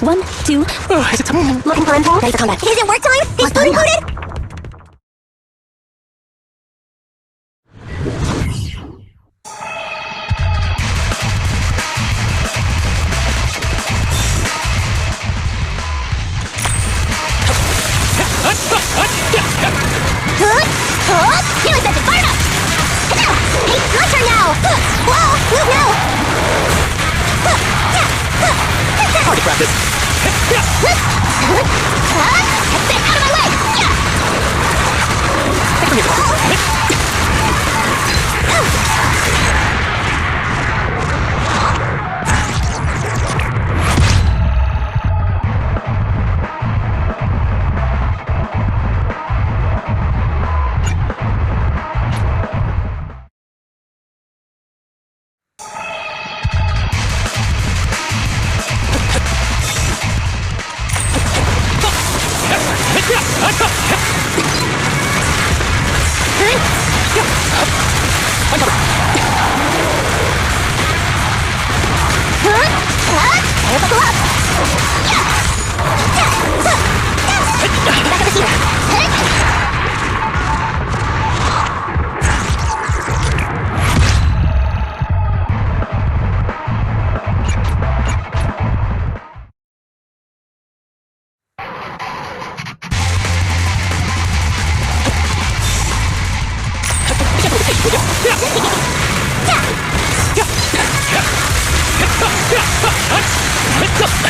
1, 2. Oh, is it time? Looking for info. Ready for combat. Is it work time? Is food included? Now it's fire up! Now! Hey, my turn now! Whoa! Move now! Hard to practice. That's it! Out of my way! Let's go!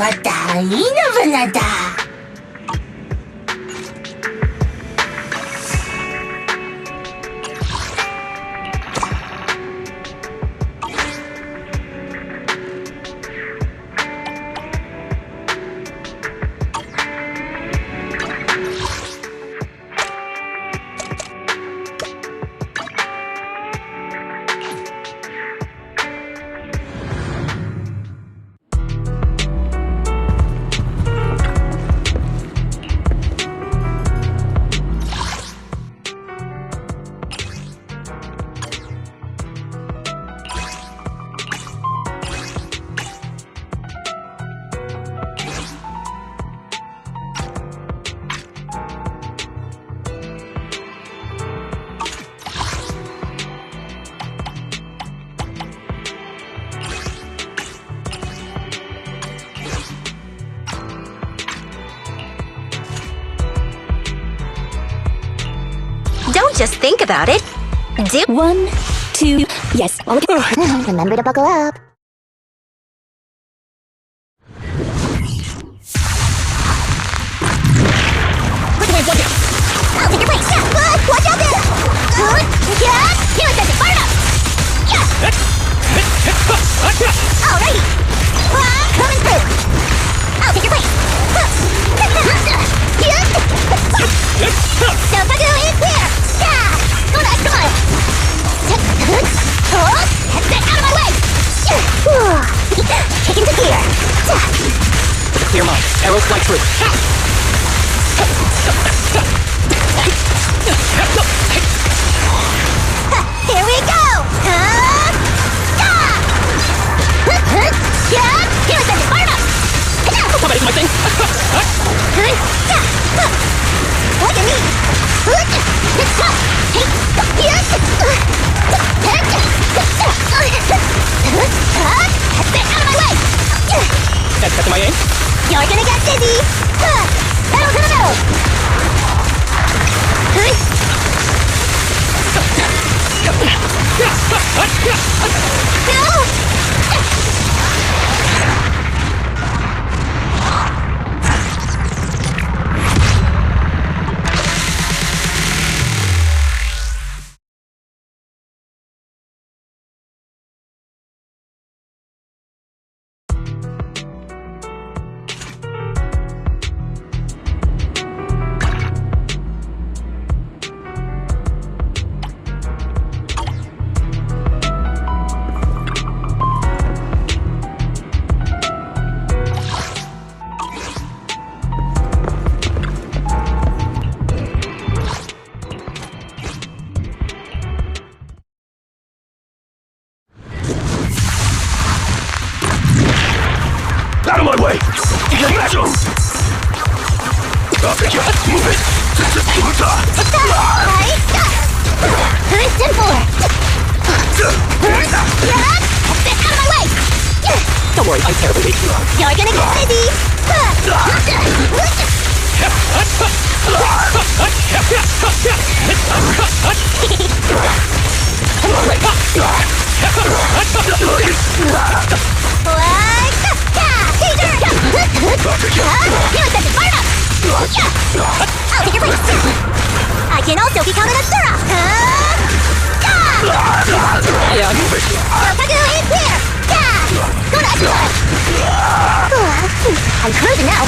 またいいのぶなだ。Don't just think about it. Do 1, 2, yes. Remember to buckle up. I'll take your place. Yeah. Watch out there. Yeah. Here it says fire up. Yeah. Alrighty. Coming through. I'll take your place. Double is here. Yeah. Go nuts, come on. Get out of my way. Kick into gear. With a clear mind, arrows fly true. Here we go. Here it says fire up. Somebody's my thing. Look at me. Let's go. Get out of my way. That's catching my aim. You're gonna get dizzy. Pedal to the metal. No. Out of my way! Smash him! Move it! Get out of my way! Don't worry, I'm terribly weak. You're gonna get dizzy! I'll take your place! I can also become an zzzero! Yeah, move it! Double is here! Go nuts! I'm cruising now!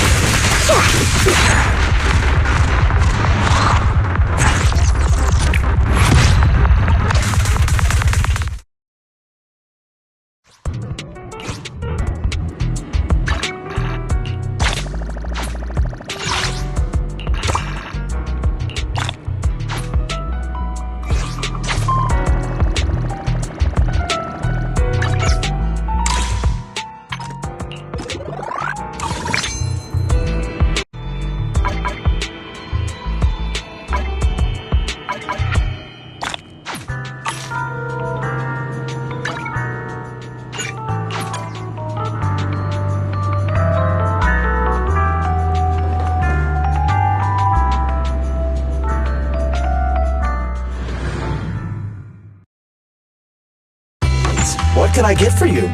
What can I get for you?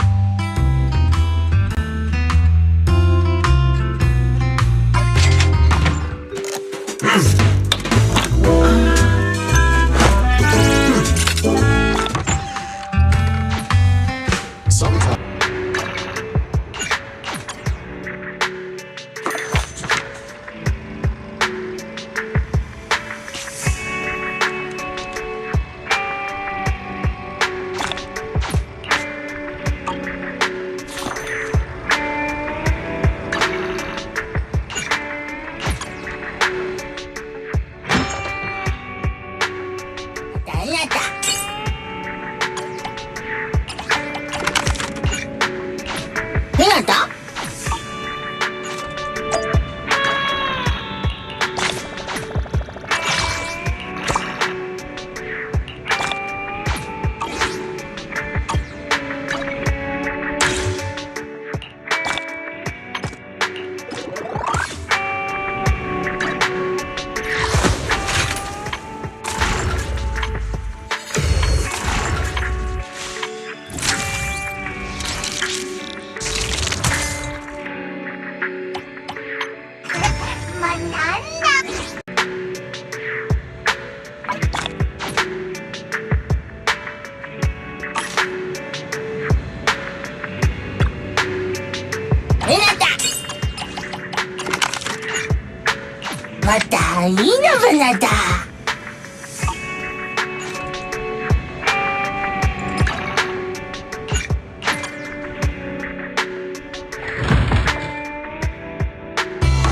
またいいのぶなだ。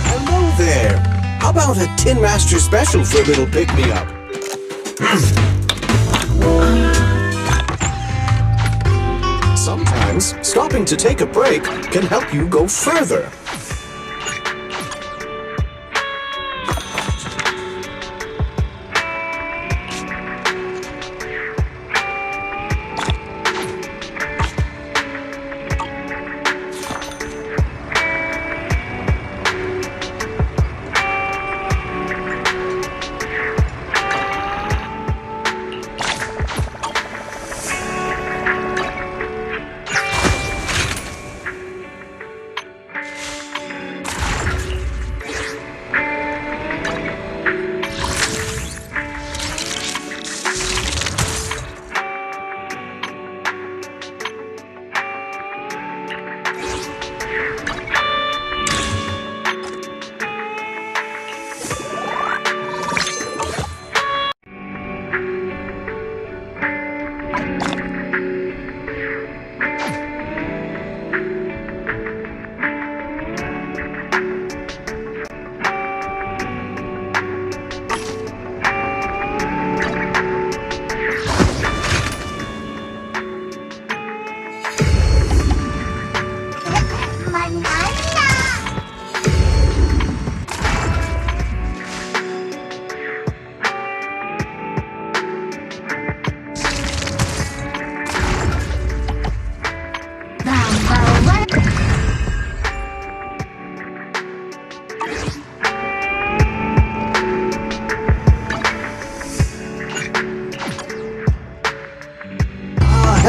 Hello there. How about a Tin Master special for a little pick-me-up? Sometimes stopping to take a break can help you go further.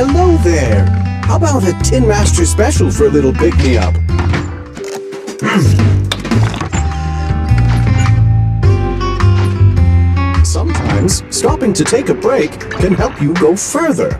Hello there. How about a Tin Master special for a little pick-me-up? Sometimes stopping to take a break can help you go further.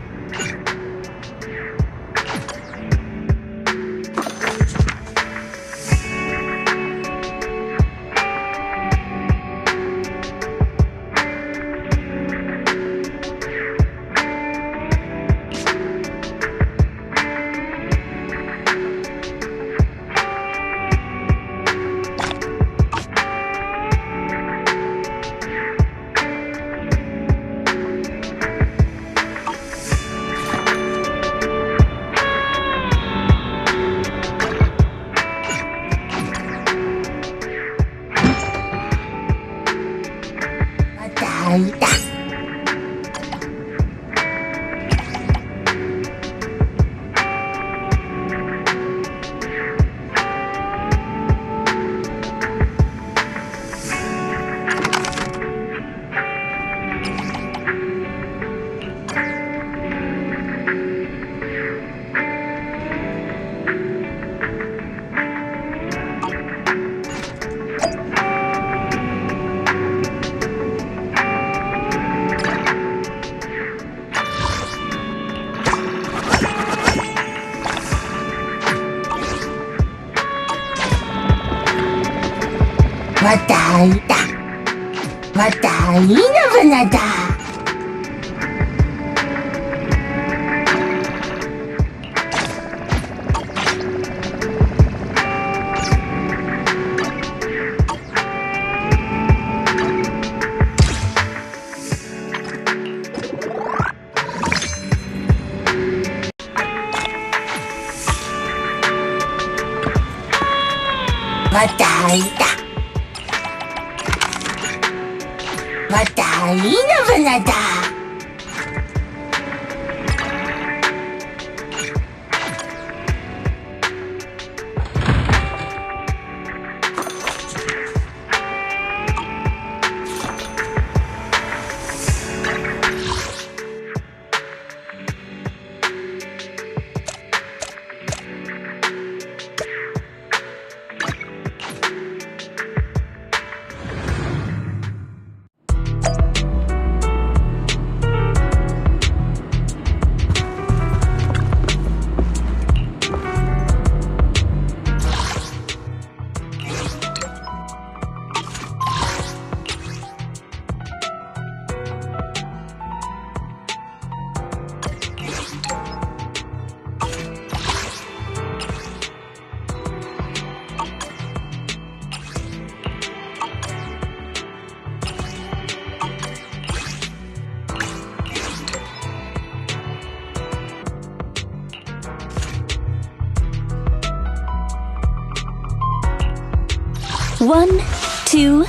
One, two,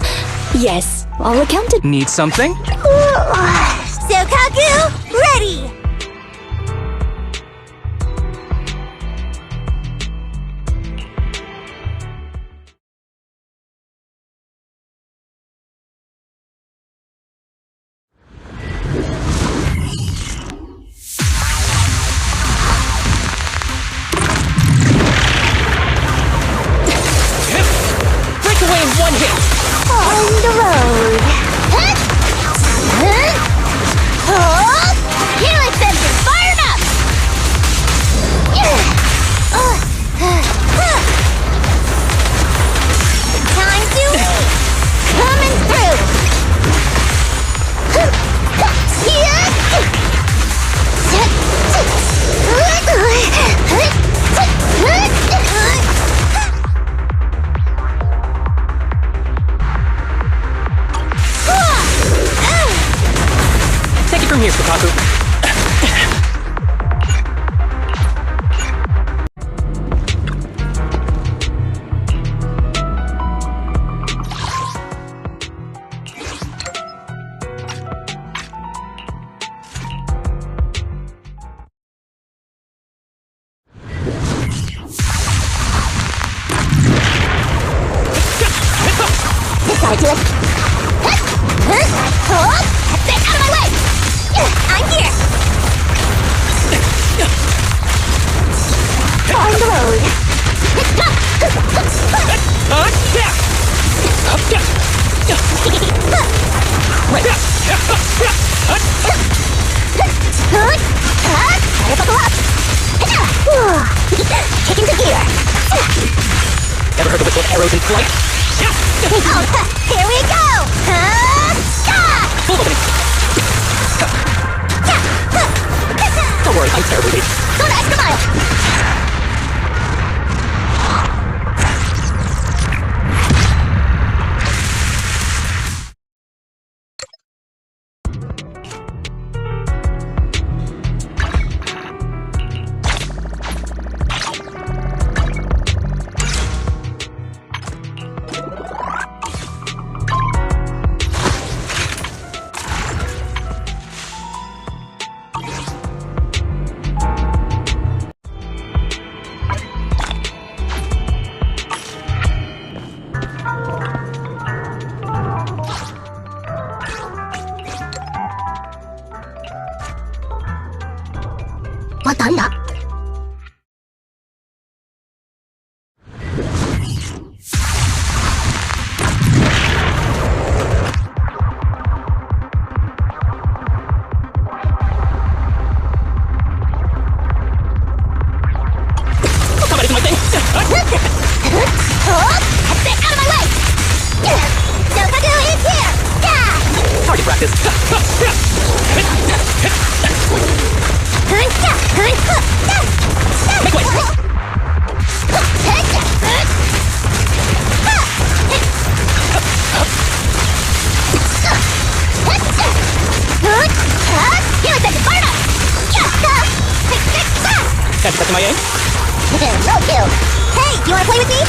yes, all accounted. Need something? Sokaku, ready! Breakaway in one hit! On the road. Helix engine fired up! Time to eat! Coming through! Take it from here, Sokaku. Decide to it. Stay out of my way! I'm here! On the road. Gotta buckle up. Kick into gear. Ever heard of whistle arrows in flight? Here we go! Full opening. Don't worry, I'm terribly weak. Go the extra mile. What time da? Somebody do my thing. Stay out of my way! Sokaku is here! Target practice. Make way. Helix engine fired up! Catch back to my aim. Road kill! Hey, you wanna play with me?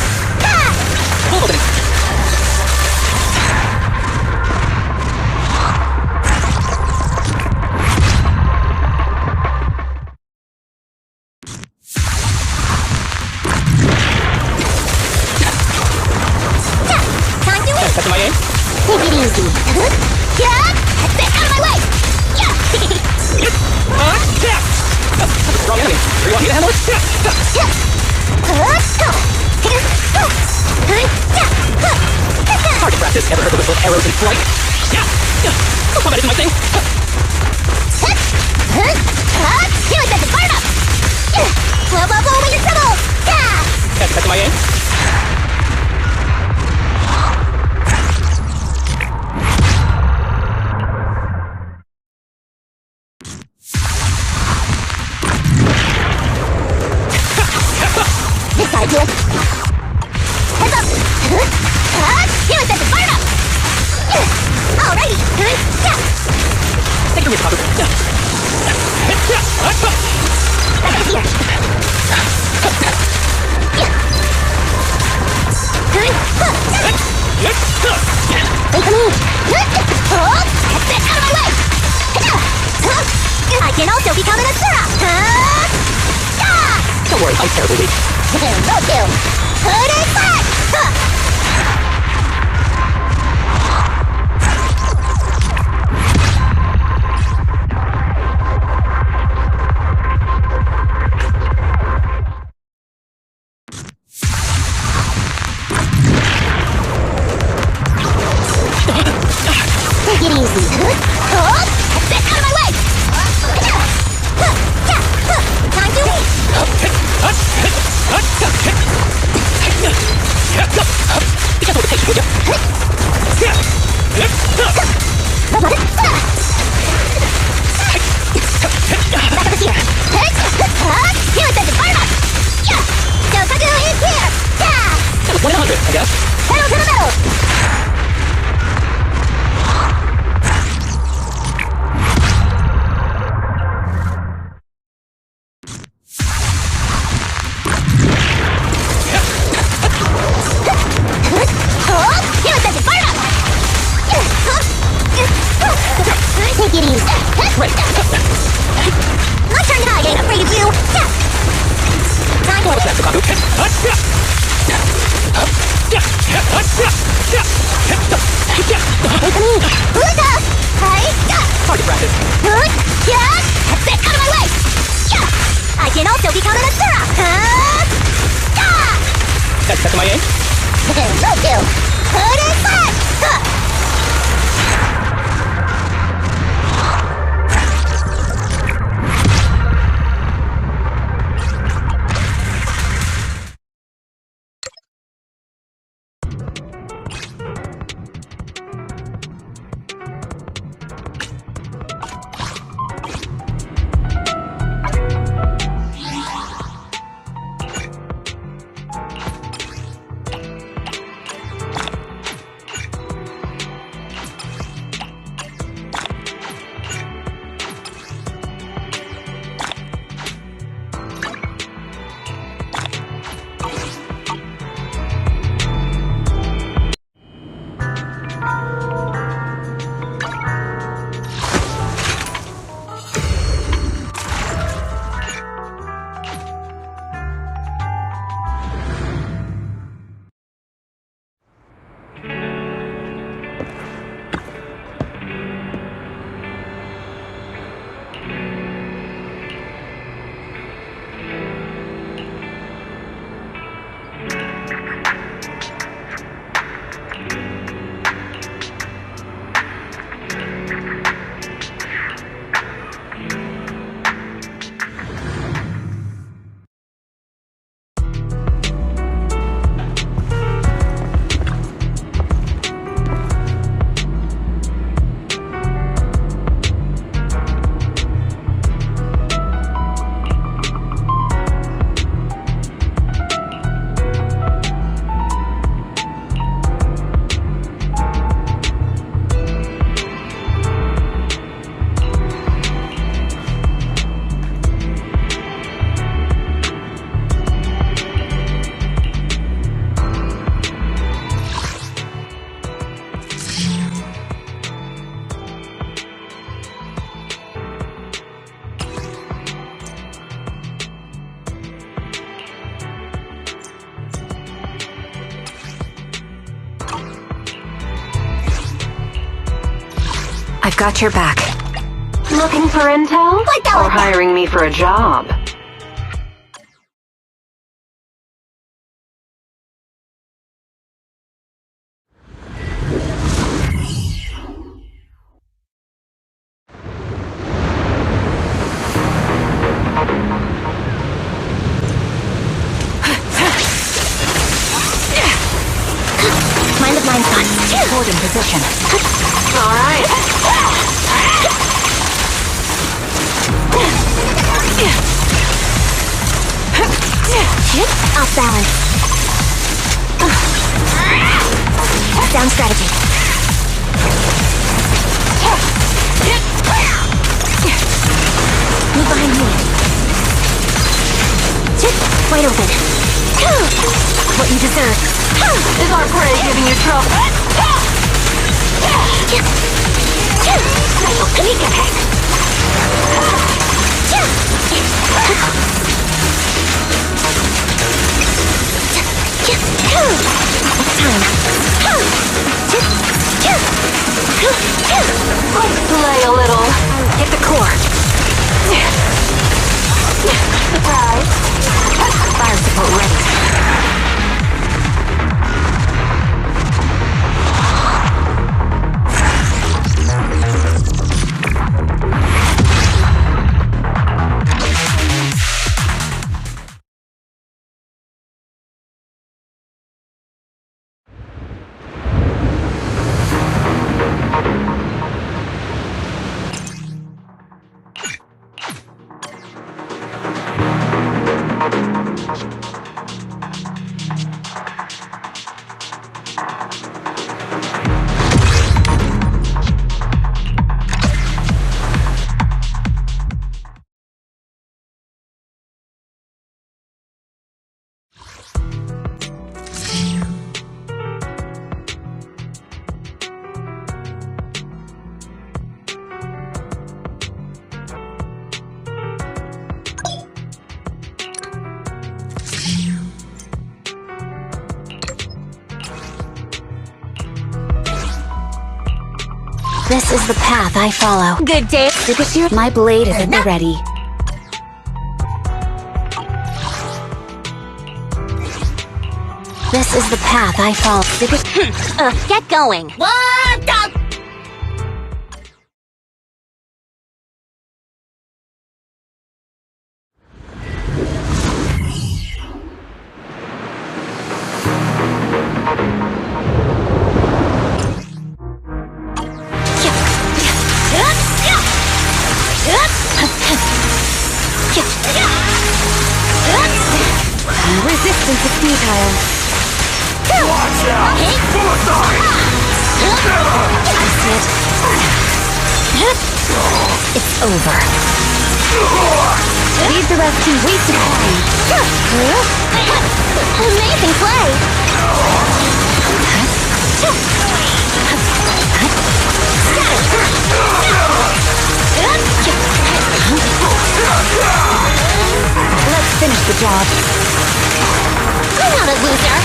Full opening. Time to eat! Catch my aim. Take it easy. Stay out of my way! Wrong enemy. Do you want me to handle it? Target practice. Ever heard of whistle arrows in flight? Somebody do my thing. Helix engine fired up! Blow, blow, blow away your troubles! Catch back to my aim. Decide to it. Heads up! Helix engine fired up! Alrighty! Take it from here, Sokaku. Back here! also become an Asura! Don't worry, I'm terribly weak. Roll 2! Put it back! Take it easy. Hold! Get out of my way! Time to leave! Be careful with the pace, would you? Back up here! Here it says it's fire up! Jokaku is here! That was 1 in 100, I guess. Pedal to the metal! Here it says it's fire up! Take it easy! Right. My turn to die, ain't afraid of you! Time for it! That's the Kaku. Take me! Buddha! Hard to practice. Get out of my way! I can also become an Asura! That's my aim. Roll 2! Put it back! I've got your back. Looking for intel? Like that Or one. hiring me for a job? Mind the blind spot. Hold in position. All right. Off balance. Down strategy. Move behind me. Wide open. What you deserve. Is our prey giving you trouble? Special sneak attack. Play a little. Hit the core. Surprise. Fire support ready. This is the path I follow. Good day. My blade is at the ready. This is the path I follow. Get going. What the? Resistance is futile. Watch out! Suicide! I see it. It's over. Leave the rest to waste time. Amazing play. Let's finish the job. I'm not a loser.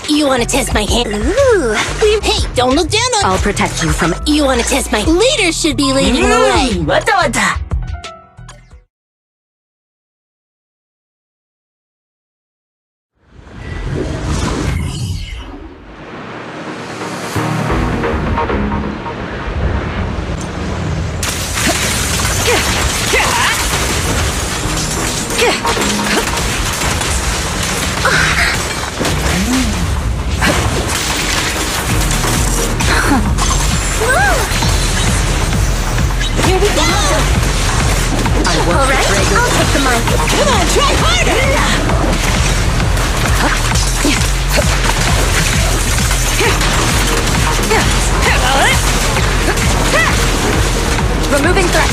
You wanna test my hand? Ooh. Hey, don't look down on. I'll protect you from. You wanna test my leader should be leading the way. Here we go! Alright, I'll take the mic. Come on, try harder! Removing threat.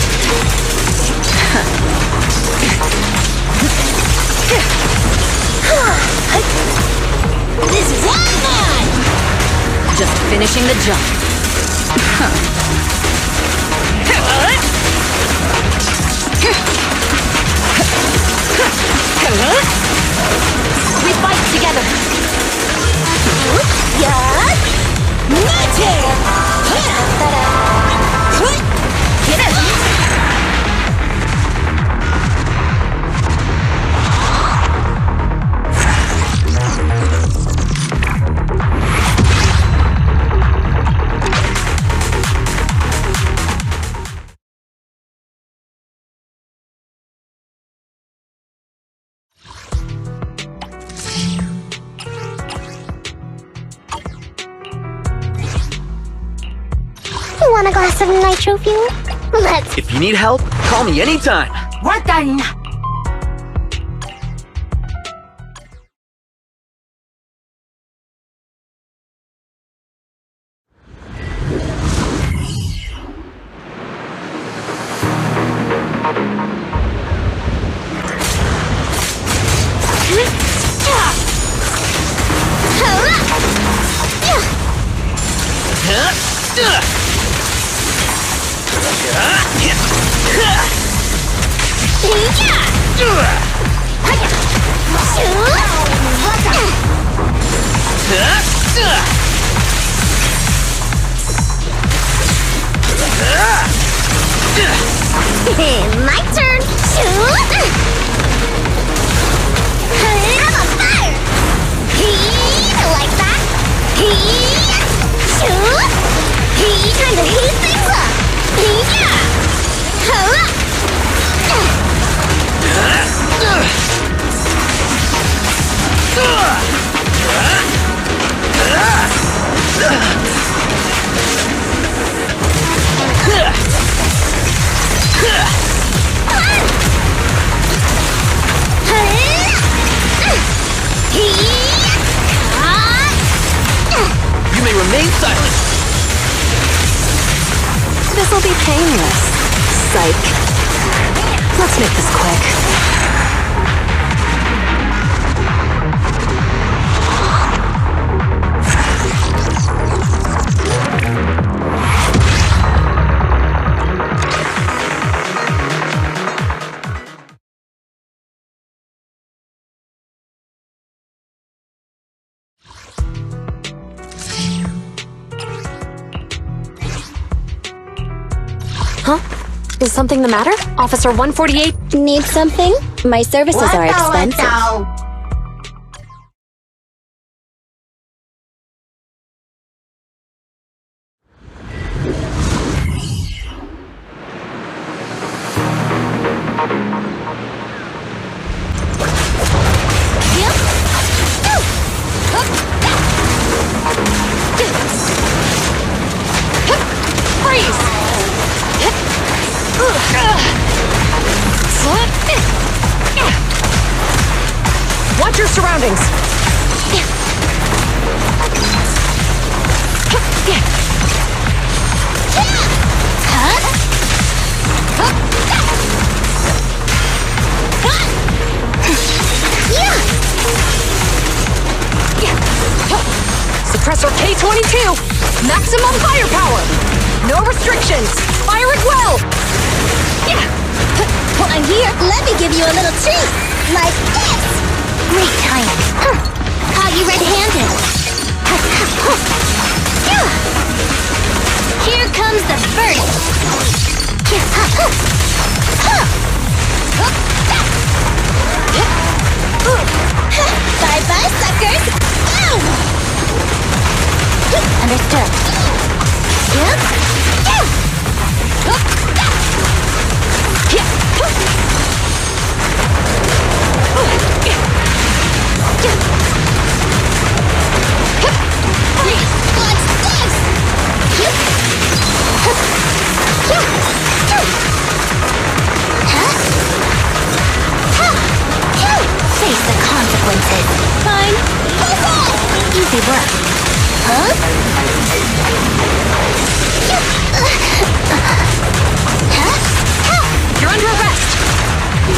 This is on! Just finishing the jump. We fight together. Yeah! Nothing! Get it. You want a glass of nitro fuel? Let's. If you need help, call me anytime. We're done. My turn! I'm on fire! Like that! Time to heat things up! You may remain silent. This'll be painless. Psych. Let's make this quick. Huh? Is something the matter? Officer 148? Need something? My services are expensive. Watch your surroundings. Suppressor K-22. Maximum firepower. No restrictions. Fire at will. I'm here. Let me give you a little treat. Like this. Great timing. Caught you red-handed. Here comes the verdict. Bye-bye, suckers. Boom! Understood. Face the consequences. Fine. Easy work. Huh? You're under arrest.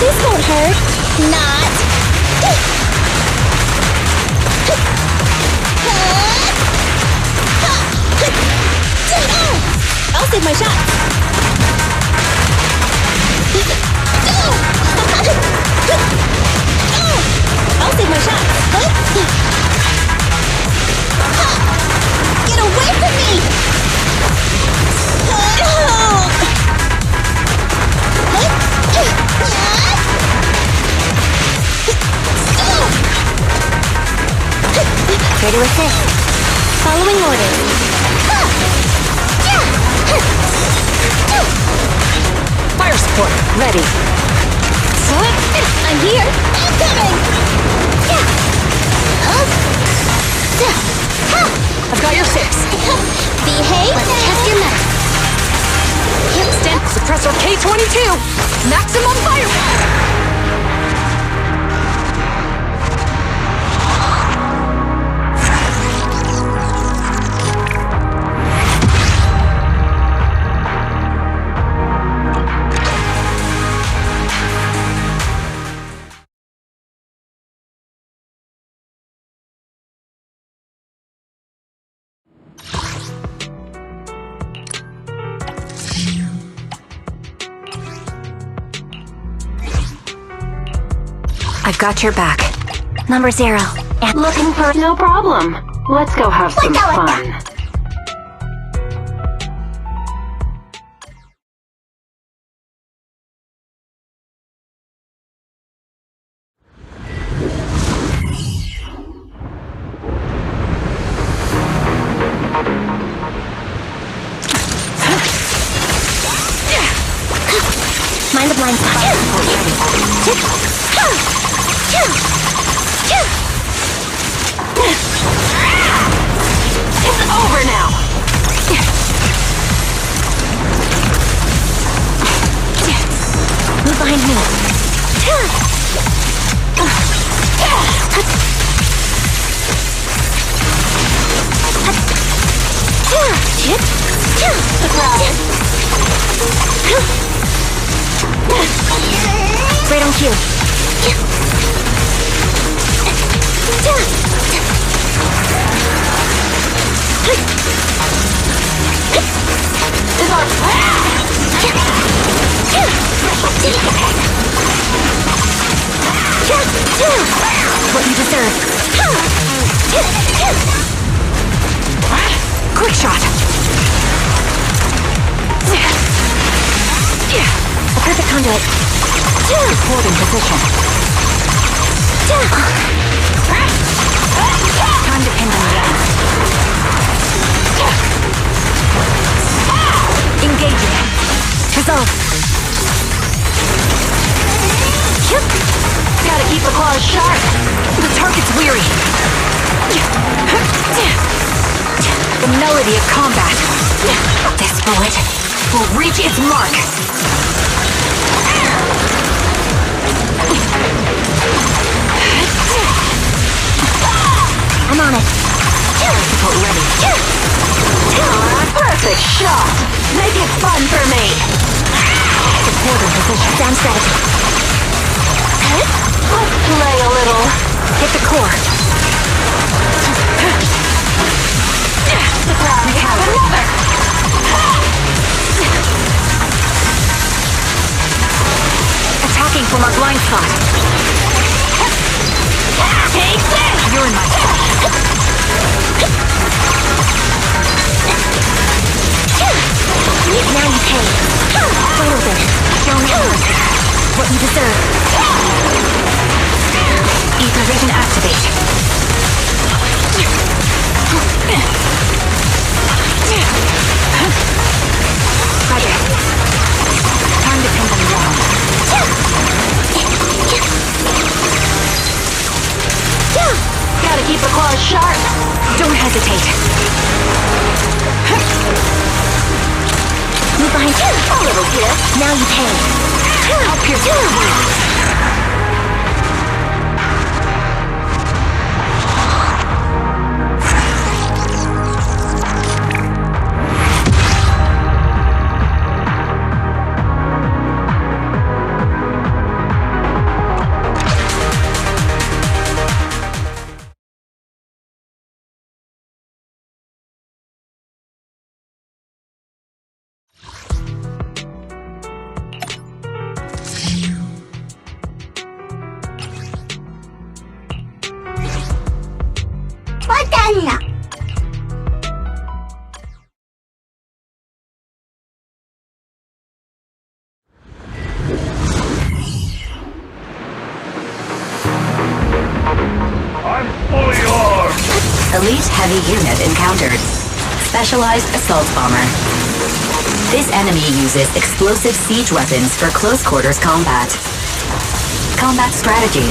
This won't hurt. Not. I'll save my shot. I'll save my shot. Get away from me! Ready to assist. Following orders. Fire support. Ready. I'm here. Incoming! I've got your 6. Behave. Let's test your mettle. Stand suppressor K-22. Maximum firepower. I've got your back. Number 0. And Looking for no problem. Let's go have some fun. mind the blind spot. It's over now. Move behind me. Right on cue. Is our What you deserve. Quick shot! A perfect conduit. Holding position. Time to pin them down. Engaging. Resolve. gotta keep the claws sharp. The target's weary. The melody of combat. This bullet will reach its mark. I'm on it. Support ready. Perfect shot. Make it fun for me. Support in position. Sound strategy. Let's play a little. Hit the core. Another. Attacking from our blind spot. Take this. You're in my sight. Now you pay. Fight open. Don't hurt. What you deserve. Ether vision activate. Roger. Time to pin them down. Gotta keep the claws sharp. Don't hesitate. Move behind you. A little gift. Now you pay. I'll pierce your wings. I'm fully armed! Elite heavy unit encountered. Specialized assault bomber. This enemy uses explosive siege weapons for close quarters combat. Combat strategy.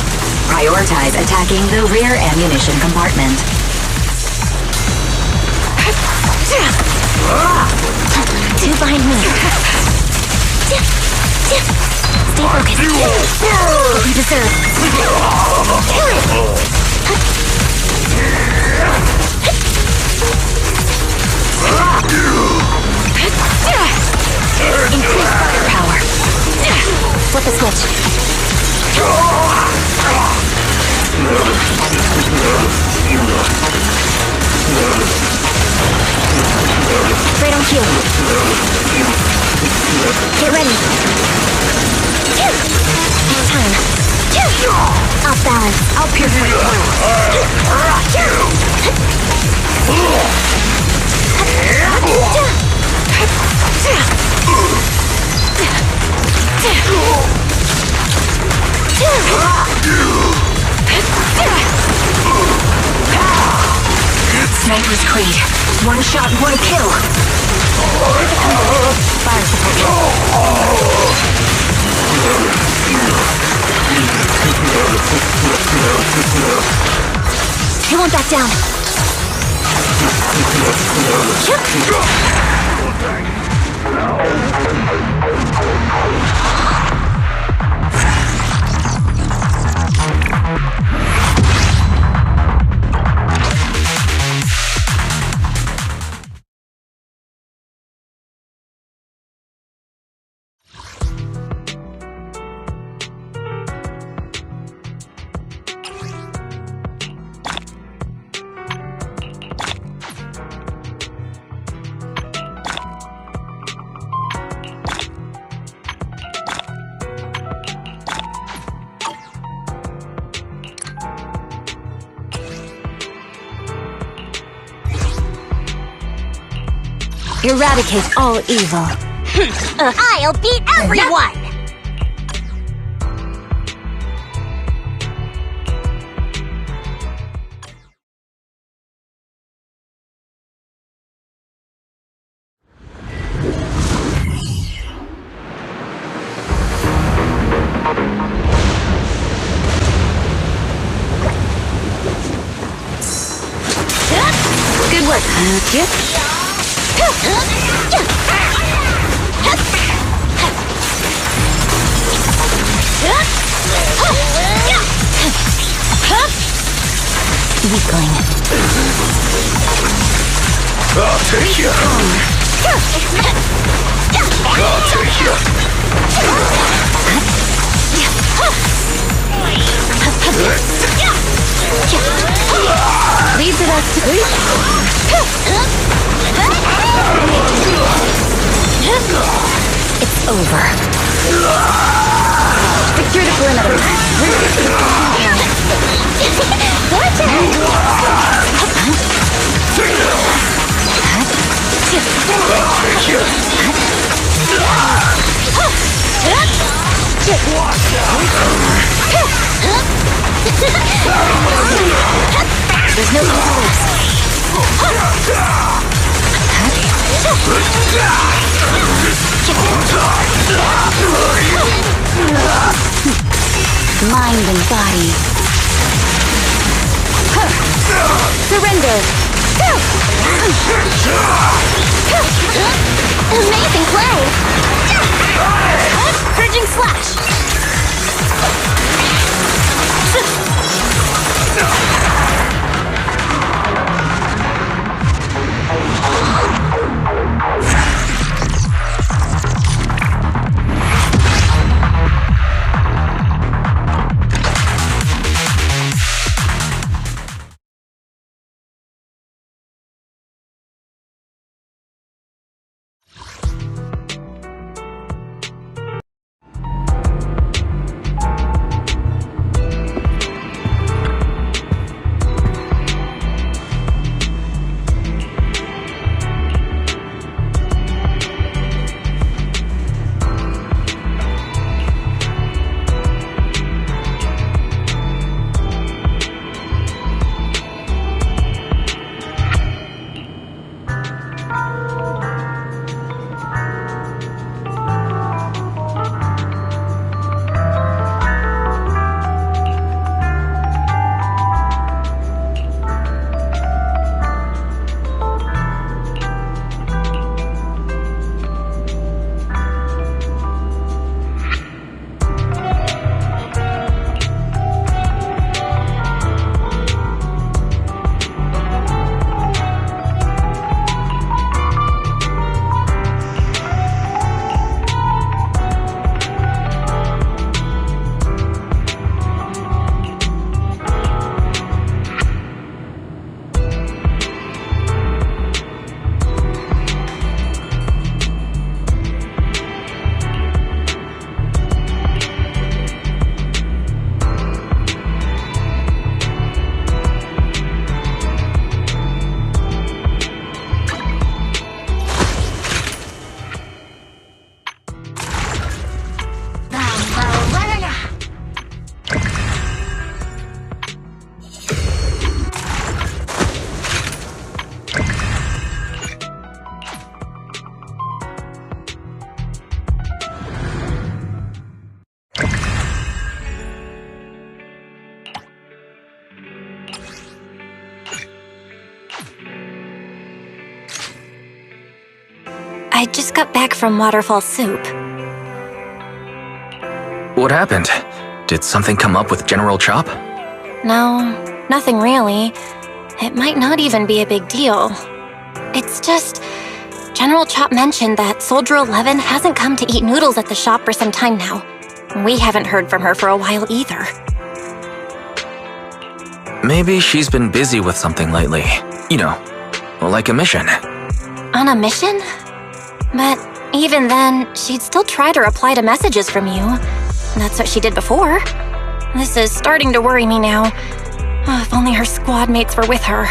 Prioritize attacking the rear ammunition compartment. Two behind me. Stay focused. What you deserve. Increase firepower. Flip the switch. Right on cue. Get ready. It's time. Up. Sniper's Creed. One shot, one kill. Fire support. He won't back down. Eradicate all evil. I'll beat everyone! Good work. Weakling. I'll take you. I'll take you. Leads it us to It's over. Secure the perimeter. Watch There's no time to lose. Mind and body. Surrender. Amazing play! Purging slash. I just got back from Waterfall Soup. What happened? Did something come up with General Chop? No, nothing really. It might not even be a big deal. It's just... General Chop mentioned that Soldier 11 hasn't come to eat noodles at the shop for some time now. We haven't heard from her for a while either. Maybe she's been busy with something lately. You know, like a mission. On a mission? But even then, she'd still try to reply to messages from you. That's what she did before. This is starting to worry me now. Oh, if only her squad mates were with her.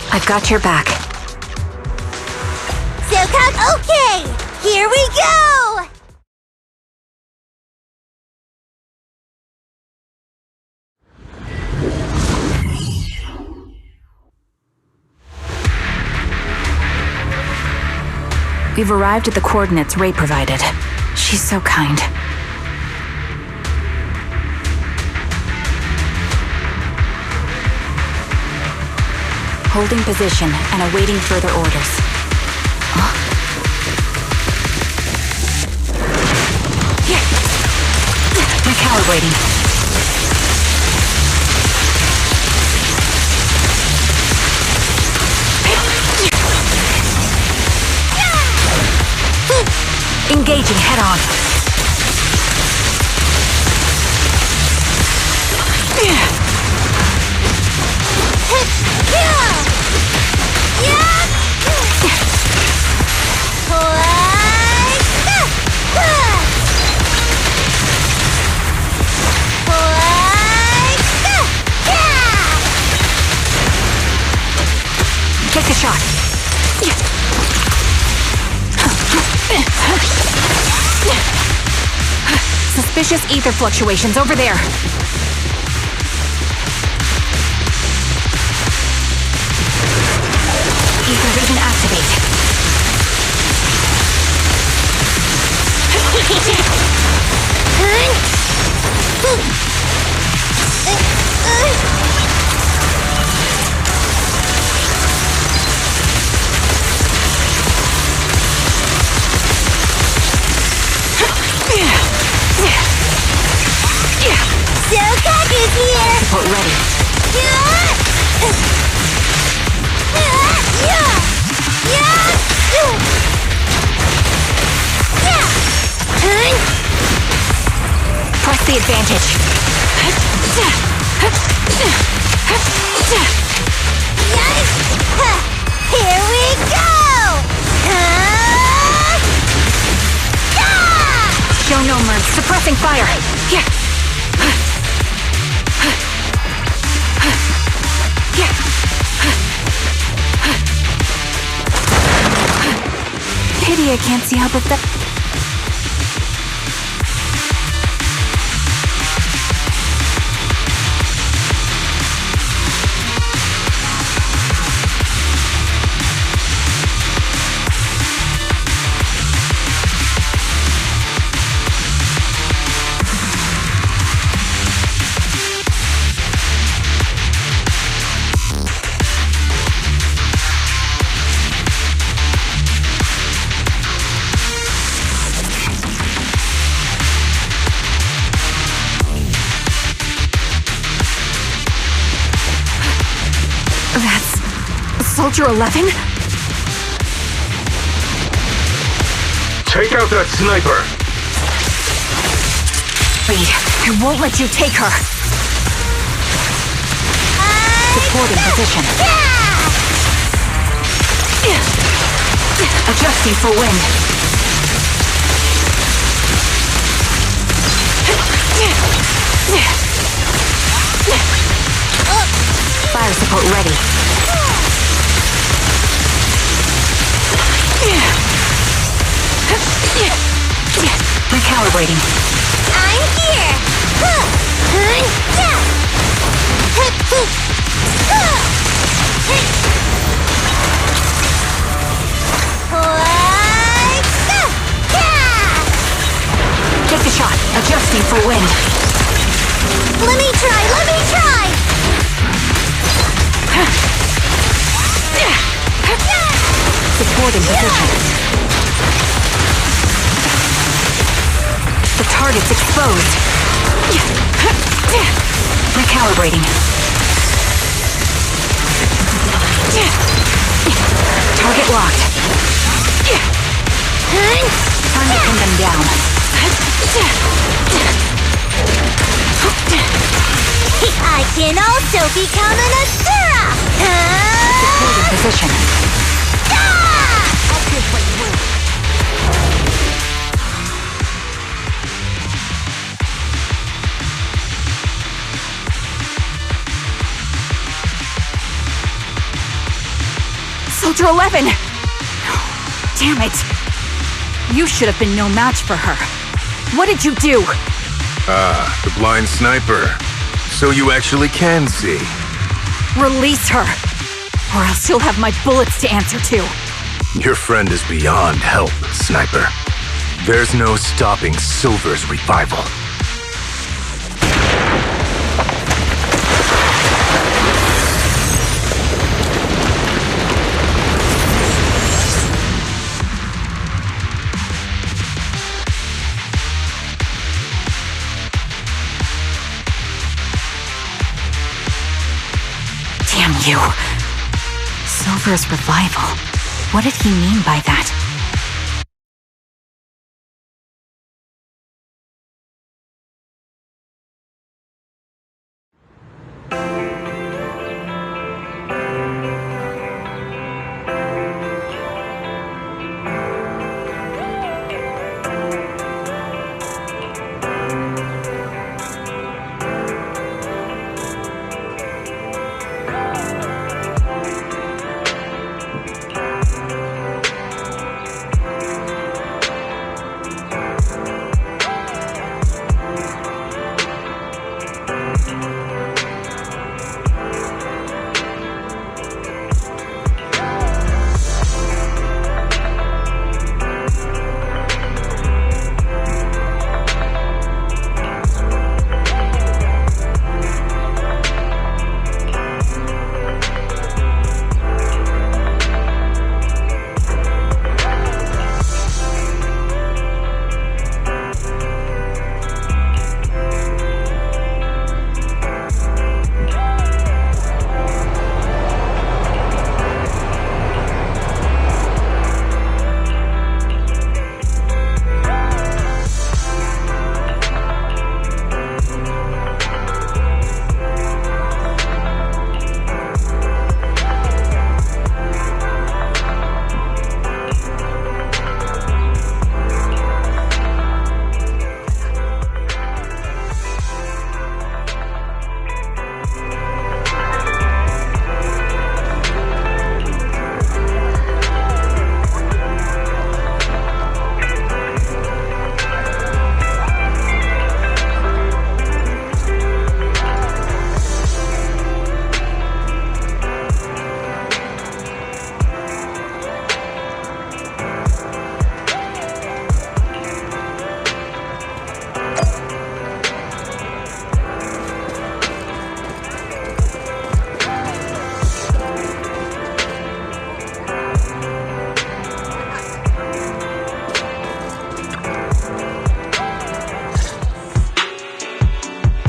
I've got your back. Silcock, okay! Here we go! We've arrived at the coordinates Ray provided. She's so kind. Holding position and awaiting further orders. Huh? Recalibrating. Engaging head-on. Take a shot. Suspicious ether fluctuations over there. Ether vision activate. Silcock is here! Support ready. Press the advantage. Here we go! Show no mercy. Suppressing fire. Pity I can't see how but that. Soldier 11? Take out that sniper! Wait, I won't let you take her! Supporting position. Adjusting for wind. Fire support ready. Recalibrating. I'm here! Take the shot. Adjusting for wind. Let me try! Supporting position. The target's exposed. Recalibrating. Target locked. Time to pin them down. I can also become an zzzero! Supporting position. Soldier 11! Damn it! You should have been no match for her. What did you do? Ah, the blind sniper. So you actually can see. Release her! Or else you'll have my bullets to answer to. Your friend is beyond help, Sniper. There's no stopping Silver's revival. Damn you. Silver's revival. What did he mean by that?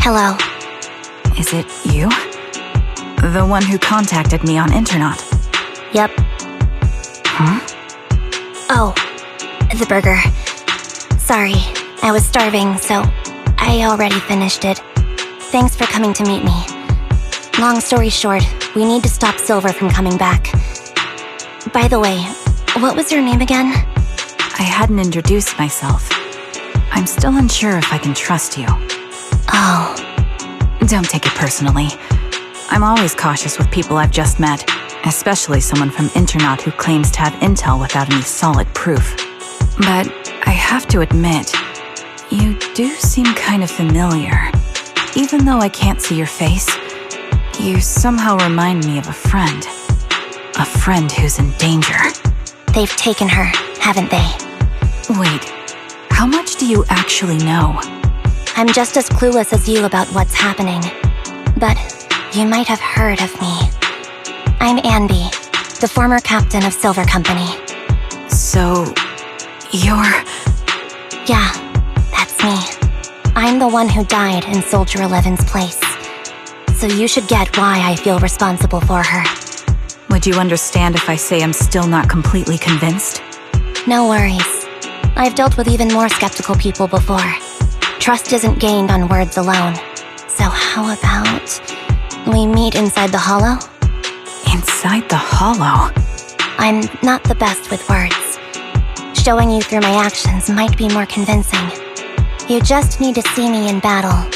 Hello. Is it you? The one who contacted me on Internet? Yep. Huh? Oh, the burger. Sorry, I was starving, so I already finished it. Thanks for coming to meet me. Long story short, we need to stop Silver from coming back. By the way, what was your name again? I hadn't introduced myself. I'm still unsure if I can trust you. Oh. Don't take it personally. I'm always cautious with people I've just met, especially someone from Internaut who claims to have intel without any solid proof. But I have to admit, you do seem kind of familiar. Even though I can't see your face, you somehow remind me of a friend. A friend who's in danger. They've taken her, haven't they? Wait, how much do you actually know? I'm just as clueless as you about what's happening. But you might have heard of me. I'm Anby, the former captain of Silver Company. So, you're... Yeah, that's me. I'm the one who died in Soldier 11's place. So you should get why I feel responsible for her. Would you understand if I say I'm still not completely convinced? No worries. I've dealt with even more skeptical people before. Trust isn't gained on words alone. So how about we meet inside the hollow? Inside the hollow? I'm not the best with words. Showing you through my actions might be more convincing. You just need to see me in battle.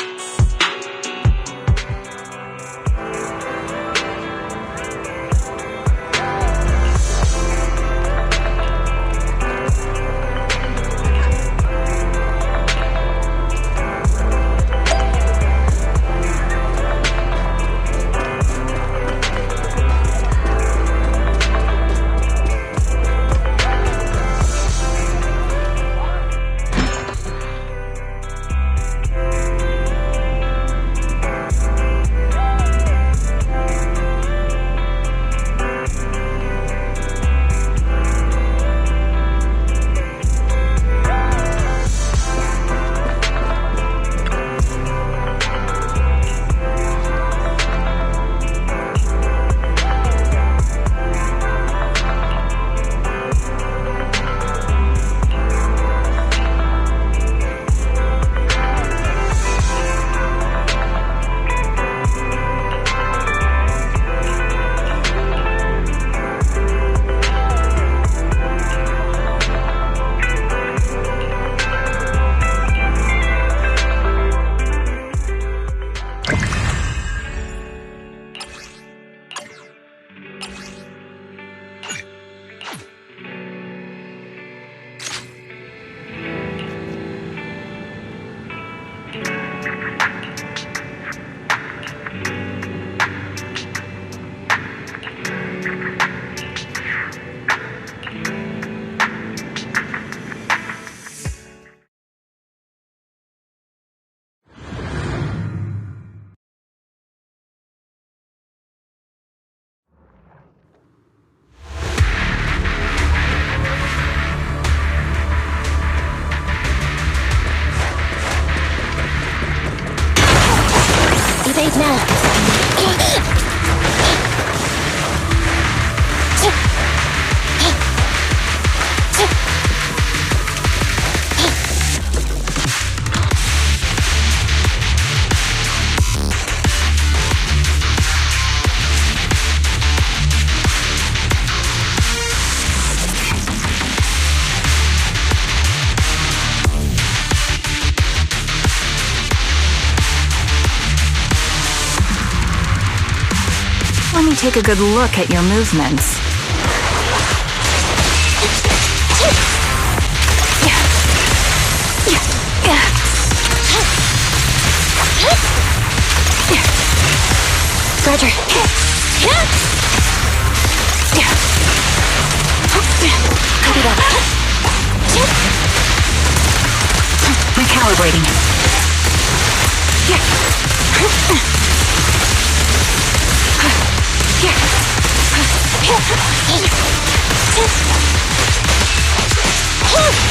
Evade now. Let me take a good look at your movements. Roger. Copy that. Recalibrating.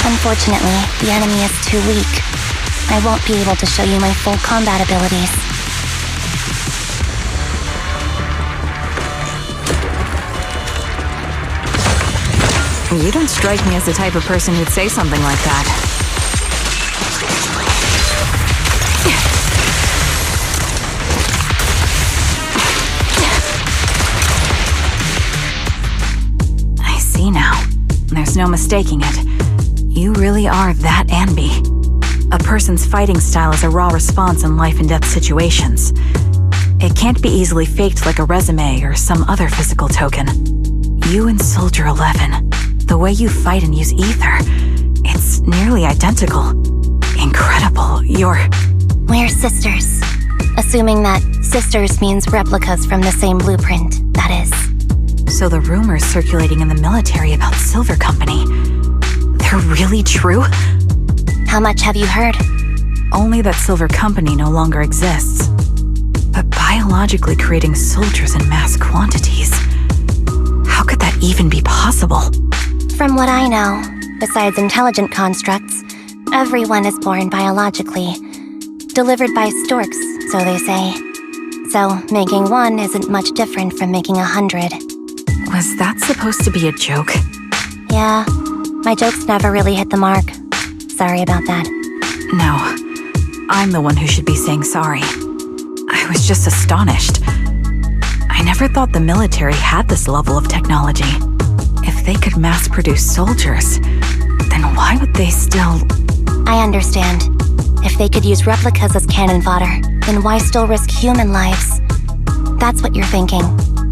Unfortunately, the enemy is too weak. I won't be able to show you my full combat abilities. You don't strike me as the type of person who'd say something like that. I see now. There's no mistaking it. You really are that Anby. A person's fighting style is a raw response in life and death situations. It can't be easily faked like a resume or some other physical token. You and Soldier 11, the way you fight and use ether, it's nearly identical. Incredible. We're sisters. Assuming that sisters means replicas from the same blueprint, that is. So the rumors circulating in the military about Silver Company, they're really true? How much have you heard? Only that Silver Company no longer exists. But biologically creating soldiers in mass quantities, how could that even be possible? From what I know, besides intelligent constructs, everyone is born biologically. Delivered by storks, so they say. So, making one isn't much different from making 100. Was that supposed to be a joke? Yeah, my jokes never really hit the mark. Sorry about that. No, I'm the one who should be saying sorry. I was just astonished. I never thought the military had this level of technology. If they could mass-produce soldiers, then why would they still... I understand. If they could use replicas as cannon fodder, then why still risk human lives? That's what you're thinking,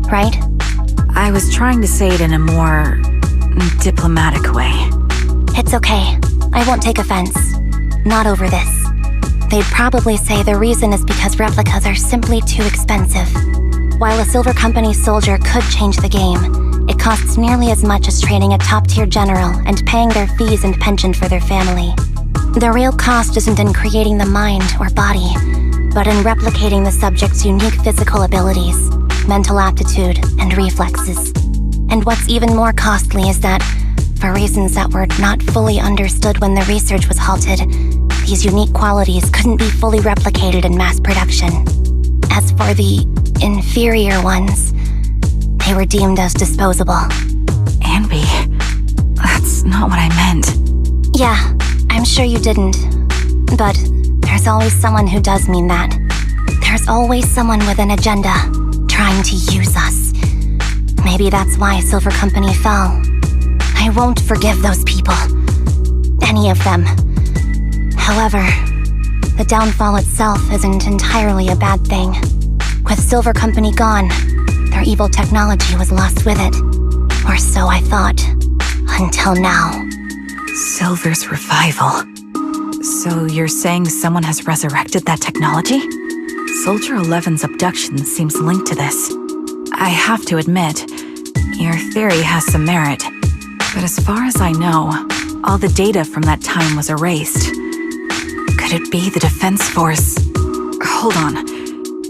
right? I was trying to say it in a more... diplomatic way. It's okay. I won't take offense. Not over this. They'd probably say the reason is because replicas are simply too expensive. While a Silver Company soldier could change the game, it costs nearly as much as training a top-tier general and paying their fees and pension for their family. The real cost isn't in creating the mind or body, but in replicating the subject's unique physical abilities, mental aptitude, and reflexes. And what's even more costly is that, for reasons that were not fully understood when the research was halted, these unique qualities couldn't be fully replicated in mass production. As for the inferior ones, they were deemed as disposable. Anby, that's not what I meant. Yeah, I'm sure you didn't. But there's always someone who does mean that. There's always someone with an agenda, trying to use us. Maybe that's why Silver Company fell. I won't forgive those people. Any of them. However, the downfall itself isn't entirely a bad thing. With Silver Company gone, their evil technology was lost with it. Or so I thought. Until now. Silver's revival. So you're saying someone has resurrected that technology? Soldier 11's abduction seems linked to this. I have to admit, your theory has some merit. But as far as I know, all the data from that time was erased. Could it be the Defense Force? Hold on.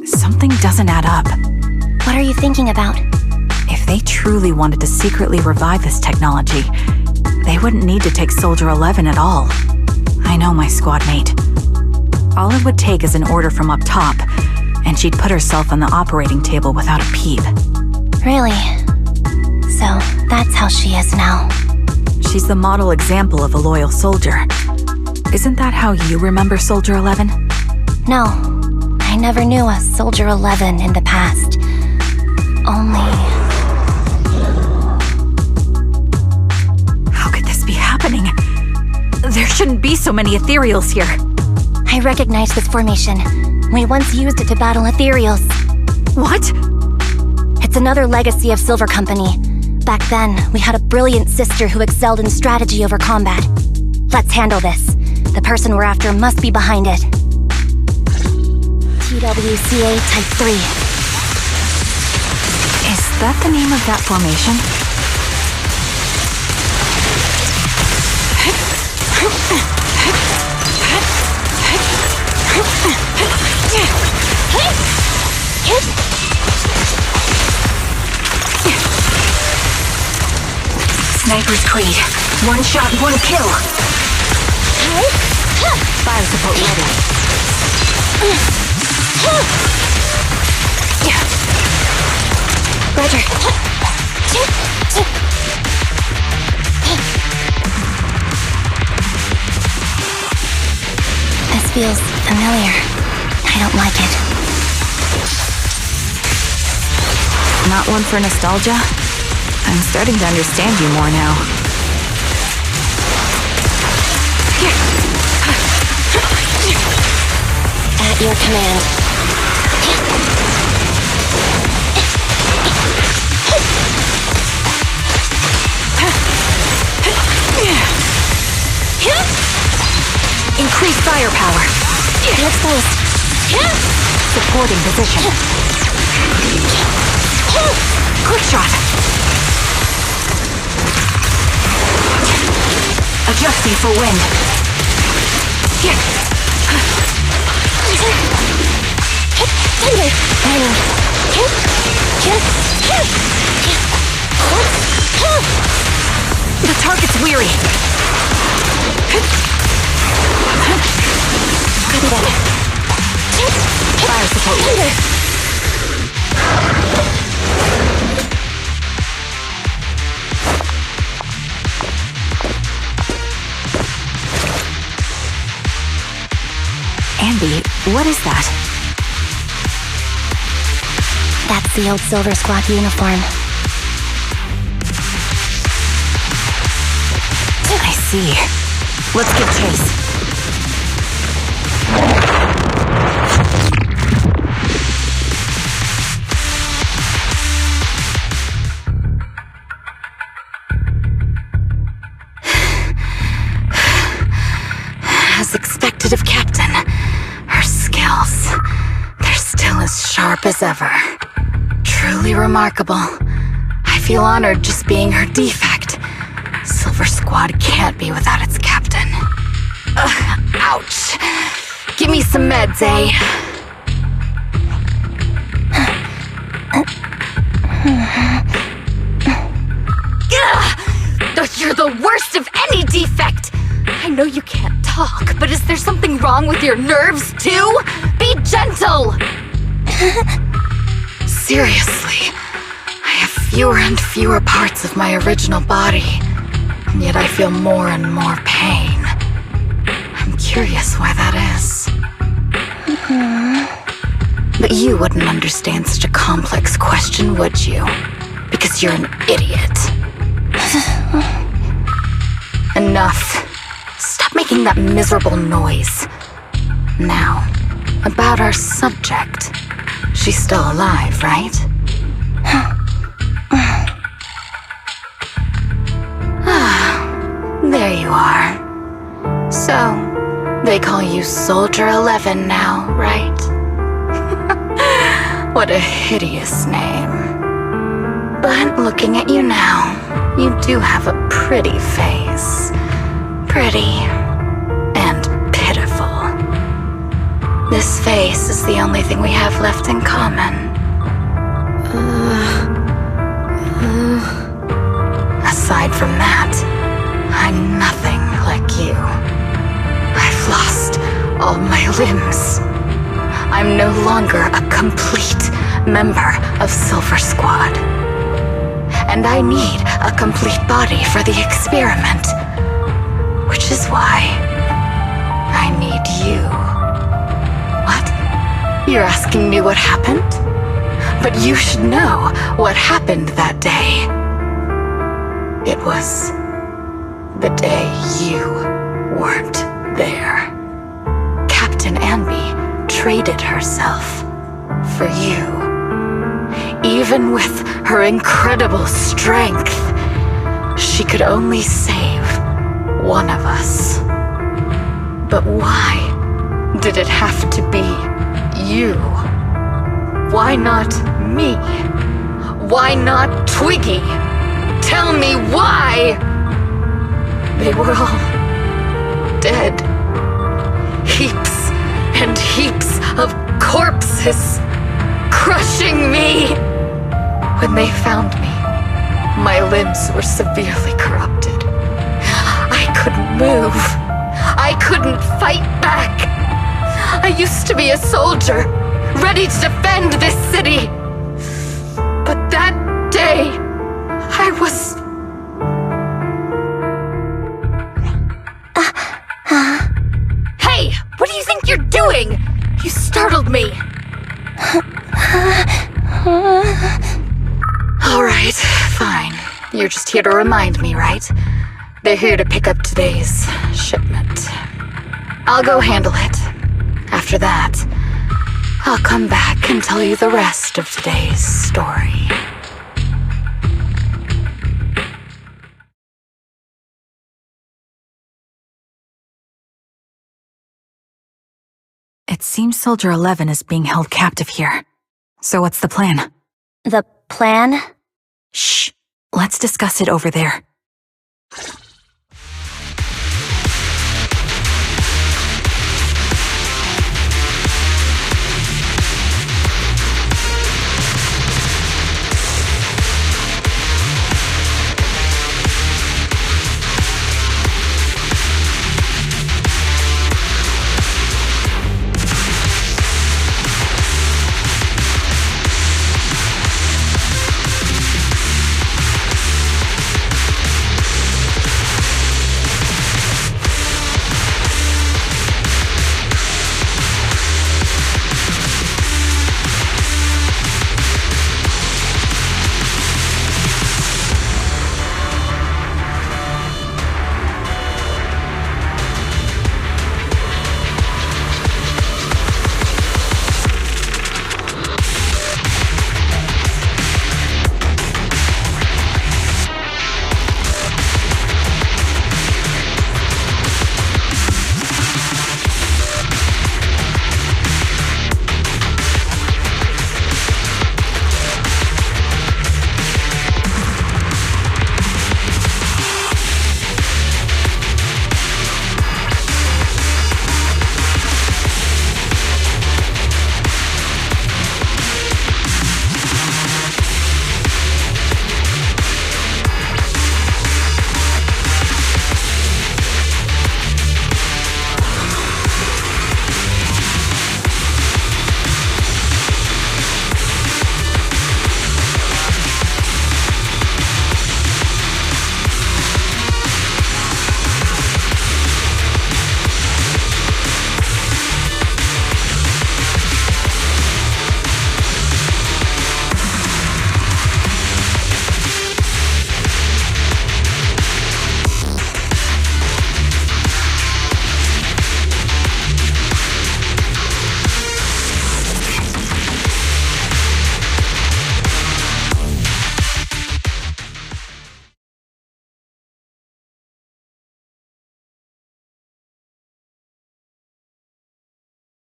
Something doesn't add up. What are you thinking about? If they truly wanted to secretly revive this technology, they wouldn't need to take Soldier 11 at all. I know my squad mate. All it would take is an order from up top, and she'd put herself on the operating table without a peep. Really? So, that's how she is now. She's the model example of a loyal soldier. Isn't that how you remember Soldier 11? No, I never knew a Soldier 11 in the past. Only... How could this be happening? There shouldn't be so many ethereals here. I recognize this formation. We once used it to battle ethereals. What? It's another legacy of Silver Company. Back then, we had a brilliant sister who excelled in strategy over combat. Let's handle this. The person we're after must be behind it. TWCA Type 3. Is that the name of that formation? Sniper's Creed. One shot, one kill. Fire support ready. Roger. feels familiar. I don't like it. Not one for nostalgia? I'm starting to understand you more now. At your command. Increase firepower. Get exposed. Supporting position. Quick shot. Adjusting for wind. The target's weary. Copy that. Fire support. Andy, what is that? That's the old Silver Squad uniform. I see. Let's give chase. As expected of Captain, her skills, they're still as sharp as ever. Truly remarkable. I feel honored just being her defect. Silver Squad can't be without its captain. Ouch. Give me some meds, eh? You're the worst of any defect! I know you can't talk, but is there something wrong with your nerves, too? Be gentle! Seriously, I have fewer and fewer parts of my original body, and yet I feel more and more pain. I'm curious why that is. But you wouldn't understand such a complex question, would you? Because you're an idiot. Enough. Stop making that miserable noise. Now, about our subject. She's still alive, right? There you are. So, they call you Soldier 11 now, right? What a hideous name. But looking at you now, you do have a pretty face. Pretty and pitiful. This face is the only thing we have left in common. Aside from that, I'm nothing like you. I've lost all my limbs. I'm no longer a complete member of Silver Squad. And I need a complete body for the experiment. Which is why I need you. What? You're asking me what happened? But you should know what happened that day. It was the day you weren't there. Captain Anby traded herself for you. Even with her incredible strength, she could only save one of us. But why did it have to be you? Why not me? Why not Twiggy? Tell me why! They were all dead. Heaps and heaps of corpses crushing me. When they found me, my limbs were severely corrupted. I couldn't move. I couldn't fight back. I used to be a soldier, ready to defend this city. But that day, I was... Hey, what do you think doing? You startled me. Alright, fine. You're just here to remind me, right? They're here to pick up today's shipment. I'll go handle it. After that, I'll come back and tell you the rest of today's story. It seems Soldier 11 is being held captive here. So what's the plan? The plan? Shh. Let's discuss it over there.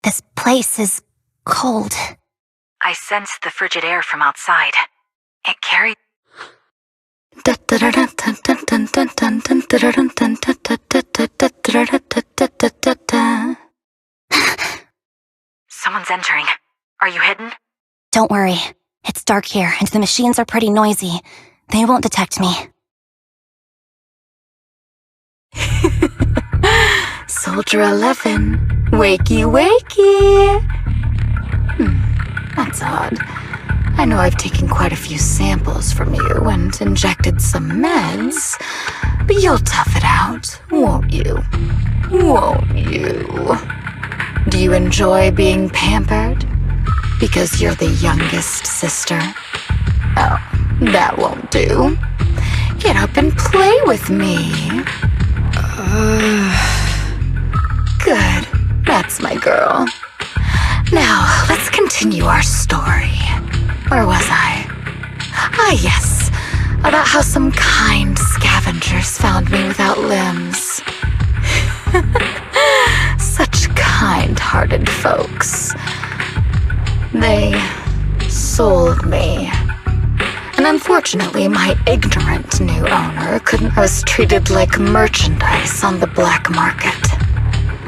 This place is cold. I sensed the frigid air from outside. It carried... Someone's entering. Are you hidden? Don't worry. It's dark here, and the machines are pretty noisy. They won't detect me. Soldier 11, wakey wakey! That's odd. I know I've taken quite a few samples from you and injected some meds, but you'll tough it out, won't you? Won't you? Do you enjoy being pampered? Because you're the youngest sister? Oh, that won't do. Get up and play with me. Good. That's my girl. Now, let's continue our story. Where was I? Ah, yes. About how some kind scavengers found me without limbs. Such kind-hearted folks. They sold me. And unfortunately, my ignorant new owner couldn't. I was treated like merchandise on the black market.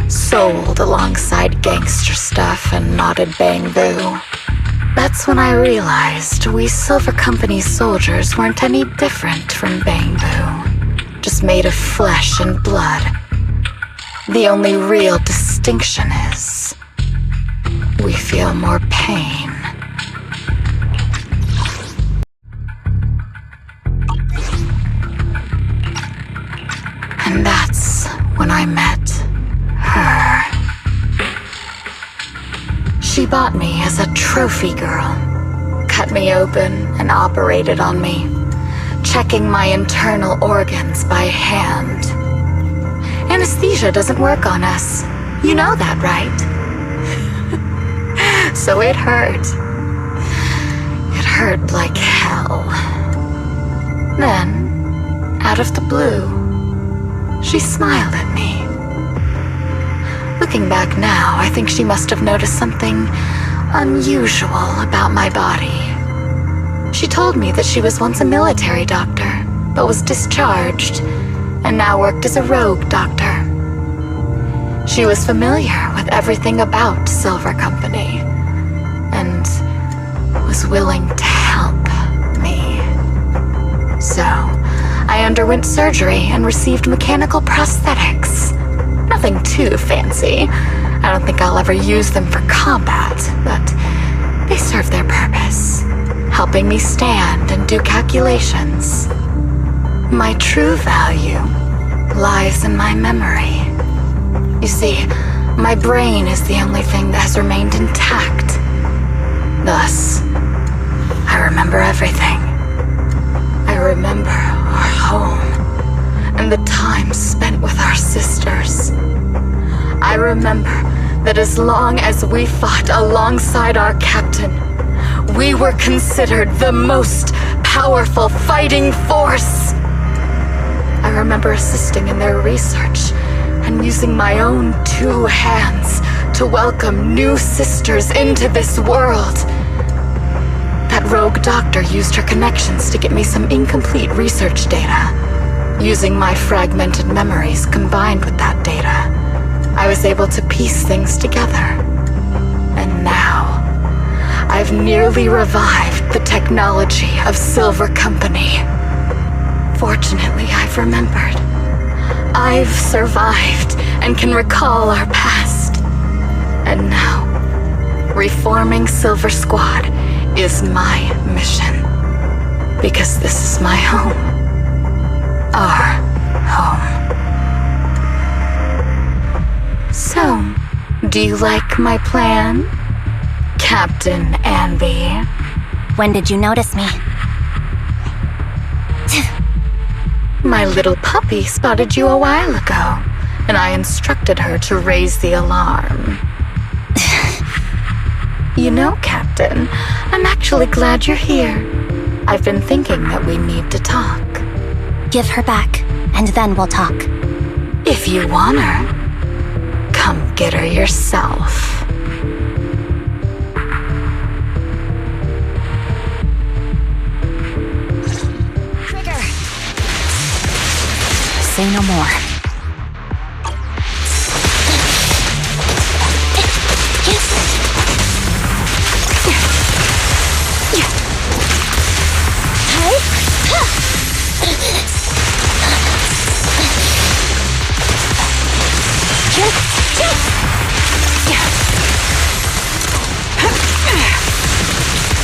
Sold alongside gangster stuff and knotted bamboo. That's when I realized we Silver Company soldiers weren't any different from bamboo. Just made of flesh and blood. The only real distinction is we feel more pain. And that's when I met her. She bought me as a trophy girl, cut me open and operated on me, checking my internal organs by hand. Anesthesia doesn't work on us. You know that, right? So it hurt. It hurt like hell. Then, out of the blue, she smiled at me. Looking back now, I think she must have noticed something unusual about my body. She told me that she was once a military doctor, but was discharged, and now worked as a rogue doctor. She was familiar with everything about Silver Company, and was willing to help me. So, I underwent surgery and received mechanical prosthetics. Nothing too fancy. I don't think I'll ever use them for combat, but they serve their purpose, helping me stand and do calculations. My true value lies in my memory. You see, my brain is the only thing that has remained intact. Thus, I remember everything. I remember our home and the time spent with our sisters. I remember that as long as we fought alongside our captain, we were considered the most powerful fighting force. I remember assisting in their research and using my own 2 hands to welcome new sisters into this world. That rogue doctor used her connections to get me some incomplete research data. Using my fragmented memories combined with that data, I was able to piece things together. And now, I've nearly revived the technology of Silver Company. Fortunately, I've remembered. I've survived and can recall our past. And now, reforming Silver Squad is my mission. Because this is my home. Our home. So, do you like my plan, Captain Anby? When did you notice me? My little puppy spotted you a while ago, and I instructed her to raise the alarm. You know, Captain, I'm actually glad you're here. I've been thinking that we need to talk. Give her back, and then we'll talk. If you want her, come get her yourself. Trigger! Say no more.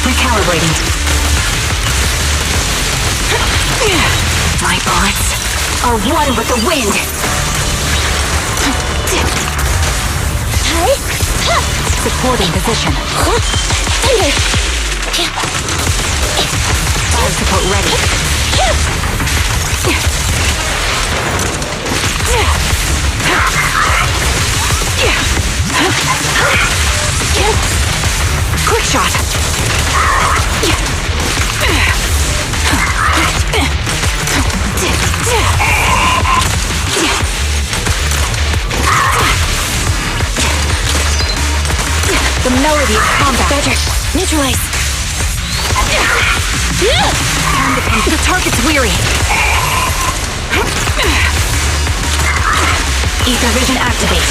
Recalibrating. My bullets are one with the wind. Supporting position. Fire support ready. Quick shot. The melody of combat. Better. Neutralize. The target's weary. Ether vision activate.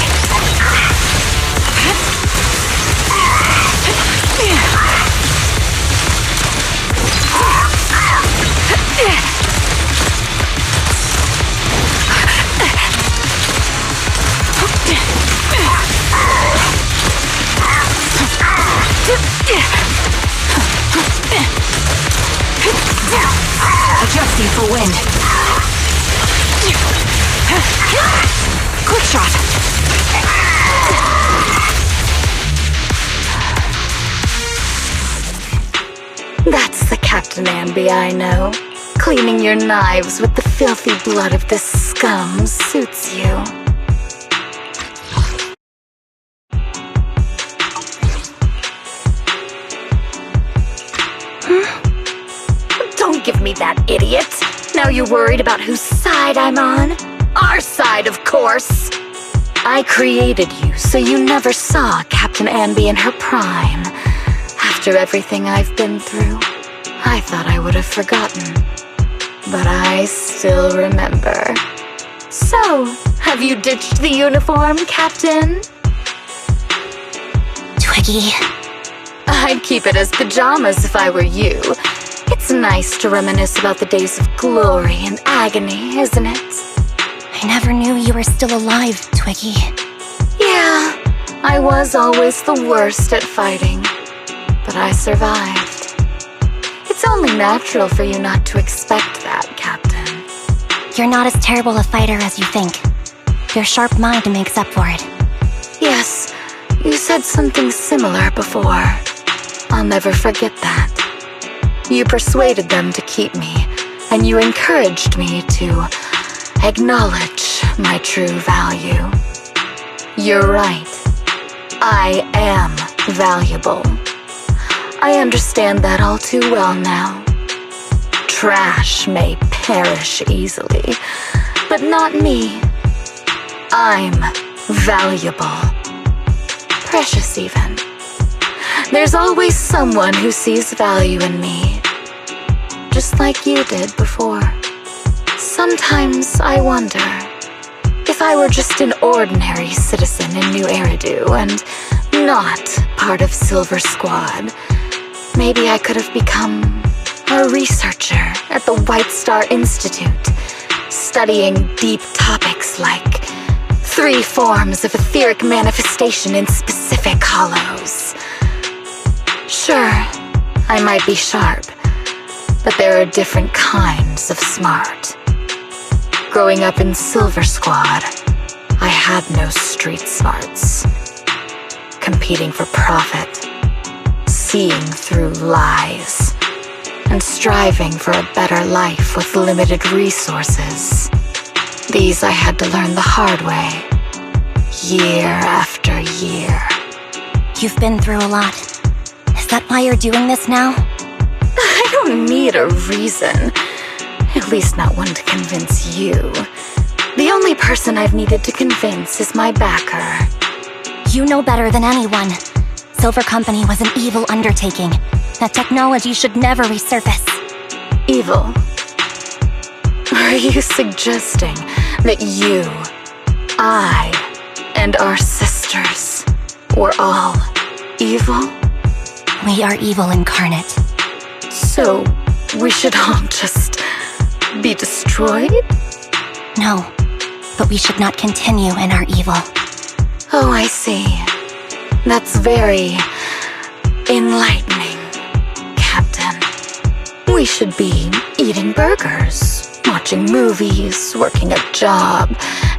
Adjusting for wind. Quick shot. Captain Anby, I know. Cleaning your knives with the filthy blood of this scum suits you. Don't give me that, idiot. Now you're worried about whose side I'm on? Our side, of course. I created you so you never saw Captain Anby in her prime. After everything I've been through, I thought I would have forgotten. But I still remember. So, have you ditched the uniform, Captain? Twiggy. I'd keep it as pajamas if I were you. It's nice to reminisce about the days of glory and agony, isn't it? I never knew you were still alive, Twiggy. Yeah, I was always the worst at fighting, but I survived. It's only natural for you not to expect that, Captain. You're not as terrible a fighter as you think. Your sharp mind makes up for it. Yes, you said something similar before. I'll never forget that. You persuaded them to keep me, and you encouraged me to acknowledge my true value. You're right. I am valuable. I understand that all too well now. Trash may perish easily, but not me. I'm valuable. Precious even. There's always someone who sees value in me, just like you did before. Sometimes I wonder if I were just an ordinary citizen in New Eridu and not part of Silver Squad, maybe I could have become a researcher at the White Star Institute, studying deep topics like 3 forms of etheric manifestation in specific hollows. Sure, I might be sharp, but there are different kinds of smart. Growing up in Silver Squad, I had no street smarts. Competing for profit, seeing through lies, and striving for a better life with limited resources. These I had to learn the hard way, year after year. You've been through a lot. Is that why you're doing this now? I don't need a reason. At least not one to convince you. The only person I've needed to convince is my backer. You know better than anyone. Silver Company was an evil undertaking. That technology should never resurface. Evil? Are you suggesting that you, I, and our sisters were all evil? We are evil incarnate. So, we should all just be destroyed? No, but we should not continue in our evil. Oh, I see. That's very enlightening, Captain. We should be eating burgers, watching movies, working a job,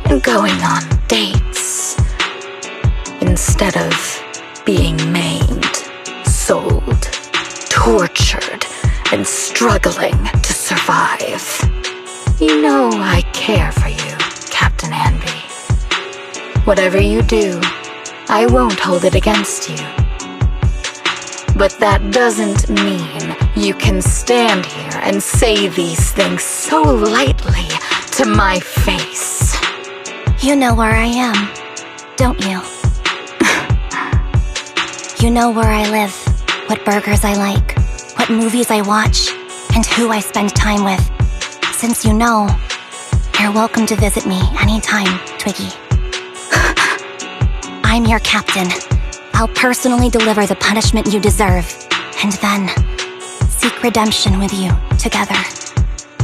and going on dates. Instead of being maimed, sold, tortured, and struggling to survive. You know I care for you, Captain Anby. Whatever you do, I won't hold it against you. But that doesn't mean you can stand here and say these things so lightly to my face. You know where I am, don't you? You know where I live, what burgers I like, what movies I watch, and who I spend time with. Since you know, you're welcome to visit me anytime, Twiggy. I'm your captain. I'll personally deliver the punishment you deserve, and then seek redemption with you together.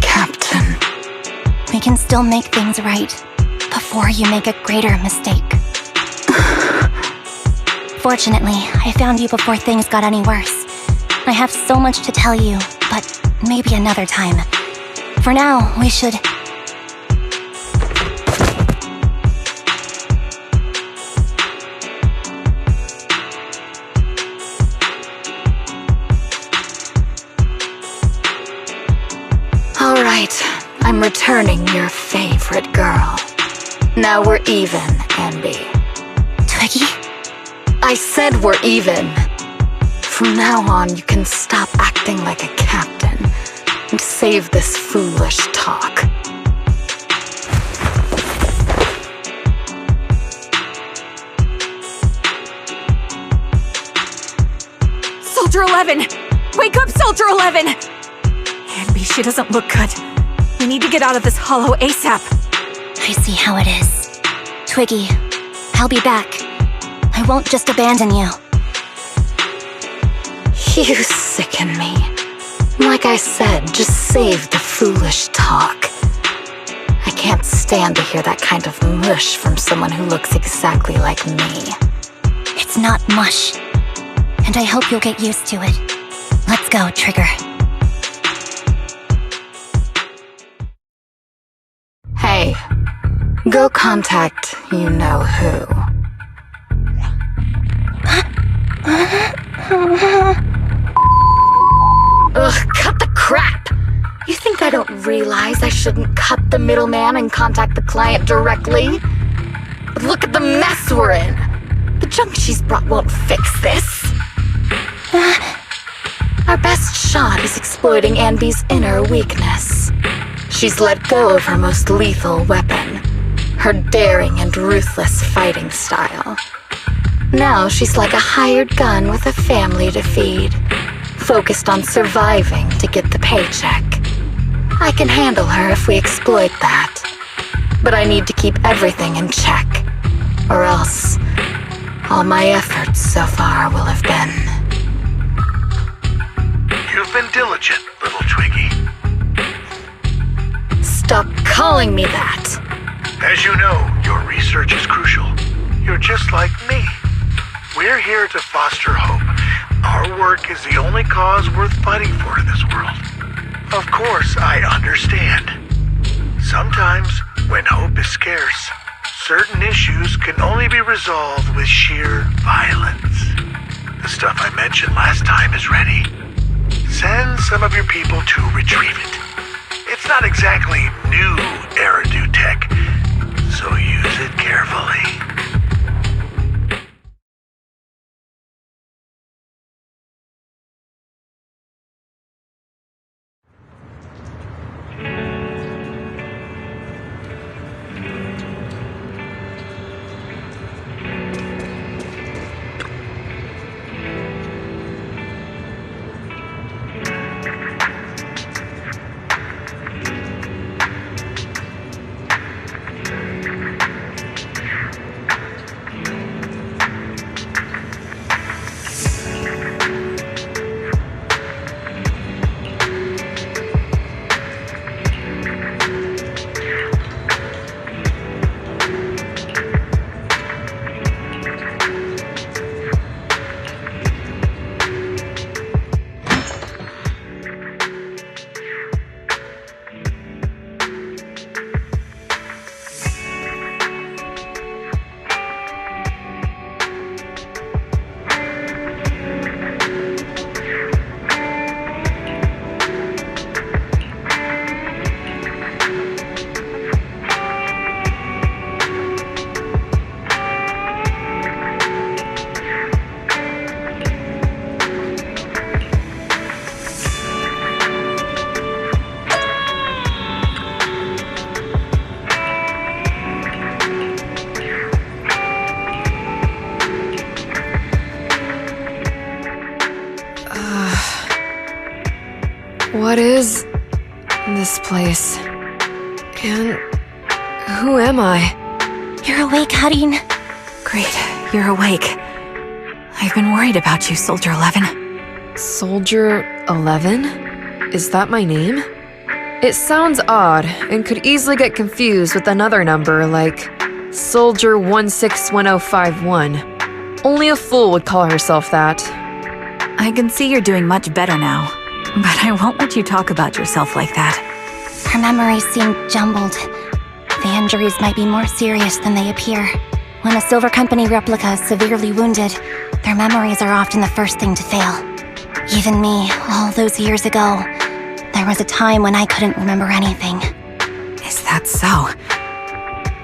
Captain. We can still make things right before you make a greater mistake. Fortunately, I found you before things got any worse. I have so much to tell you, but maybe another time. For now, we should... Now we're even, Anby. Twiggy? I said we're even. From now on, you can stop acting like a captain and save this foolish talk. Soldier 11! Wake up, Soldier 11! Anby, she doesn't look good. We need to get out of this hollow ASAP. I see how it is. Twiggy, I'll be back. I won't just abandon you. You sicken me. Like I said, just save the foolish talk. I can't stand to hear that kind of mush from someone who looks exactly like me. It's not mush. And I hope you'll get used to it. Let's go, Trigger. Hey, go contact you-know-who. Ugh, cut the crap! You think I don't realize I shouldn't cut the middleman and contact the client directly? But look at the mess we're in! The junk she's brought won't fix this. Our best shot is exploiting Anby's inner weakness. She's let go of her most lethal weapon, her daring and ruthless fighting style. Now she's like a hired gun with a family to feed, focused on surviving to get the paycheck. I can handle her if we exploit that. But I need to keep everything in check, or else all my efforts so far will have been... You've been diligent, little Twiggy. Stop calling me that! As you know, your research is crucial. You're just like me. We're here to foster hope. Our work is the only cause worth fighting for in this world. Of course, I understand. Sometimes, when hope is scarce, certain issues can only be resolved with sheer violence. The stuff I mentioned last time is ready. Send some of your people to retrieve it. It's not exactly new Eridu tech, so use it carefully. What is this place? And who am I? You're awake, Harin. Great, you're awake. I've been worried about you, Soldier 11. Soldier 11? Is that my name? It sounds odd and could easily get confused with another number like Soldier 161051. Only a fool would call herself that. I can see you're doing much better now, but I won't let you talk about yourself like that. Her memories seem jumbled. The injuries might be more serious than they appear. When a Silver Company replica is severely wounded, their memories are often the first thing to fail. Even me, all those years ago, there was a time when I couldn't remember anything. Is that so?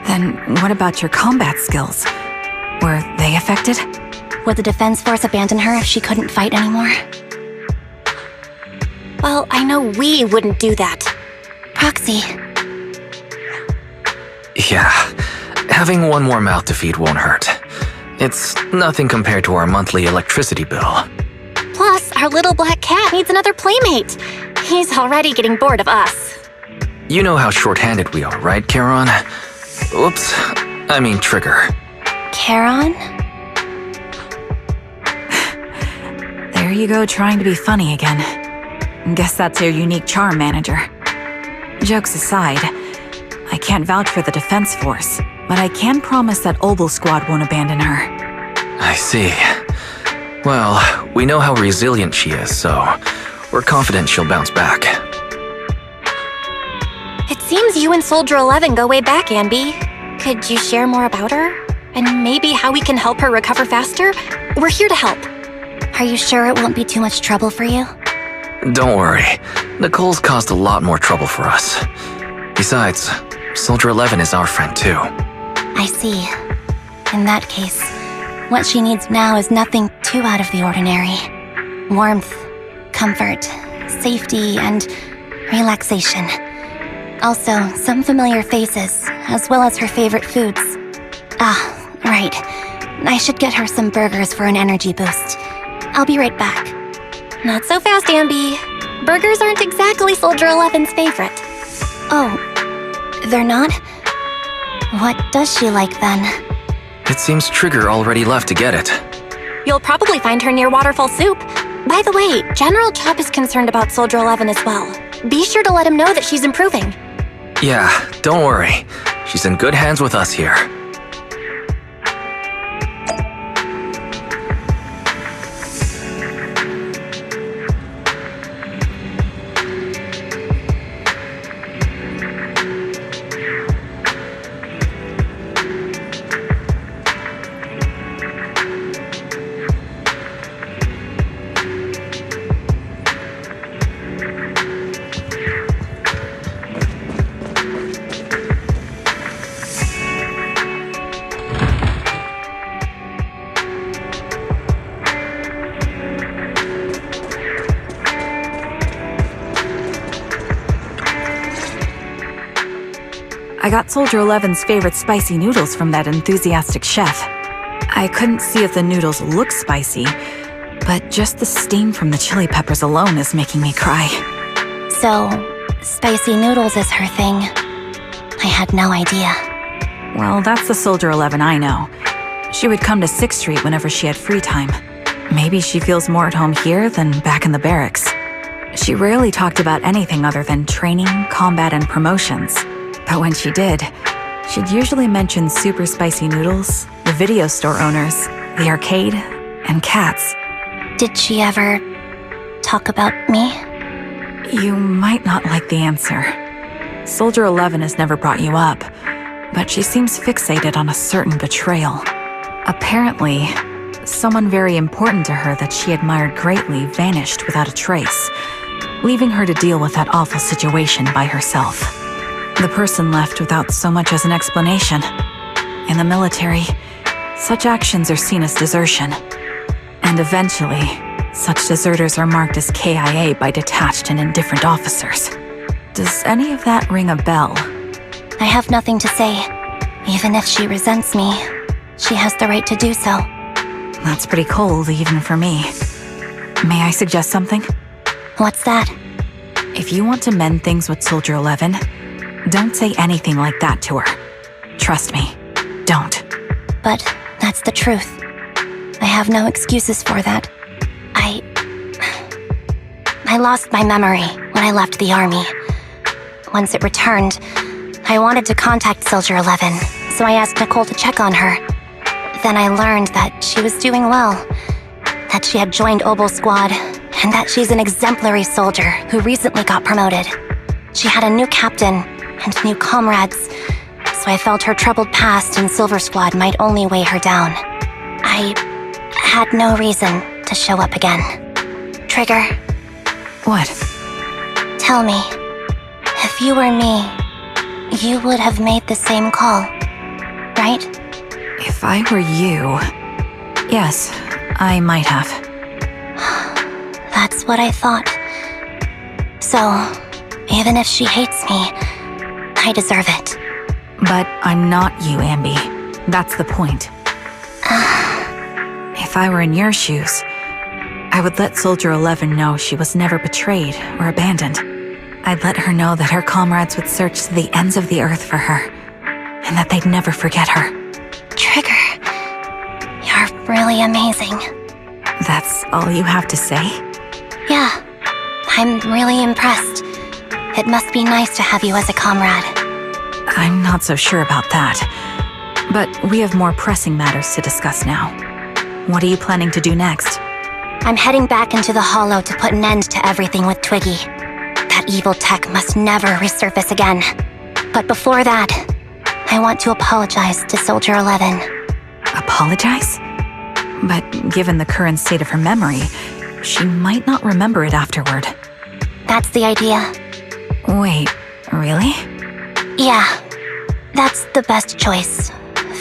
Then And what about your combat skills? Were they affected? Would the defense force abandon her if she couldn't fight anymore? Well, I know we wouldn't do that. Proxy, Yeah, having one more mouth to feed won't hurt. It's nothing compared to our monthly electricity bill. plus our little black cat needs another playmate. He's already getting bored of us. You know how short-handed we are, right, Charon? Oops, I mean Trigger. Charon? There you go, trying to be funny again. Guess that's your unique charm, manager. Jokes aside, I can't vouch for the defense force, but I can promise that Obel Squad won't abandon her. I see. Well, we know how resilient she is, so we're confident she'll bounce back. It seems you and Soldier 11 go way back, Anby. Could you share more about her? And maybe how we can help her recover faster? We're here to help. Are you sure it won't be too much trouble for you? Don't worry. Nicole's caused a lot more trouble for us. Besides, Soldier 11 is our friend too. I see. In that case, what she needs now is nothing too out of the ordinary. Warmth, comfort, safety, and relaxation. Also, some familiar faces, as well as her favorite foods. Ah, right. I should get her some burgers for an energy boost. I'll be right back. Not so fast, Anby. Burgers aren't exactly Soldier 11's favorite. Oh, they're not? What does she like then? It seems Trigger already left to get it. You'll probably find her near Waterfall Soup. By the way, General Chop is concerned about Soldier 11 as well. Be sure to let him know that she's improving. Yeah, don't worry. She's in good hands with us here. I got Soldier 11's favorite spicy noodles from that enthusiastic chef. I couldn't see if the noodles look spicy, but just the steam from the chili peppers alone is making me cry. So, spicy noodles is her thing. I had no idea. Well, that's the Soldier 11 I know. She would come to 6th Street whenever she had free time. Maybe she feels more at home here than back in the barracks. She rarely talked about anything other than training, combat, and promotions. But when she did, she'd usually mention super spicy noodles, the video store owners, the arcade, and cats. Did she ever talk about me? You might not like the answer. Soldier 11 has never brought you up, but she seems fixated on a certain betrayal. Apparently, someone very important to her that she admired greatly vanished without a trace, leaving her to deal with that awful situation by herself. The person left without so much as an explanation. In the military, such actions are seen as desertion. And eventually, such deserters are marked as KIA by detached and indifferent officers. Does any of that ring a bell? I have nothing to say. Even if she resents me, she has the right to do so. That's pretty cold, even for me. May I suggest something? What's that? If you want to mend things with Soldier 11, don't say anything like that to her. Trust me, don't. But that's the truth. I have no excuses for that. I lost my memory when I left the army. Once it returned, I wanted to contact Soldier 11, so I asked Nicole to check on her. Then I learned that she was doing well, that she had joined Obel Squad, and that she's an exemplary soldier who recently got promoted. She had a new captain and new comrades, so I felt her troubled past in Silver Squad might only weigh her down. I had no reason to show up again. Trigger. What? Tell me, if you were me, you would have made the same call. right? If I were you... Yes, I might have. That's what I thought. So, even if she hates me, I deserve it. But I'm not you, Ambi. That's the point. If I were in your shoes, I would let Soldier 11 know she was never betrayed or abandoned. I'd let her know that her comrades would search to the ends of the earth for her, and that they'd never forget her. Trigger, you're really amazing. That's all you have to say? Yeah, I'm really impressed. It must be nice to have you as a comrade. I'm not so sure about that. But we have more pressing matters to discuss now. What are you planning to do next? I'm heading back into the Hollow to put an end to everything with Twiggy. That evil tech must never resurface again. But before that, I want to apologize to Soldier 11. Apologize? But given the current state of her memory, she might not remember it afterward. That's the idea. Wait, really? Yeah, that's the best choice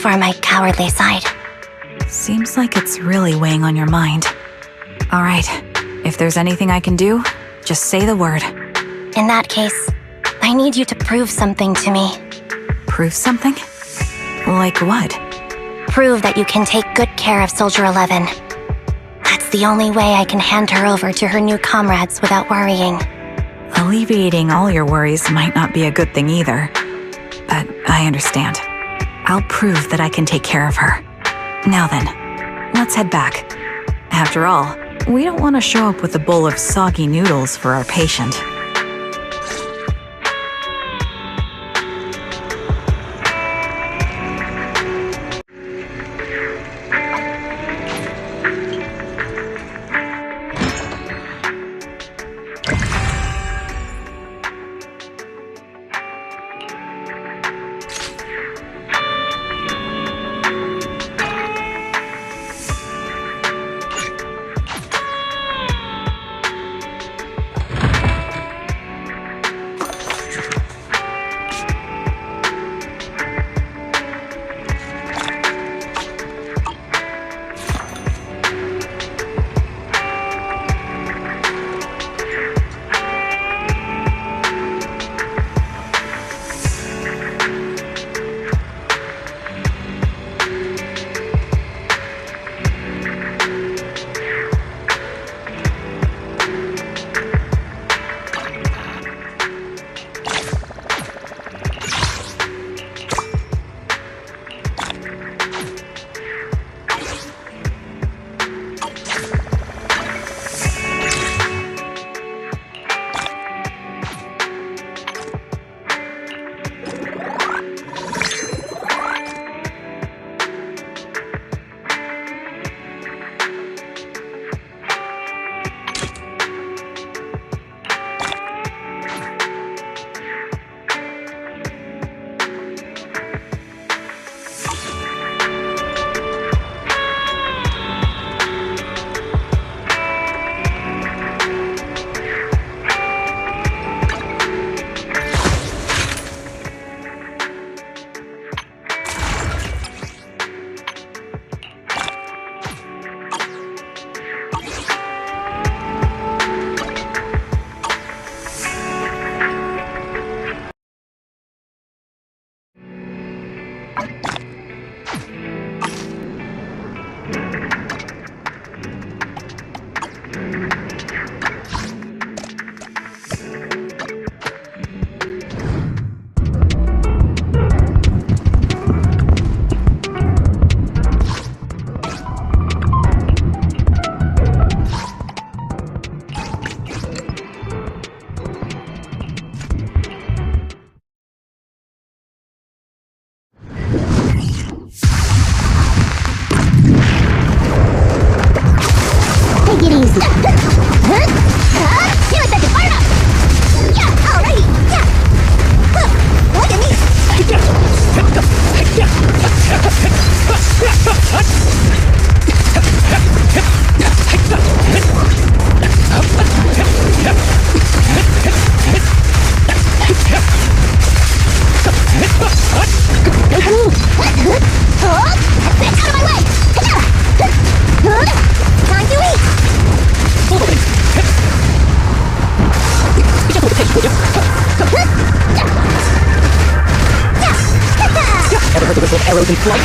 for my cowardly side. Seems like it's really weighing on your mind. All right, if there's anything I can do, just say the word. In that case, I need you to prove something to me. Prove something? Like what? Prove that you can take good care of Soldier 11. That's the only way I can hand her over to her new comrades without worrying. Alleviating all your worries might not be a good thing either. But I understand. I'll prove that I can take care of her. Now then, let's head back. After all, we don't want to show up with a bowl of soggy noodles for our patient. arrows in flight.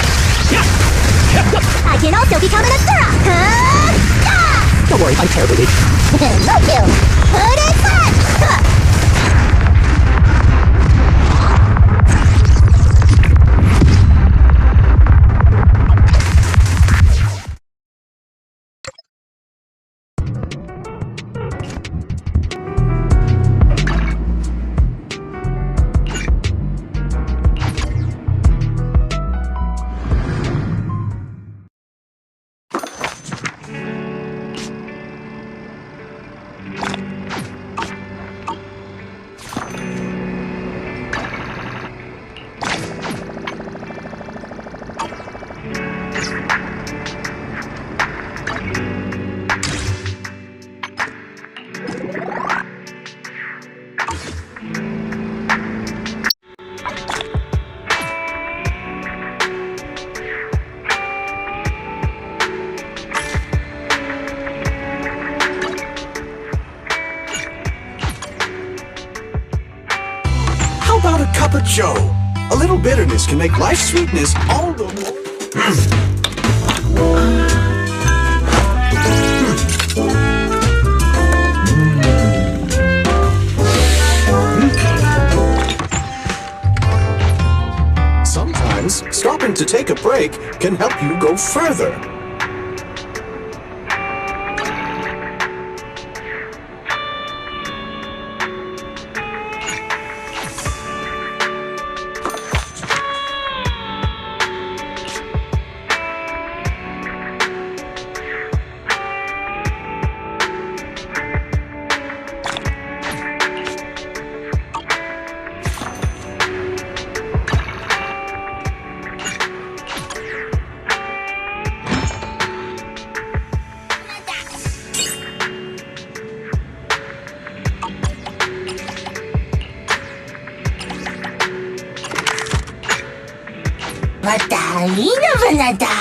I can also become an Asura! Don't worry, I'm terribly weak. No kill! Put it flat! How about a cup of joe? A little bitterness can make life's sweetness all the more. Sometimes stopping to take a break can help you go further. Madalina Vanada!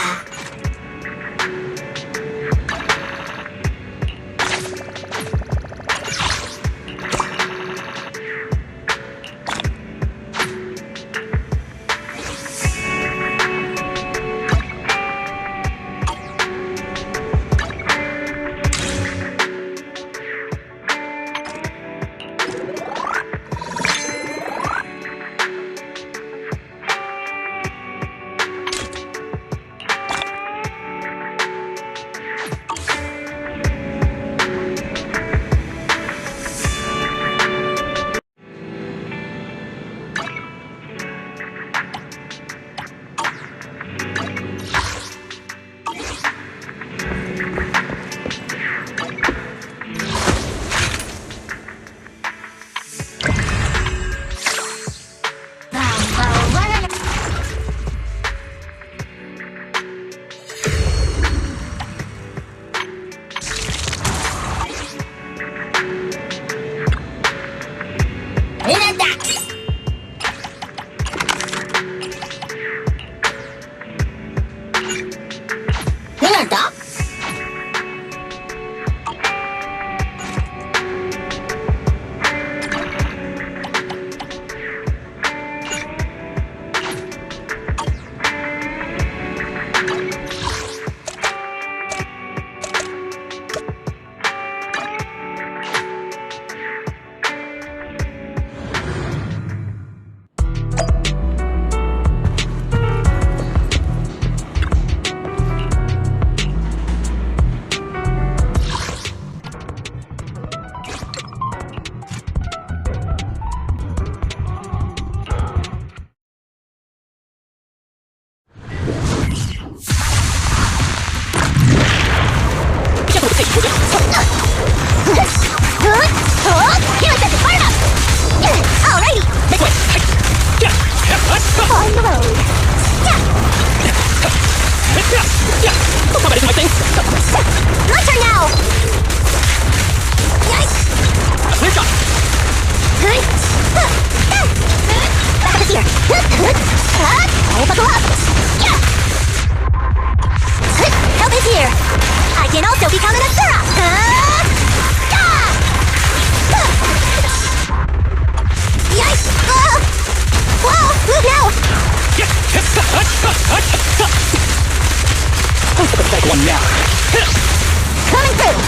Coming through!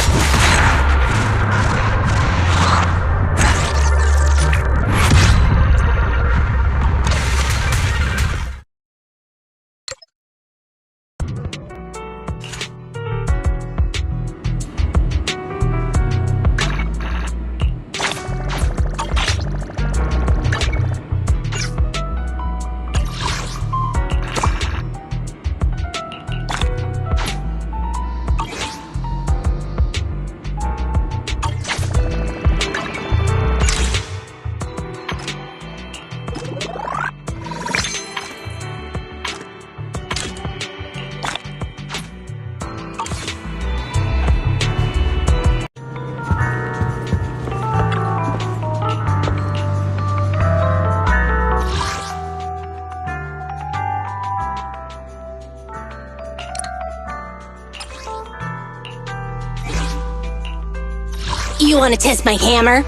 You wanna test my hammer?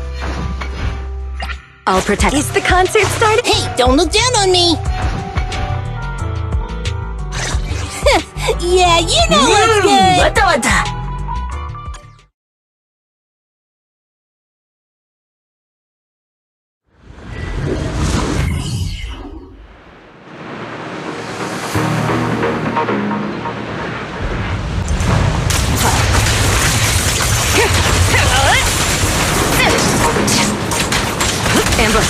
I'll protect. Is the concert started? Hey, don't look down on me! Yeah, you know what's good! Ambush.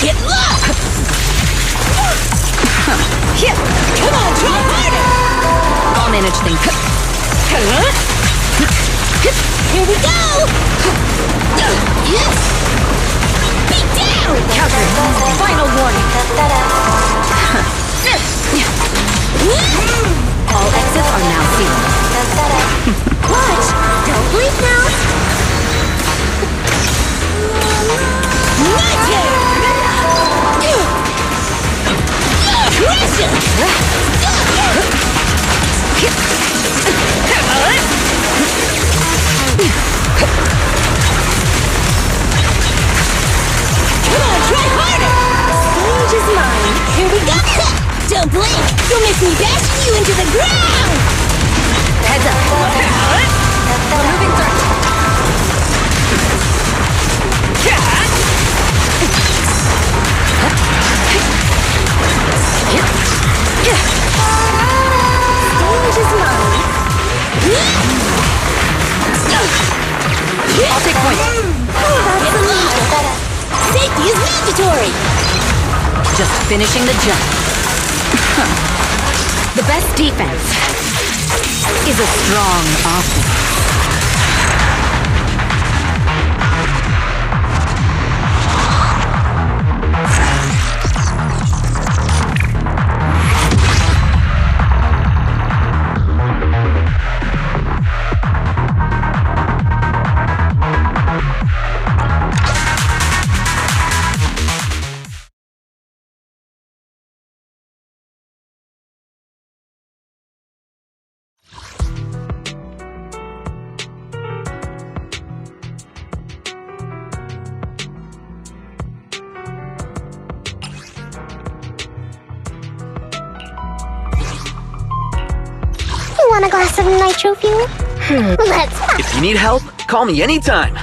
Get lost! Come on, try harder! I'll manage things. Here we go! Yes! Beat down! Counter. Final warning. All exits are now sealed. Watch! Don't blink now! My turn! Crush it! Come on, try harder! Stage is mine. Here we go! Don't blink! You'll miss me bashing you into the ground! Heads up. Removing threat. Stage is mine. I'll take point. That's illegal. Safety is mandatory! Just finishing the job. The best defense is a strong offense. Want a glass of nitro fuel? Let's pop. If you need help, call me anytime.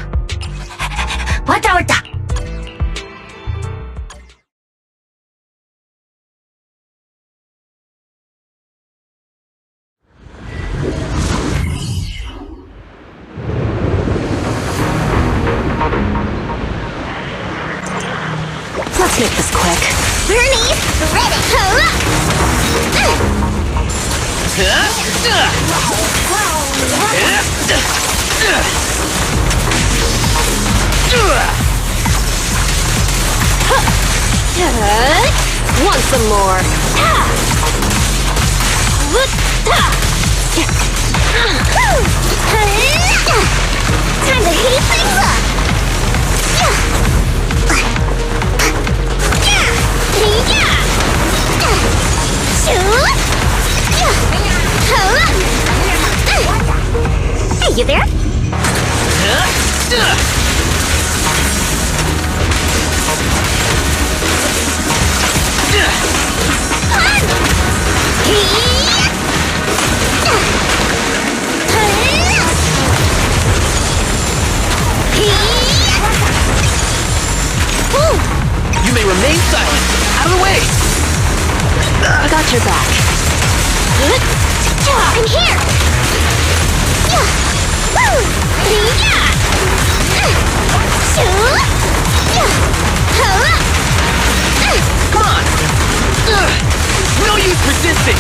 Let's make this quick. Bernie's ready. Want some more? Time to heat things up. Hey, you there? remain silent. Out of the way. I got your back. I'm here! Come on. No use resisting.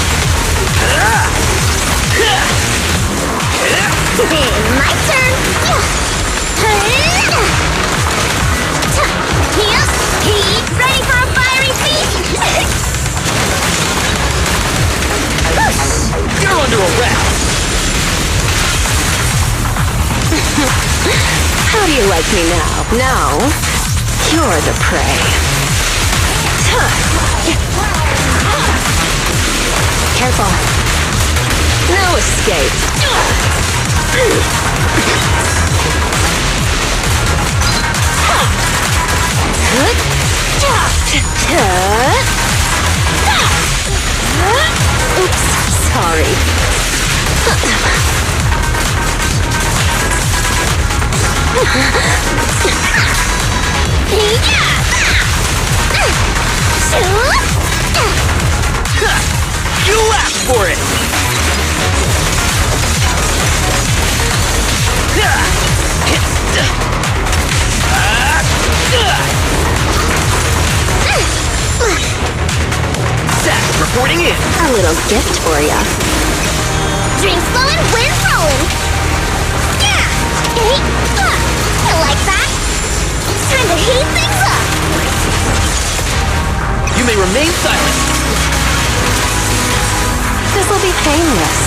My turn! Ready for a fiery feast? You're under arrest. How do you like me now? Now, you're the prey. Careful. No escape. Oops, sorry. You asked for it. Zach, reporting in. A little gift for ya. Drinks flowing, we're rolling! Yeah! Hey! You like that? It's time to heat things up! You may remain silent. This'll be painless.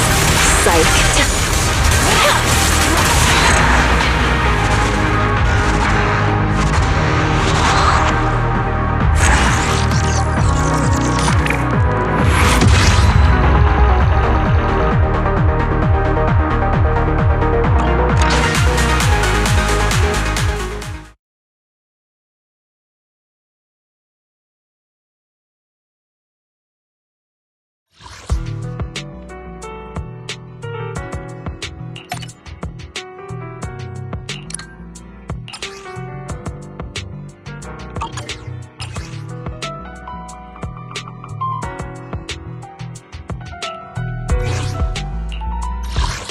Psyched.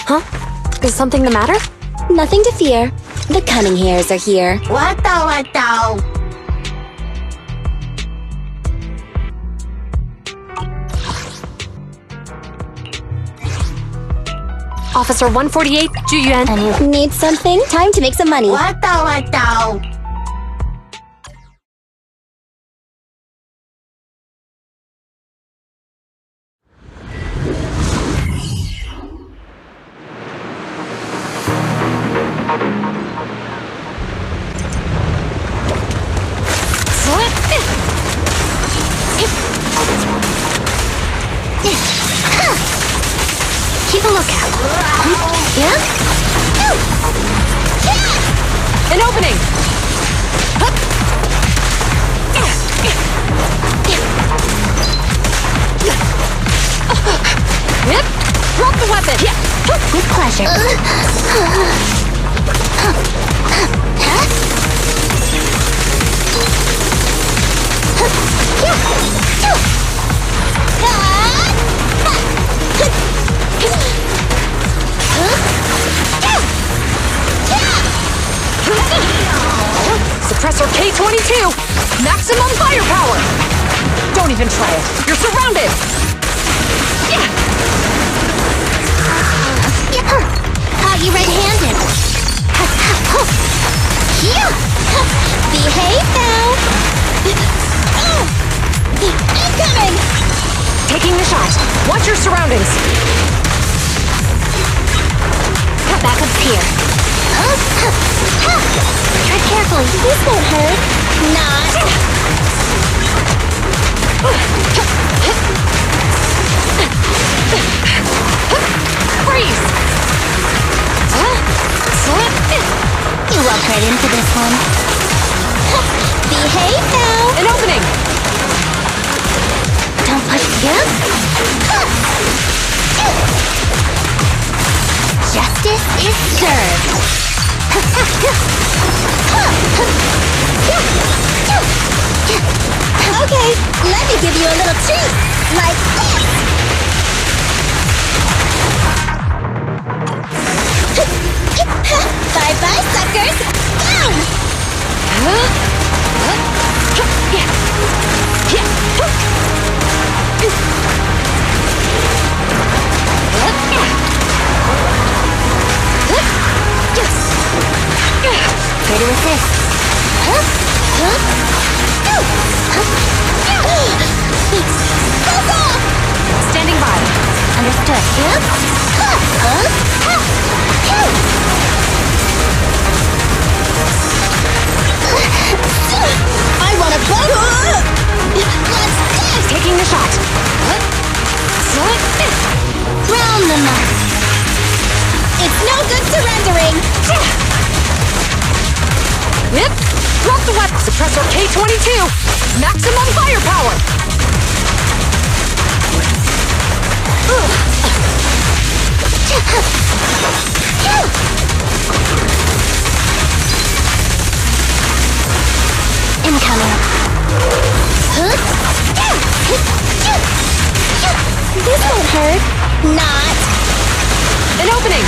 Huh? Is something the matter? Nothing to fear. The cunning hairs are here. What the? Officer 148, Juyuan. Need something? Time to make some money. What the? Keep a lookout. Yeah? An opening! Yep. Drop the weapon! With pleasure. Suppressor K-22! Maximum firepower! Don't even try it! You're surrounded! Caught you red-handed. Behave now. Incoming! Taking the shot. Watch your surroundings. Backup's here. Tread carefully. This won't hurt. Not. Freeze! You walk right into this one. Behave now. An opening! Don't push. Yep. Justice is served. a little treat, like this! Bye-bye, suckers! Down! Here to assist. Standing by. Understood. I want a boat! Let's dance! Taking the shot. Round them up. It's no good surrendering! Yep. Drop the weapon. Suppressor K-22. Maximum firepower. Incoming. This won't hurt. Not. An opening.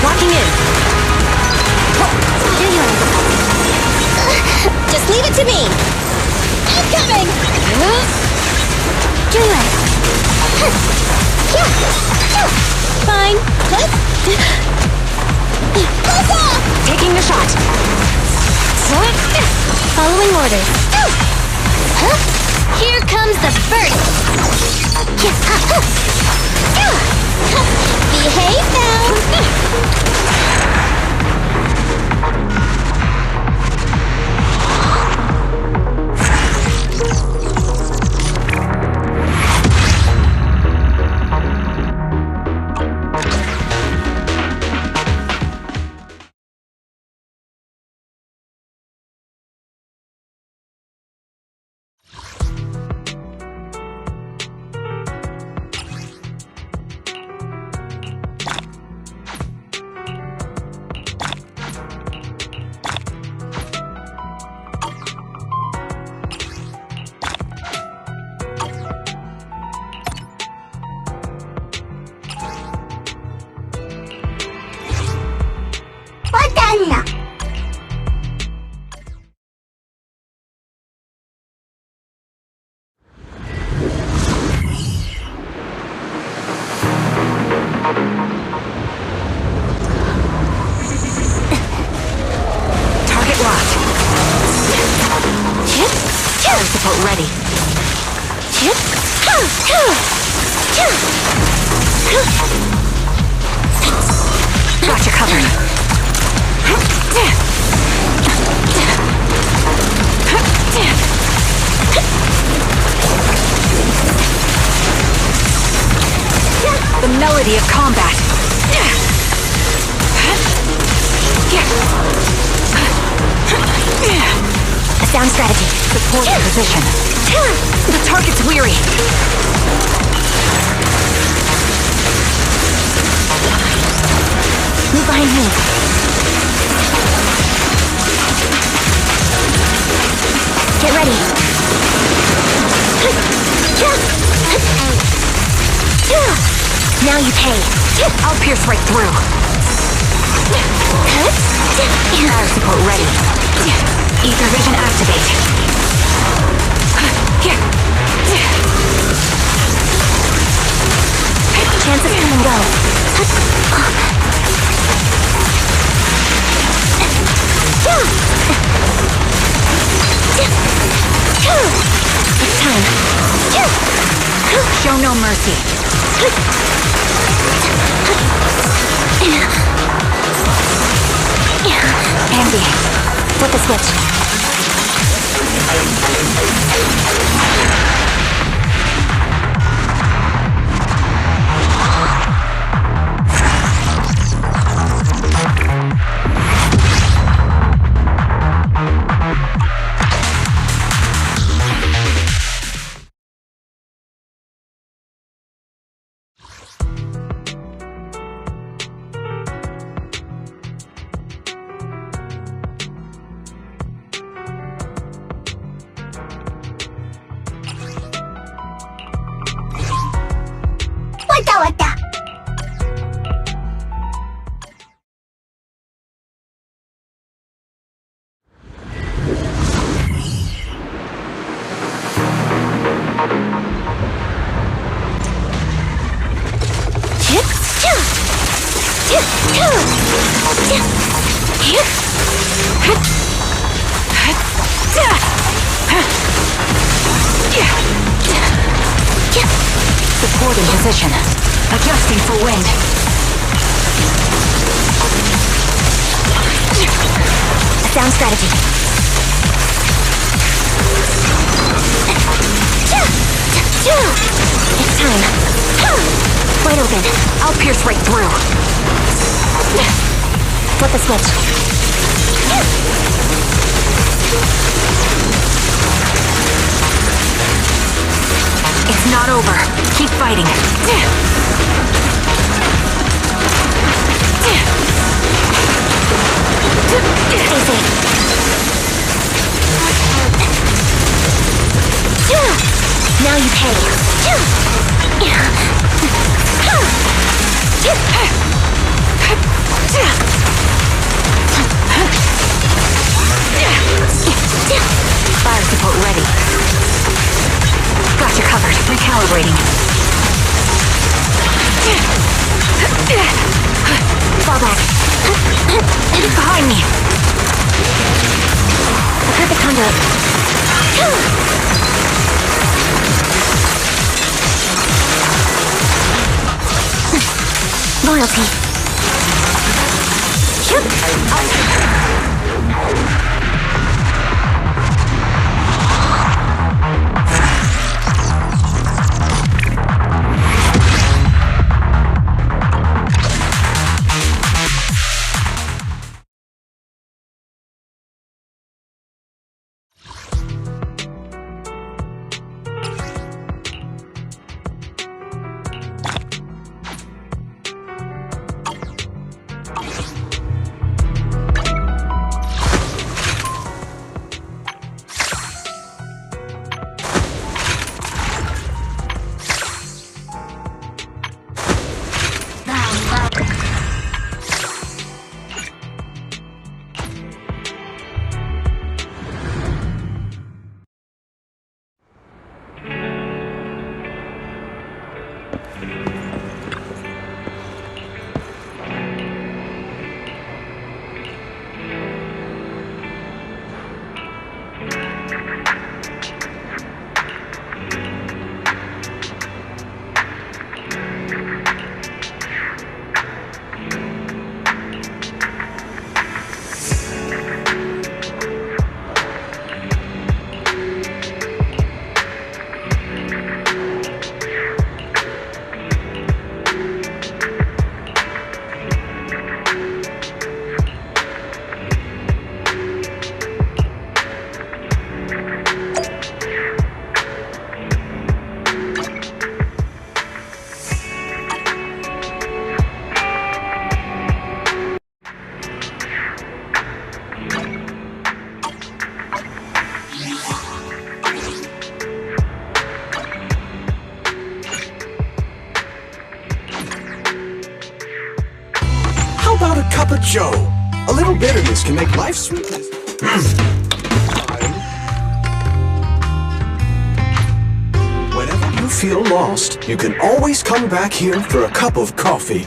Locking in. Just leave it to me. Incoming! Do it. Fine. Huzzah! Taking the shot. Following orders. Here comes the first. Behave now. Target locked. Fire support ready. Got you covered. The melody of combat. A sound strategy. Support your position. The target's weary. Move behind me. Get ready. Now you pay. I'll pierce right through. Fire support ready. Ether vision activate. Chances come and go. It's time. Show no mercy. Andy, flip the switch. Support in position. Adjusting for wind. Sound strategy. It's time. Wide open. I'll pierce right through. Flip the switch. It's not over. Keep fighting. Now you pay. Fire support ready. Got you covered. Recalibrating. Fall back. Behind me. A perfect conduit. Loyalty. How about a cup of joe? A little bitterness can make life sweet. Whenever you feel lost, you can always come back here for a cup of coffee.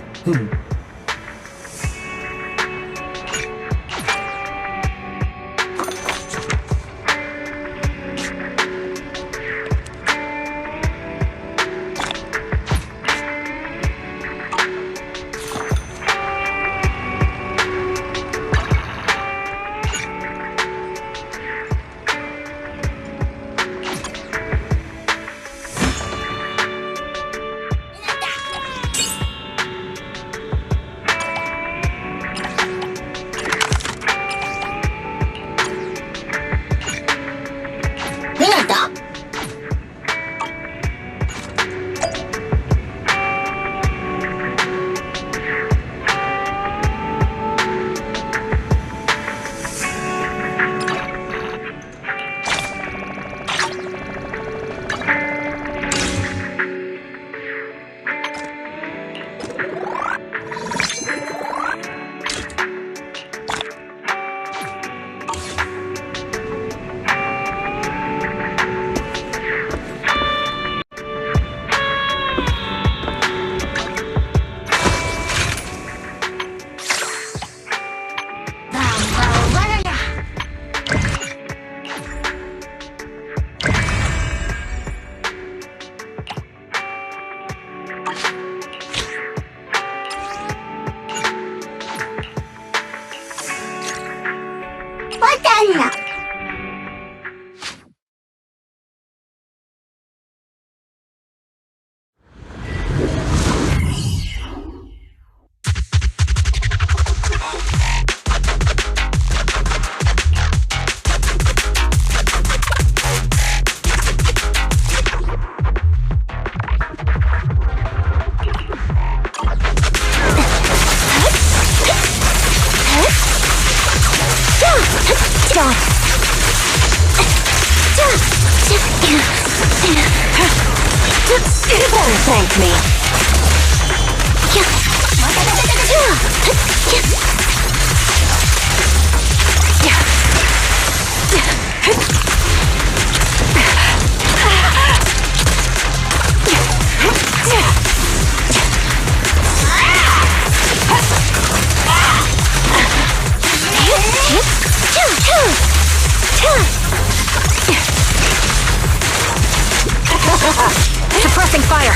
Suppressing fire.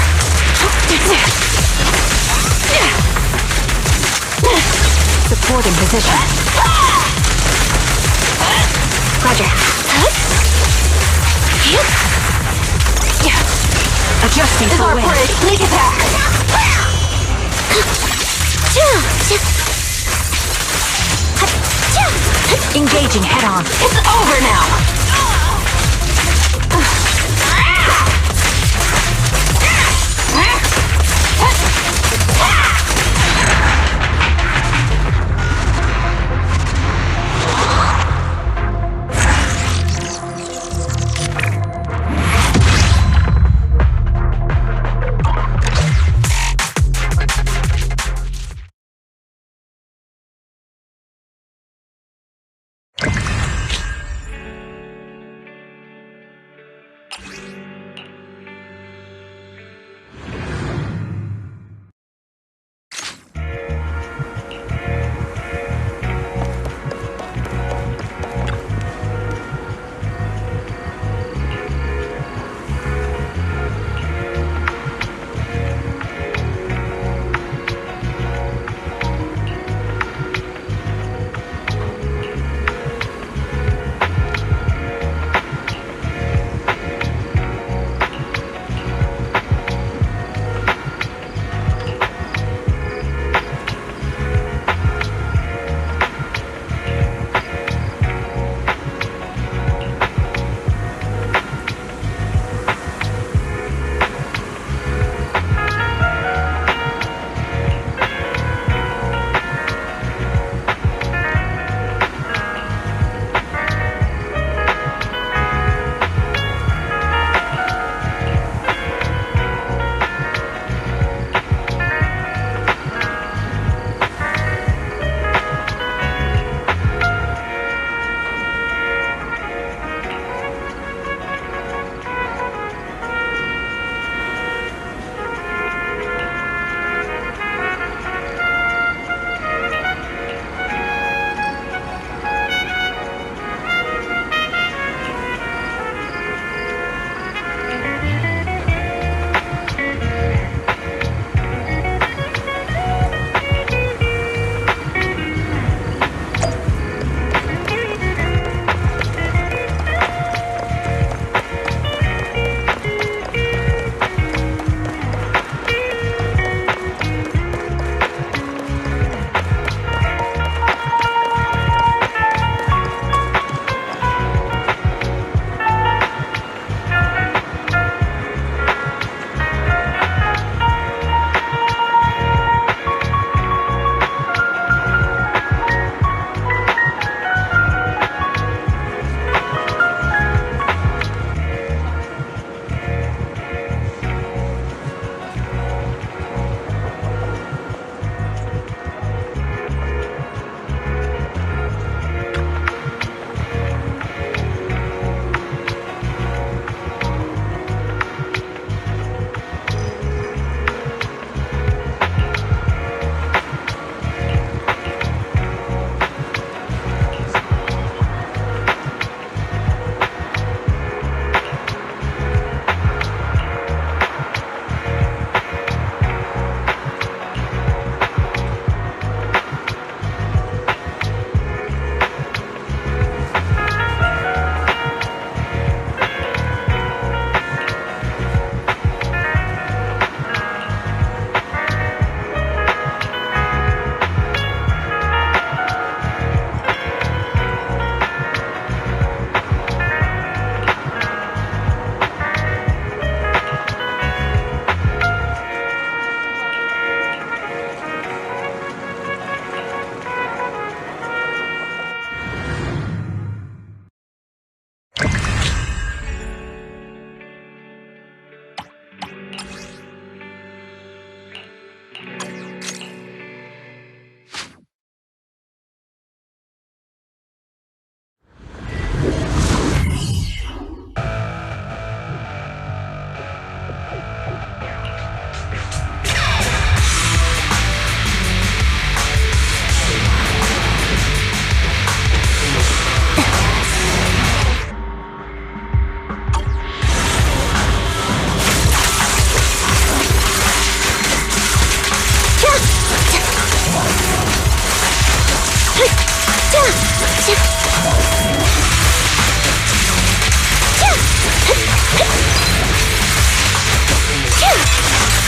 Supporting position. Roger. Adjusting for wind. Sneak attack! Engaging head on. It's over now!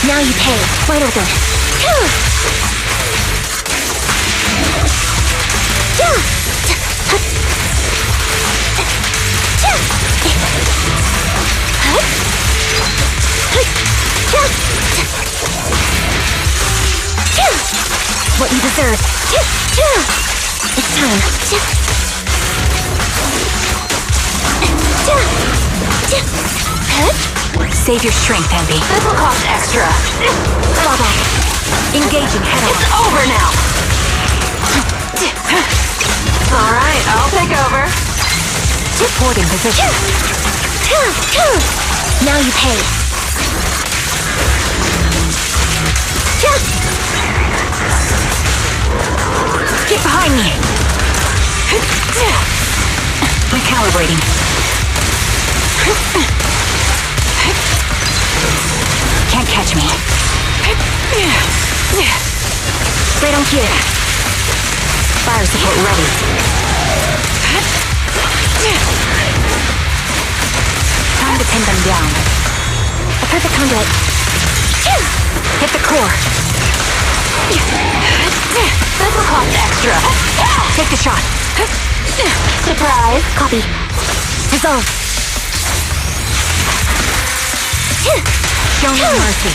Now you pay. Wide open. What you deserve. It's time. Save your strength, Envy. This will cost extra. Fall back. Engaging head on. It's over now. Alright, I'll take over. Supporting position. Now you pay. Get behind me. Recalibrating. Can't catch me. Right on cue. Fire support ready. Time to pin them down. A perfect conduit. Hit the core. This will cost extra. Take the shot. Surprise. Copy. Dissolve. Show no mercy.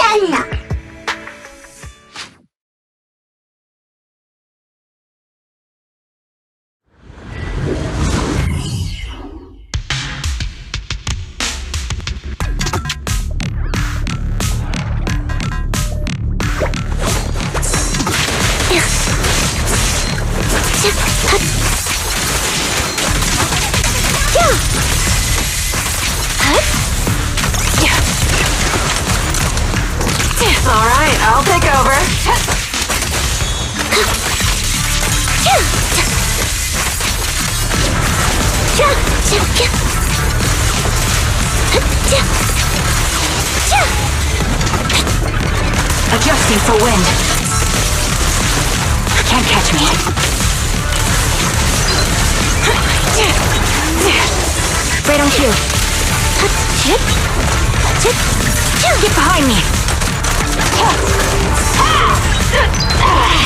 done. Alright, I'll take over. Adjusting for wind. Can't catch me. Right on cue. Get behind me.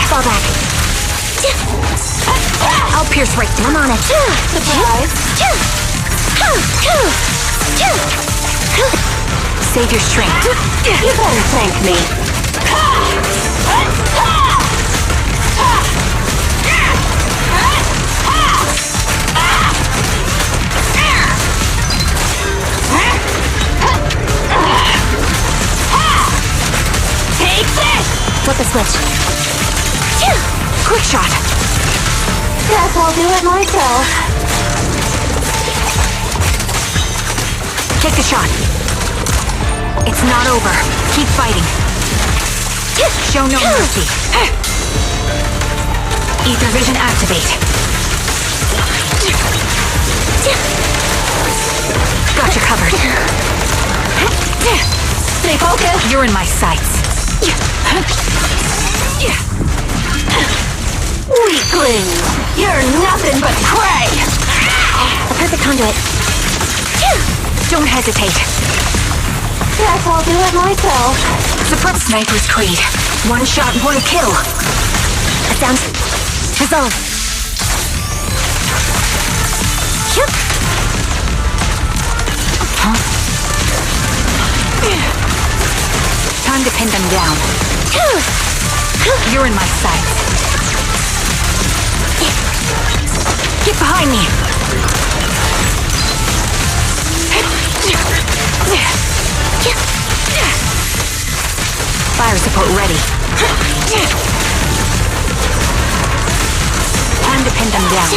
Fall back. I'll pierce right through. I'm on it. Surprise. Save your strength. You better thank me. Take this! Flip the switch. Quick shot. Guess I'll do it myself. Take the shot. It's not over. Keep fighting. Show no mercy. Ether vision activate. Got you covered. Stay focused. You're in my sights. Weakling! You're nothing but prey! A perfect conduit. Don't hesitate. Guess I'll do it myself. Support Sniper's Creed. One shot, one kill. That sounds... Resolve. Huh? Time to pin them down. You're in my sights. Get behind me. Fire support ready. Time to pin them down.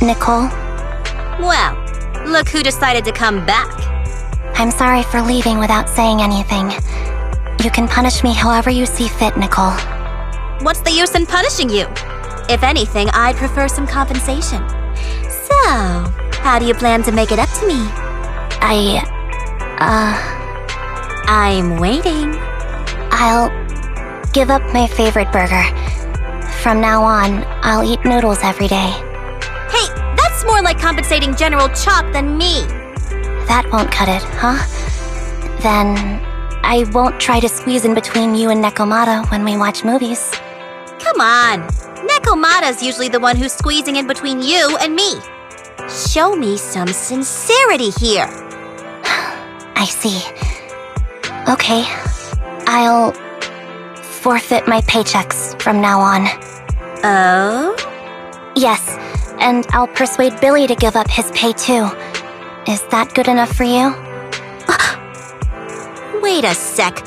Nicole? Well, look who decided to come back. I'm sorry for leaving without saying anything. You can punish me however you see fit, Nicole. What's the use in punishing you? If anything, I'd prefer some compensation. So, how do you plan to make it up to me? I'm waiting. I'll give up my favorite burger. From now on, I'll eat noodles every day. Hey, that's more like compensating General Chop than me. That won't cut it, huh? Then I won't try to squeeze in between you and Nekomata when we watch movies. Come on. Nekomata's usually the one who's squeezing in between you and me. Show me some sincerity here. I see. Okay. I'll forfeit my paychecks from now on. Oh? Yes, and I'll persuade Billy to give up his pay too. Is that good enough for you? Wait a sec.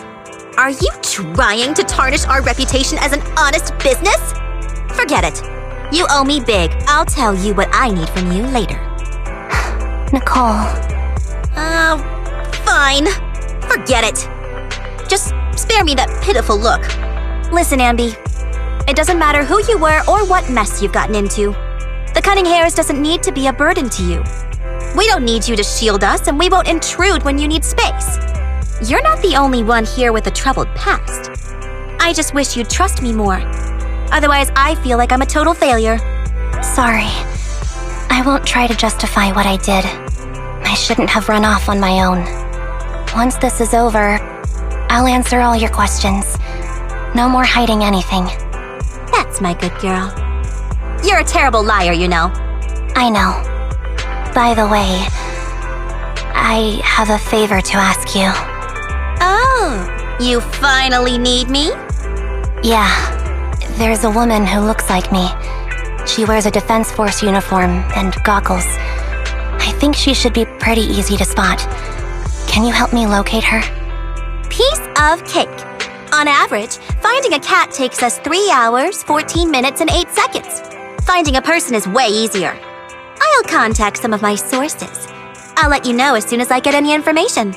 Are you trying to tarnish our reputation as an honest business? Forget it. You owe me big. I'll tell you what I need from you later. Nicole. Fine. Forget it. Just spare me that pitiful look. Listen, Ambi. It doesn't matter who you were or what mess you've gotten into. The Cunning Hares doesn't need to be a burden to you. We don't need you to shield us, and we won't intrude when you need space. You're not the only one here with a troubled past. I just wish you'd trust me more. Otherwise, I feel like I'm a total failure. Sorry. I won't try to justify what I did. I shouldn't have run off on my own. Once this is over, I'll answer all your questions. No more hiding anything. That's my good girl. You're a terrible liar, you know. I know. By the way, I have a favor to ask you. Oh, you finally need me? Yeah. There's a woman who looks like me. She wears a Defense Force uniform and goggles. I think she should be pretty easy to spot. Can you help me locate her? Piece of cake. On average, finding a cat takes us 3 hours, 14 minutes, and 8 seconds. Finding a person is way easier. I'll contact some of my sources. I'll let you know as soon as I get any information.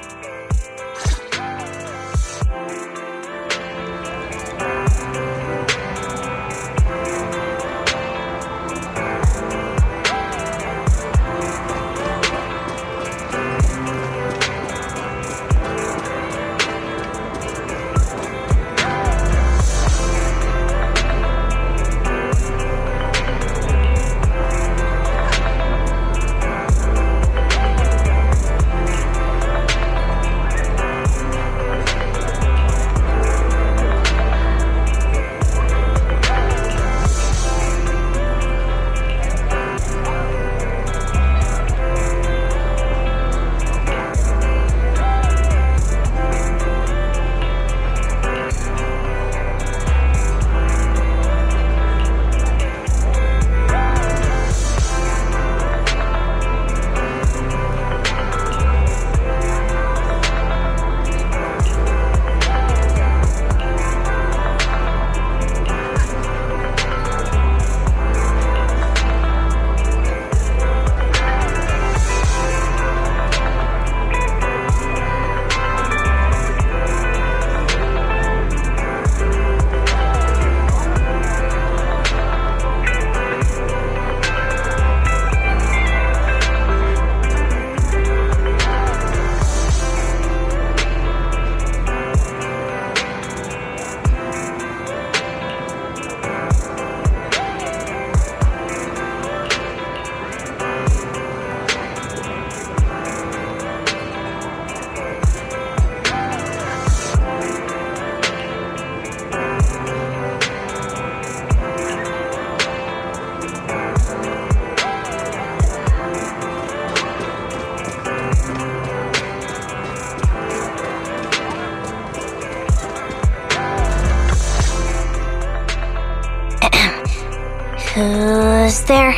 Who's there?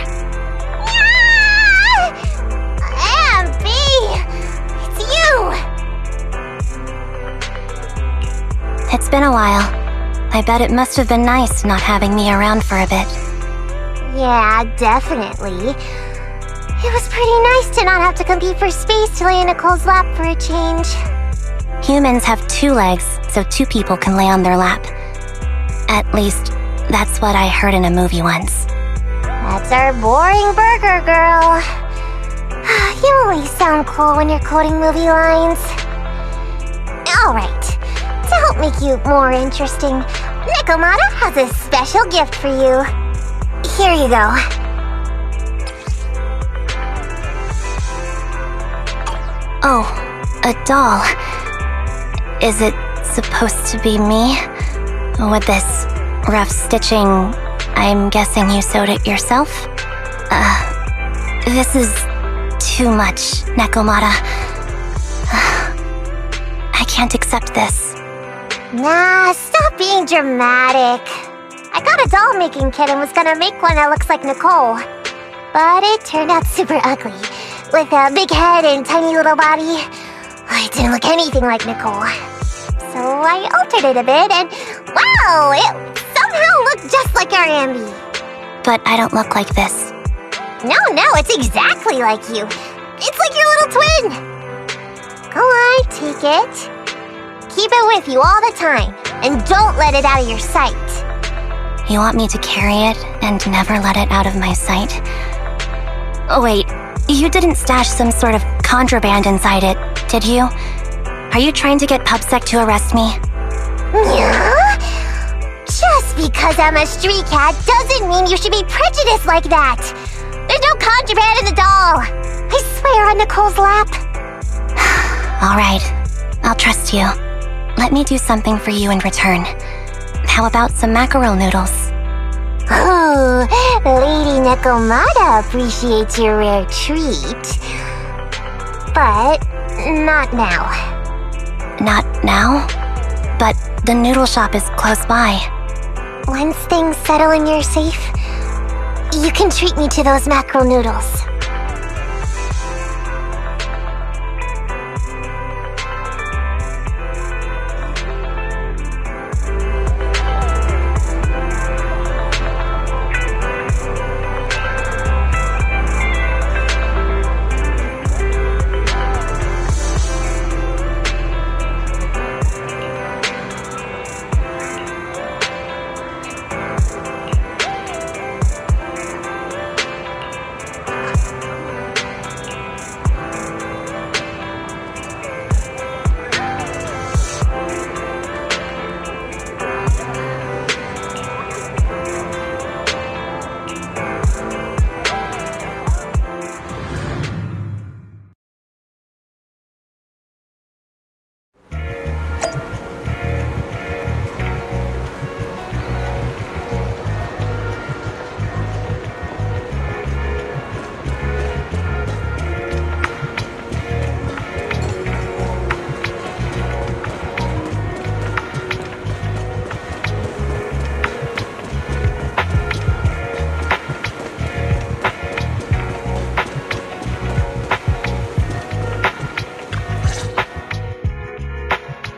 Ambi! It's you! It's been a while. I bet it must have been nice not having me around for a bit. Yeah, definitely. It was pretty nice to not have to compete for space to lay in Nicole's lap for a change. Humans have 2 legs, so 2 people can lay on their lap. At least, that's what I heard in a movie once. That's our boring burger girl. You always sound cool when you're quoting movie lines. Alright, to help make you more interesting, Nekomata has a special gift for you. Here you go. Oh, a doll. Is it supposed to be me? With this rough stitching, I'm guessing you sewed it yourself? This is too much, Nekomata. I can't accept this. Nah, stop being dramatic. I got a doll making kit and was gonna make one that looks like Nicole. But it turned out super ugly, with a big head and tiny little body. It didn't look anything like Nicole. So I altered it a bit and wow, it somehow looked just like our Ambi. But I don't look like this. No, it's exactly like you. It's like your little twin. Go on, take it. Keep it with you all the time, and don't let it out of your sight. You want me to carry it and never let it out of my sight? Oh wait, you didn't stash some sort of contraband inside it, did you? Are you trying to get PubSec to arrest me? Yeah? Just because I'm a street cat doesn't mean you should be prejudiced like that. There's no contraband in the doll. I swear on Nicole's lap. All right, I'll trust you. Let me do something for you in return. How about some mackerel noodles? Oh, Lady Nekomata appreciates your rare treat. But not now. Not now? But the noodle shop is close by. Once things settle and you're safe, you can treat me to those mackerel noodles.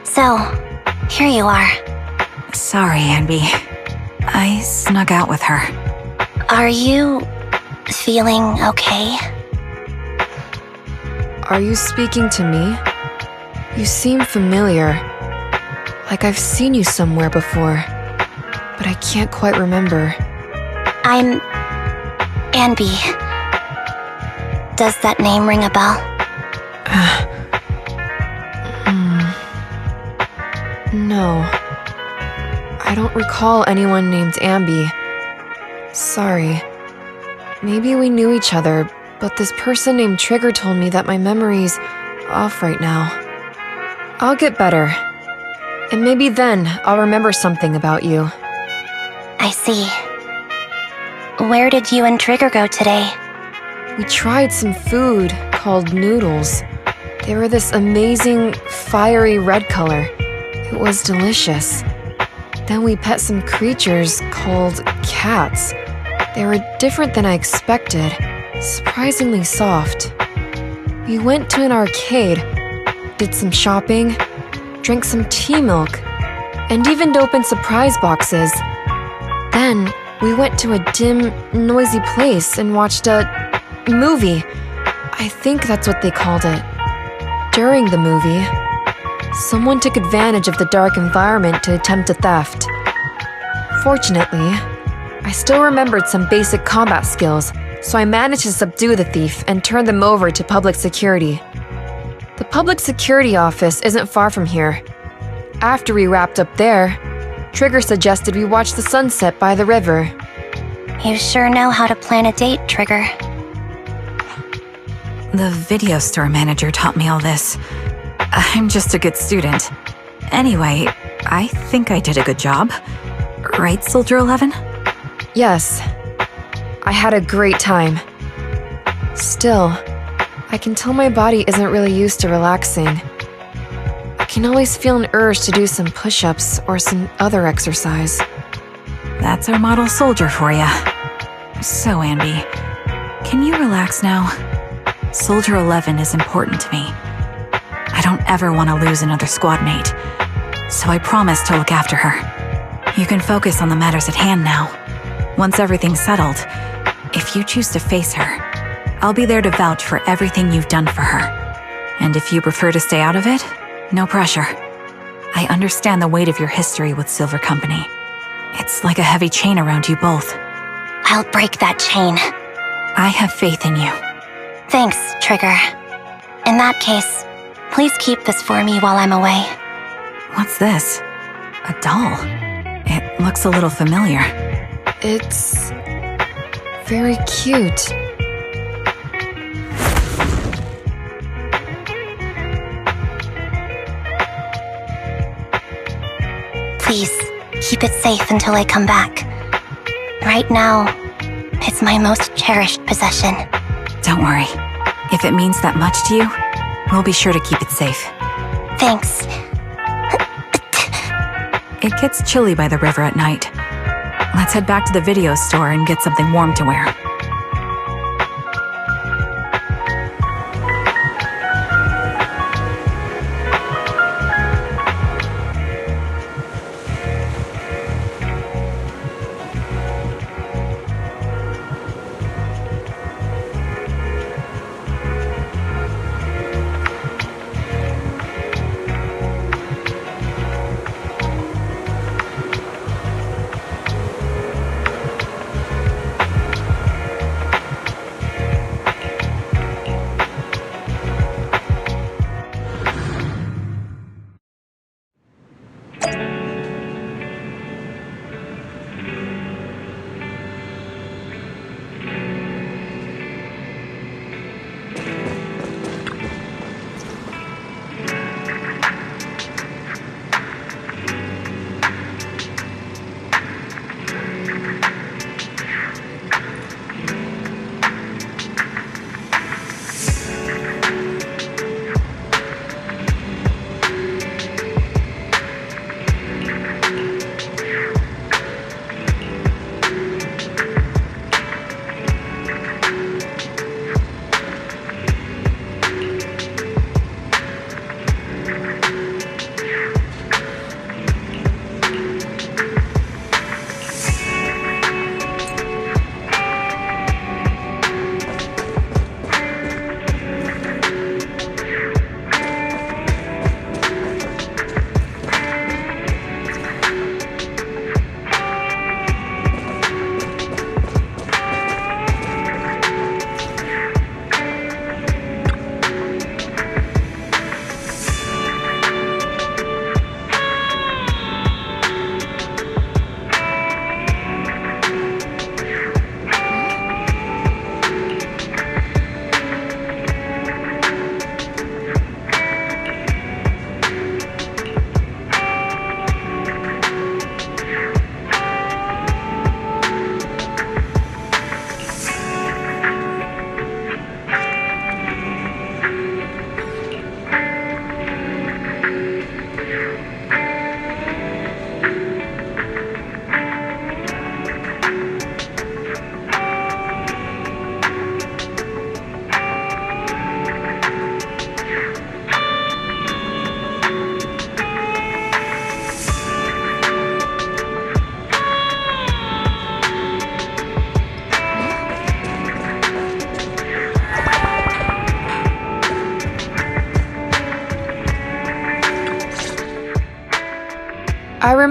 So, here you are. Sorry, Ambi. I snuck out with her. Are you feeling okay? Are you speaking to me? You seem familiar. Like I've seen you somewhere before, but I can't quite remember. I'm Anby. Does that name ring a bell? No. I don't recall anyone named Ambi. Sorry. Maybe we knew each other, but this person named Trigger told me that my memory's off right now. I'll get better. And maybe then I'll remember something about you. I see. Where did you and Trigger go today? We tried some food called noodles. They were this amazing, fiery red color. It was delicious. Then we pet some creatures called cats. They were different than I expected, surprisingly soft. We went to an arcade, did some shopping, drank some tea milk, and even opened surprise boxes. Then we went to a dim, noisy place and watched a movie. I think that's what they called it. During the movie, someone took advantage of the dark environment to attempt a theft. Fortunately, I still remembered some basic combat skills, so I managed to subdue the thief and turn them over to public security. The public security office isn't far from here. After we wrapped up there, Trigger suggested we watch the sunset by the river. You sure know how to plan a date, Trigger. The video store manager taught me all this. I'm just a good student. Anyway, I think I did a good job. Right, Soldier 11? Yes. I had a great time. Still, I can tell my body isn't really used to relaxing. I can always feel an urge to do some push-ups or some other exercise. That's our model soldier for ya. So, Ambi, can you relax now? Soldier 11 is important to me. I don't ever want to lose another squad mate, so I promise to look after her. You can focus on the matters at hand now. Once everything's settled, if you choose to face her, I'll be there to vouch for everything you've done for her. And if you prefer to stay out of it, no pressure. I understand the weight of your history with Silver Company. It's like a heavy chain around you both. I'll break that chain. I have faith in you. Thanks, Trigger. In that case, please keep this for me while I'm away. What's this? A doll? It looks a little familiar. It's very cute. Please, keep it safe until I come back. Right now, it's my most cherished possession. Don't worry. If it means that much to you, we'll be sure to keep it safe. Thanks. It gets chilly by the river at night. Let's head back to the video store and get something warm to wear.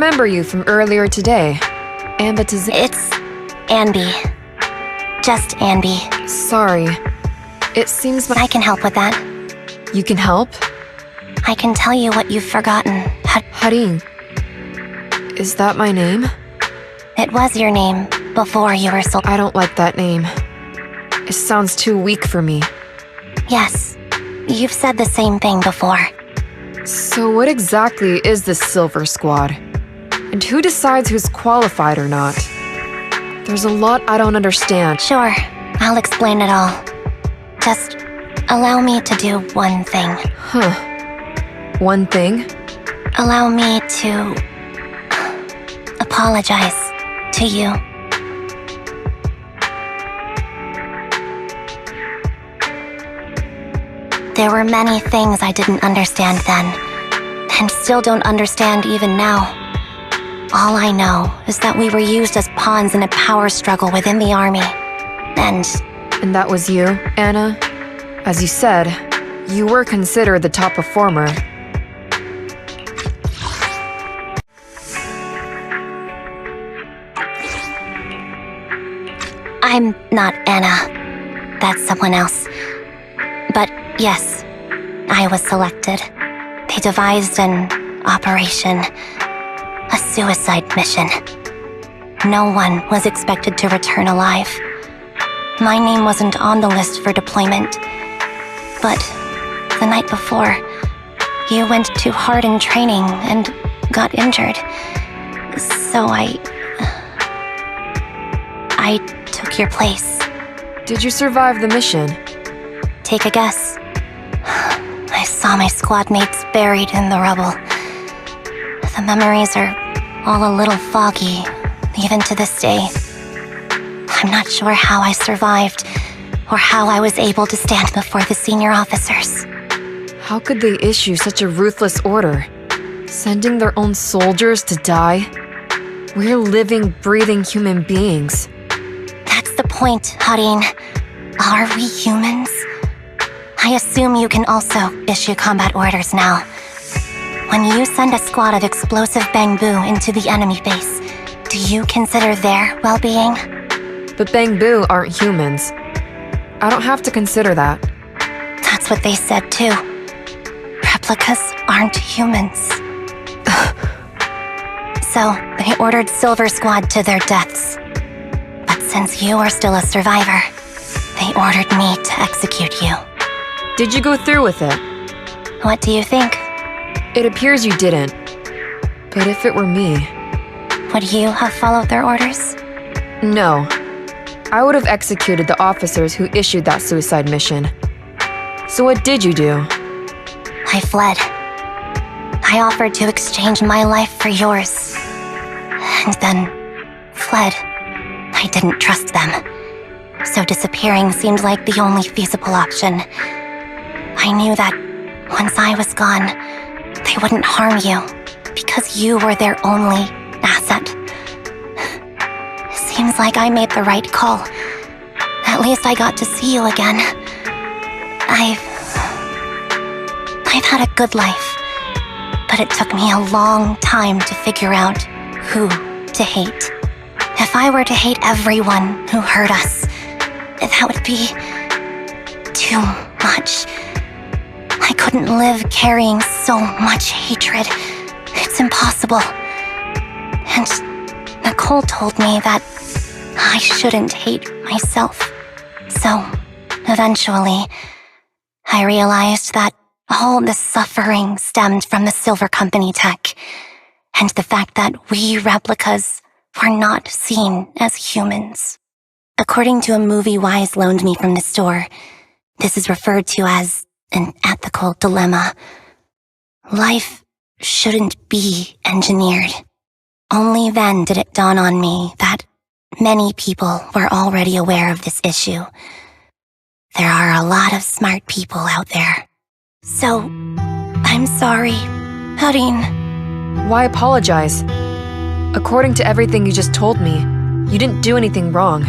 remember you from earlier today. Amba to It's Anby. Just Anby. Sorry. It seems I can help with that. You can help? I can tell you what you've forgotten. Harin. Is that my name? It was your name before you were I don't like that name. It sounds too weak for me. Yes. You've said the same thing before. So what exactly is this Silver Squad? And who decides who's qualified or not? There's a lot I don't understand. Sure, I'll explain it all. Just allow me to do one thing. Huh. One thing? Allow me to apologize to you. There were many things I didn't understand then, and still don't understand even now. All I know is that we were used as pawns in a power struggle within the army. And that was you, Anna? As you said, you were considered the top performer. I'm not Anna. That's someone else. But yes, I was selected. They devised an operation, a suicide mission. No one was expected to return alive. My name wasn't on the list for deployment. But the night before, you went too hard in training and got injured. So I took your place. Did you survive the mission? Take a guess. I saw my squad mates buried in the rubble. The memories are all a little foggy, even to this day. I'm not sure how I survived, or how I was able to stand before the senior officers. How could they issue such a ruthless order? Sending their own soldiers to die? We're living, breathing human beings. That's the point, Harin. Are we humans? I assume you can also issue combat orders now. When you send a squad of explosive bamboo into the enemy base, do you consider their well-being? But bamboo aren't humans. I don't have to consider that. That's what they said too. Replicas aren't humans. So, they ordered Silver Squad to their deaths. But since you are still a survivor, they ordered me to execute you. Did you go through with it? What do you think? It appears you didn't. But if it were me... Would you have followed their orders? No. I would have executed the officers who issued that suicide mission. So what did you do? I fled. I offered to exchange my life for yours. And then fled. I didn't trust them. So disappearing seemed like the only feasible option. I knew that once I was gone, they wouldn't harm you because you were their only asset. Seems like I made the right call. At least I got to see you again. I've had a good life, but it took me a long time to figure out who to hate. If I were to hate everyone who hurt us, that would be too much. I couldn't live carrying so much hatred. It's impossible. And Nicole told me that I shouldn't hate myself. So, eventually, I realized that all the suffering stemmed from the Silver Company tech, and the fact that we replicas were not seen as humans. According to a movie Wise loaned me from the store, this is referred to as an ethical dilemma. Life shouldn't be engineered. Only then did it dawn on me that many people were already aware of this issue. There are a lot of smart people out there. So, I'm sorry, Harin. Why apologize? According to everything you just told me, you didn't do anything wrong.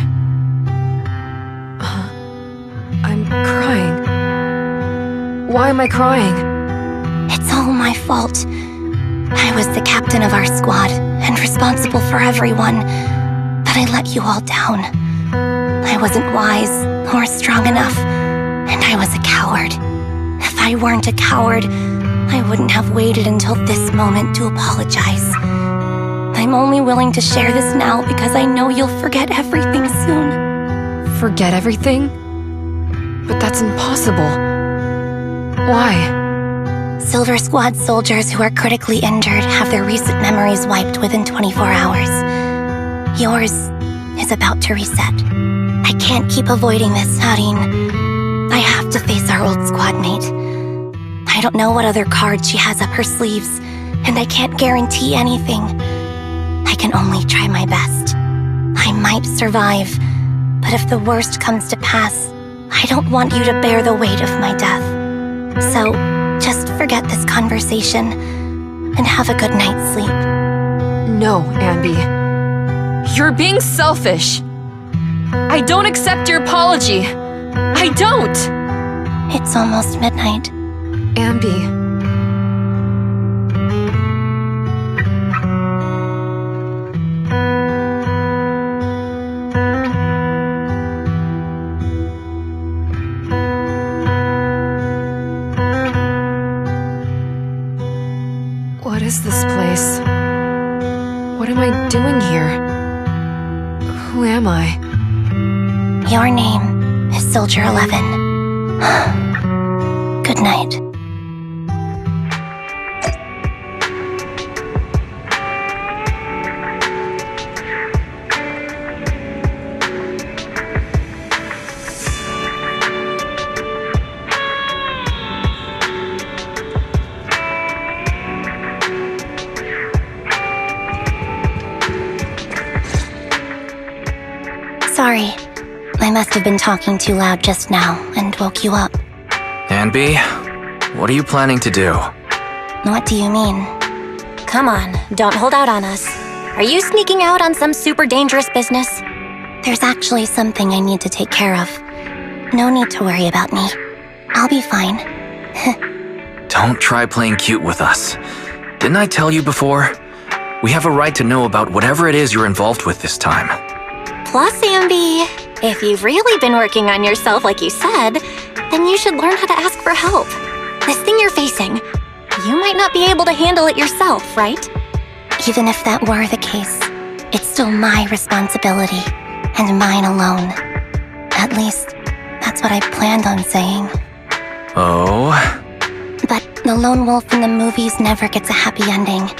I'm crying. Why am I crying? It's all my fault. I was the captain of our squad and responsible for everyone, but I let you all down. I wasn't wise or strong enough, and I was a coward. If I weren't a coward, I wouldn't have waited until this moment to apologize. I'm only willing to share this now because I know you'll forget everything soon. Forget everything? But that's impossible. Why? Silver Squad soldiers who are critically injured have their recent memories wiped within 24 hours. Yours is about to reset. I can't keep avoiding this, Harin. I have to face our old squad mate. I don't know what other cards she has up her sleeves, and I can't guarantee anything. I can only try my best. I might survive, but if the worst comes to pass, I don't want you to bear the weight of my death. So, just forget this conversation and have a good night's sleep. No, Ambi. You're being selfish. I don't accept your apology. I don't! It's almost midnight. Ambi. What is this place? What am I doing here? Who am I? Your name is Soldier 11. Good night. Sorry, I must have been talking too loud just now and woke you up. Anby, what are you planning to do? What do you mean? Come on, don't hold out on us. Are you sneaking out on some super dangerous business? There's actually something I need to take care of. No need to worry about me. I'll be fine. Don't try playing cute with us. Didn't I tell you before? We have a right to know about whatever it is you're involved with this time. Plus, Amby, if you've really been working on yourself like you said, then you should learn how to ask for help. This thing you're facing, you might not be able to handle it yourself, right? Even if that were the case, it's still my responsibility, and mine alone. At least, that's what I planned on saying. Oh? But the lone wolf in the movies never gets a happy ending.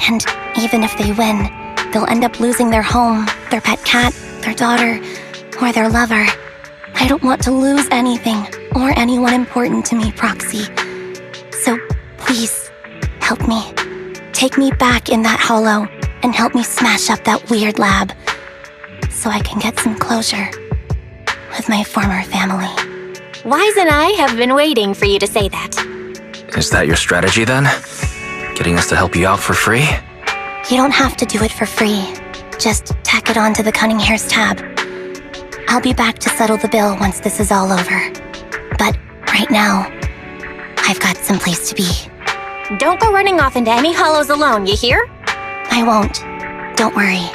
And even if they win, they'll end up losing their home, their pet cat, their daughter, or their lover. I don't want to lose anything or anyone important to me, Proxy. So please, help me. Take me back in that hollow and help me smash up that weird lab so I can get some closure with my former family. Wise and I have been waiting for you to say that. Is that your strategy then? Getting us to help you out for free? You don't have to do it for free. Just tack it onto the Cunning Hair's tab. I'll be back to settle the bill once this is all over. But right now, I've got someplace to be. Don't go running off into any hollows alone, you hear? I won't. Don't worry.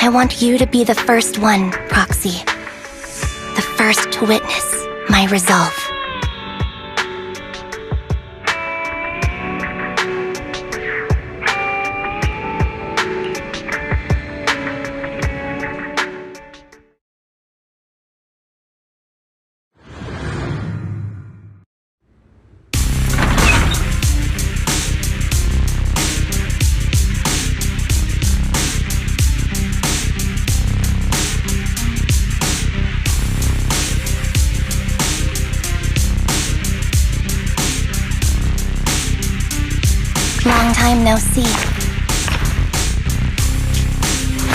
I want you to be the first one, Proxy. The first to witness my resolve. Long time no see.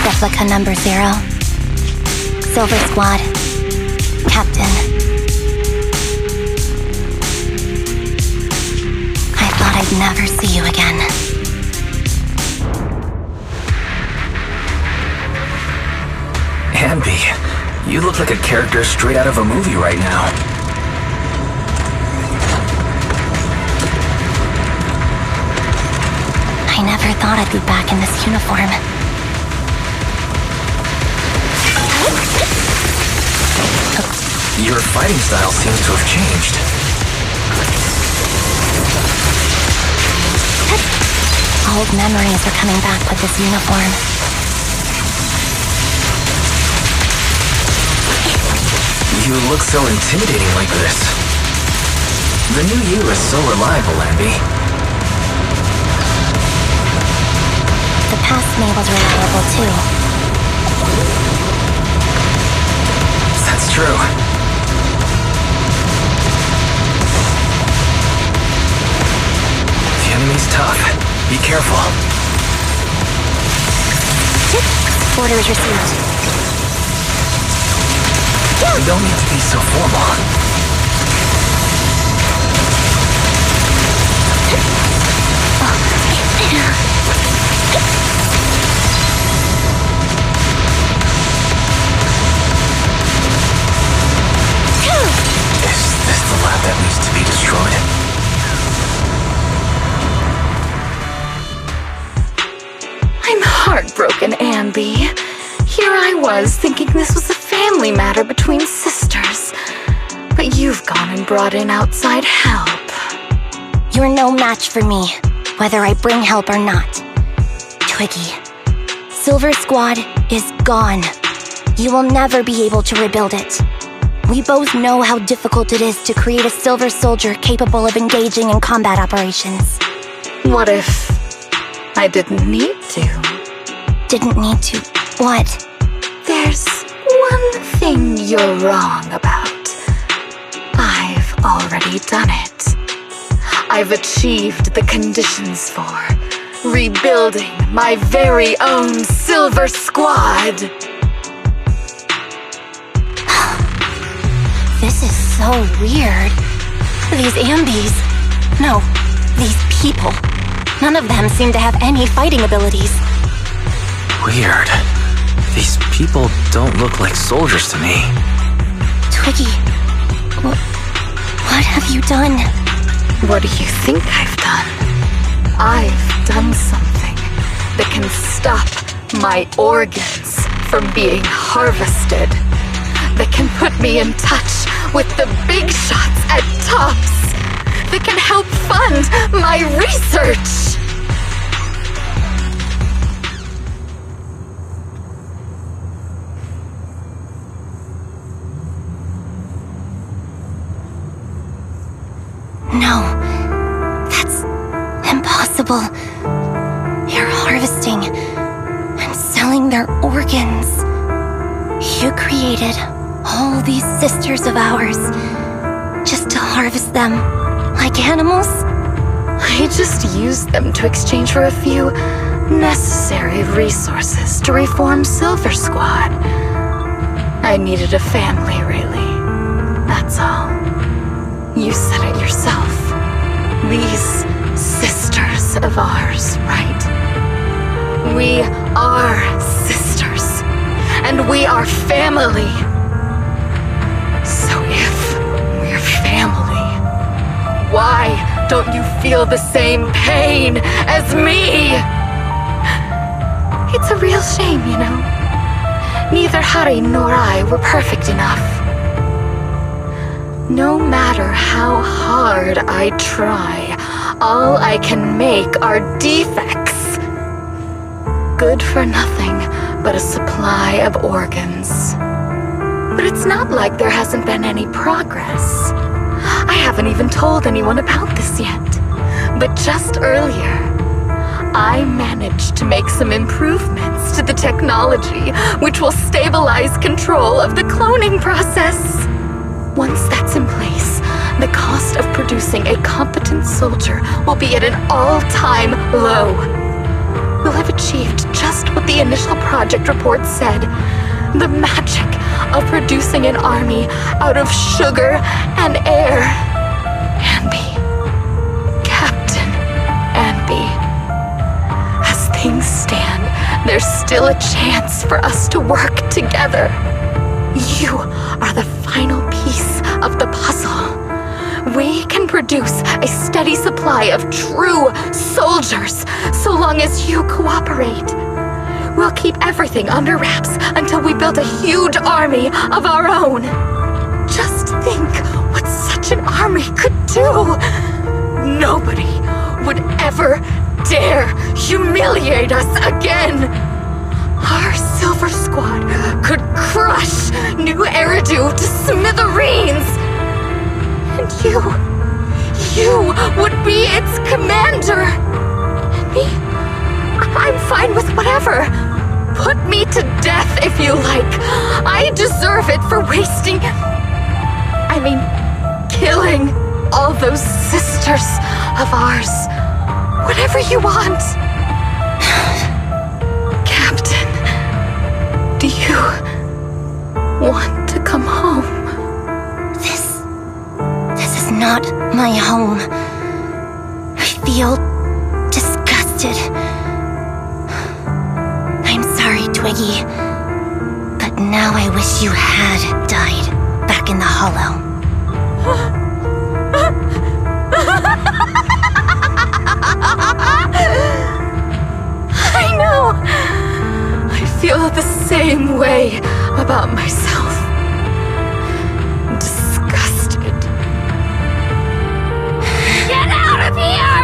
Replica number 0. Silver Squad. Captain. I thought I'd never see you again. Anby, you look like a character straight out of a movie right now. thought I'd be back in this uniform. Your fighting style seems to have changed. Old memories are coming back with this uniform. You look so intimidating like this. The new you is so reliable, Ambi. The past me was reliable too. That's true. The enemy's tough. Be careful. Orders received. You don't need to be so formal. Is this the lab that needs to be destroyed? I'm heartbroken, Ambi. Here I was thinking this was a family matter between sisters. But you've gone and brought in outside help. You're no match for me, whether I bring help or not. Twiggy, Silver Squad is gone. You will never be able to rebuild it. We both know how difficult it is to create a Silver Soldier capable of engaging in combat operations. What if I didn't need to? Didn't need to. What? There's one thing you're wrong about. I've already done it. I've achieved the conditions for rebuilding my very own Silver Squad. This is so weird. These Ambis. No, these people. None of them seem to have any fighting abilities. Weird. These people don't look like soldiers to me. Twiggy, what have you done? What do you think I've done? I've done something that can stop my organs from being harvested. That can put me in touch with the big shots at Tops. That can help fund my research. No, that's impossible. You're harvesting and selling their organs. You created all these sisters of ours just to harvest them like animals? I just used them to exchange for a few necessary resources to reform Silver Squad. I needed a family, really. That's all. You said it yourself. These sisters of ours, right? We are sisters. And we are family. So if we're family, why don't you feel the same pain as me? It's a real shame, you know. Neither Hari nor I were perfect enough. No matter how hard I try, all I can make are defects. Good for nothing but a supply of organs. But it's not like there hasn't been any progress. I haven't even told anyone about this yet. But just earlier, I managed to make some improvements to the technology which will stabilize control of the cloning process. Once that's in place, the cost of producing a competent soldier will be at an all-time low. We'll have achieved just what the initial project report said. The magic of producing an army out of sugar and air. Ambi. Captain Ambi. As things stand, there's still a chance for us to work together. You are the final piece of the puzzle. We can produce a steady supply of true soldiers so long as you cooperate. We'll keep everything under wraps until we build a huge army of our own. Just think what such an army could do. Nobody would ever dare humiliate us again. Our Silver Squad could crush New Eridu to smithereens. And you would be its commander. And me, I'm fine with whatever. Put me to death if you like. I deserve it for killing all those sisters of ours. Whatever you want. Captain, do you want to come home? This is not my home. I feel disgusted. I'm sorry, Twiggy. But now I wish you had died back in the Hollow. I know. I feel the same way about myself. Disgusted. Get out of here!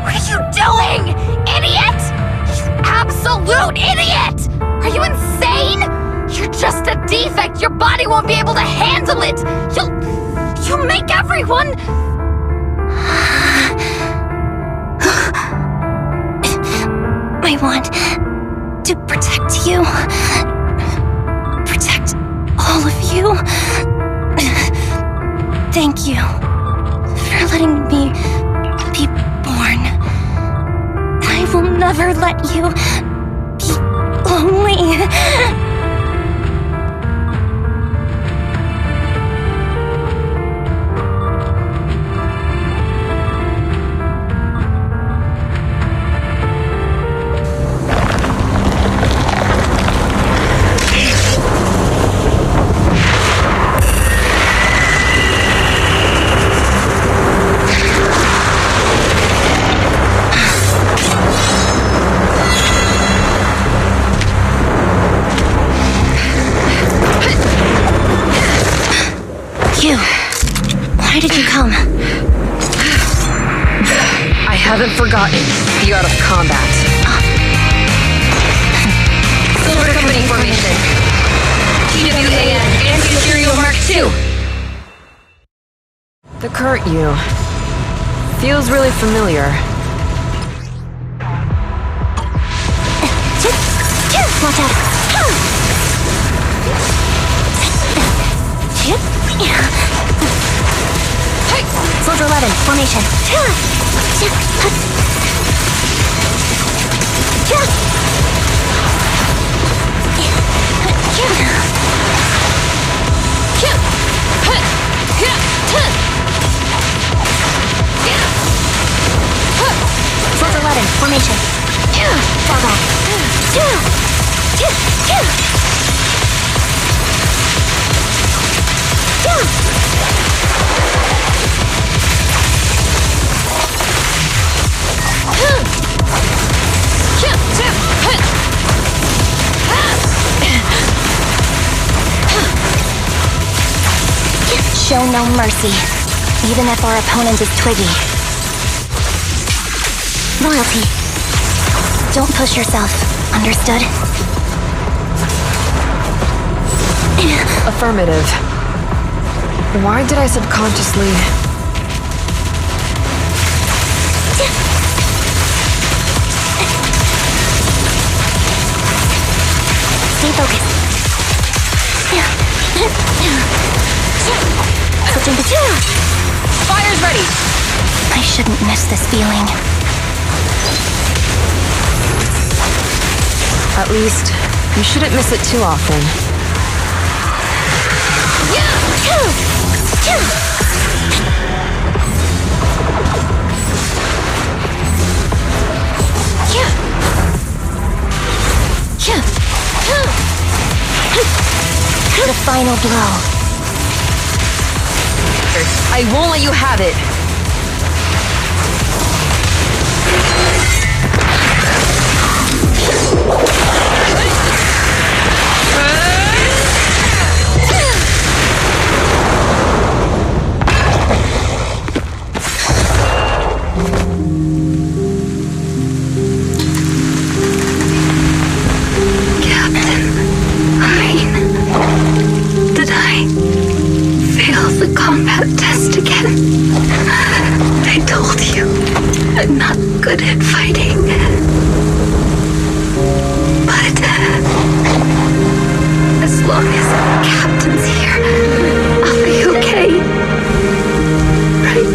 What are you doing, idiot? You absolute idiot! Are you insane? You're just a defect. Your body won't be able to handle it. You'll make everyone... I want to protect you. Protect all of you. Thank you for letting me be born. I will never let you be lonely. Why did you come? I haven't forgotten the art of combat. Silver Company formation. TWAN and Imperial Mark II. The current you feels really familiar. Watch out. Soldier 11, formation. Soldier 11, formation. Fall back. Show no mercy, even if our opponent is Twiggy. Loyalty. Don't push yourself, understood? Affirmative. Why did I subconsciously... Stay focused. Switching to two. Fire's ready! I shouldn't miss this feeling. At least, you shouldn't miss it too often. The final blow. I won't let you have it. Combat test again. I told you, I'm not good at fighting. But as long as Captain's here, I'll be okay. Right?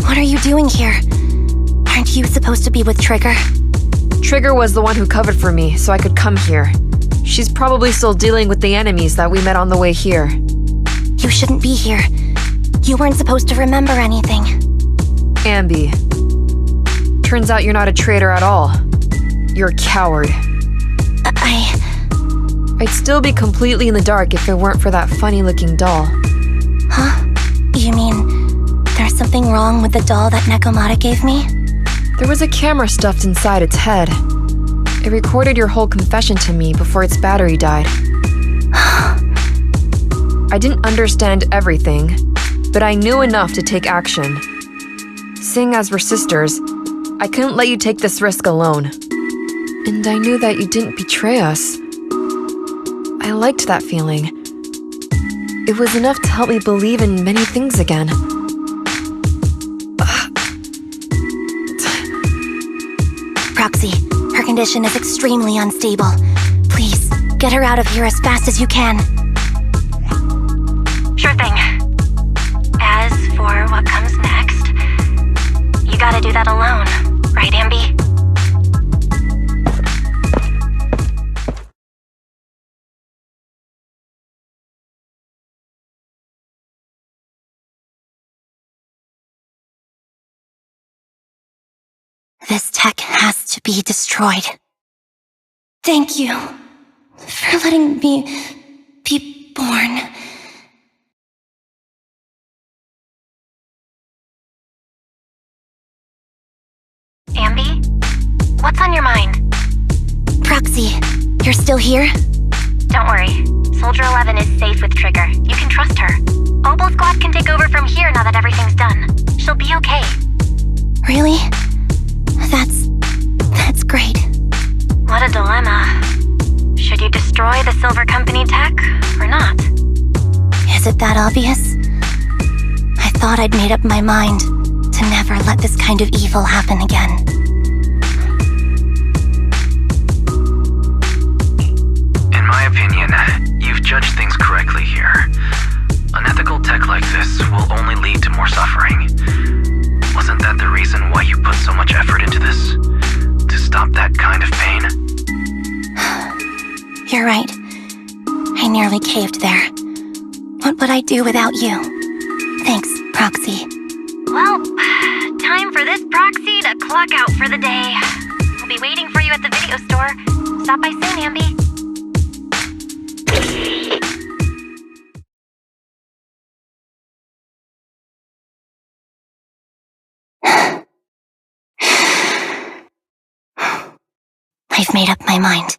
What are you doing here? Aren't you supposed to be with Trigger? Trigger was the one who covered for me, so I could come here. She's probably still dealing with the enemies that we met on the way here. You shouldn't be here. You weren't supposed to remember anything. Ambi. Turns out you're not a traitor at all. You're a coward. I'd still be completely in the dark if it weren't for that funny-looking doll. Huh? You mean there's something wrong with the doll that Nekomata gave me? There was a camera stuffed inside its head. It recorded your whole confession to me before its battery died. I didn't understand everything, but I knew enough to take action. Seeing as we're sisters, I couldn't let you take this risk alone. And I knew that you didn't betray us. I liked that feeling. It was enough to help me believe in many things again. Proxy, her condition is extremely unstable. Please, get her out of here as fast as you can. Sure thing. As for what comes next, you gotta do that alone, right, Ambi? This tech has to be destroyed. Thank you for letting me be born. Ambi? What's on your mind? Proxy, you're still here? Don't worry. Soldier 11 is safe with Trigger. You can trust her. Oboe Squad can take over from here now that everything's done. She'll be okay. Really? That's great. What a dilemma. Should you destroy the Silver Company tech, or not? Is it that obvious? I thought I'd made up my mind to never let this kind of evil happen again. In my opinion, you've judged things correctly here. Unethical tech like this will only lead to more suffering. Wasn't that the reason why you put so much effort into this? To stop that kind of pain? You're right. I nearly caved there. What would I do without you? Thanks, Proxy. Well, time for this Proxy to clock out for the day. We'll be waiting for you at the video store. Stop by soon, Ambi. I've made up my mind.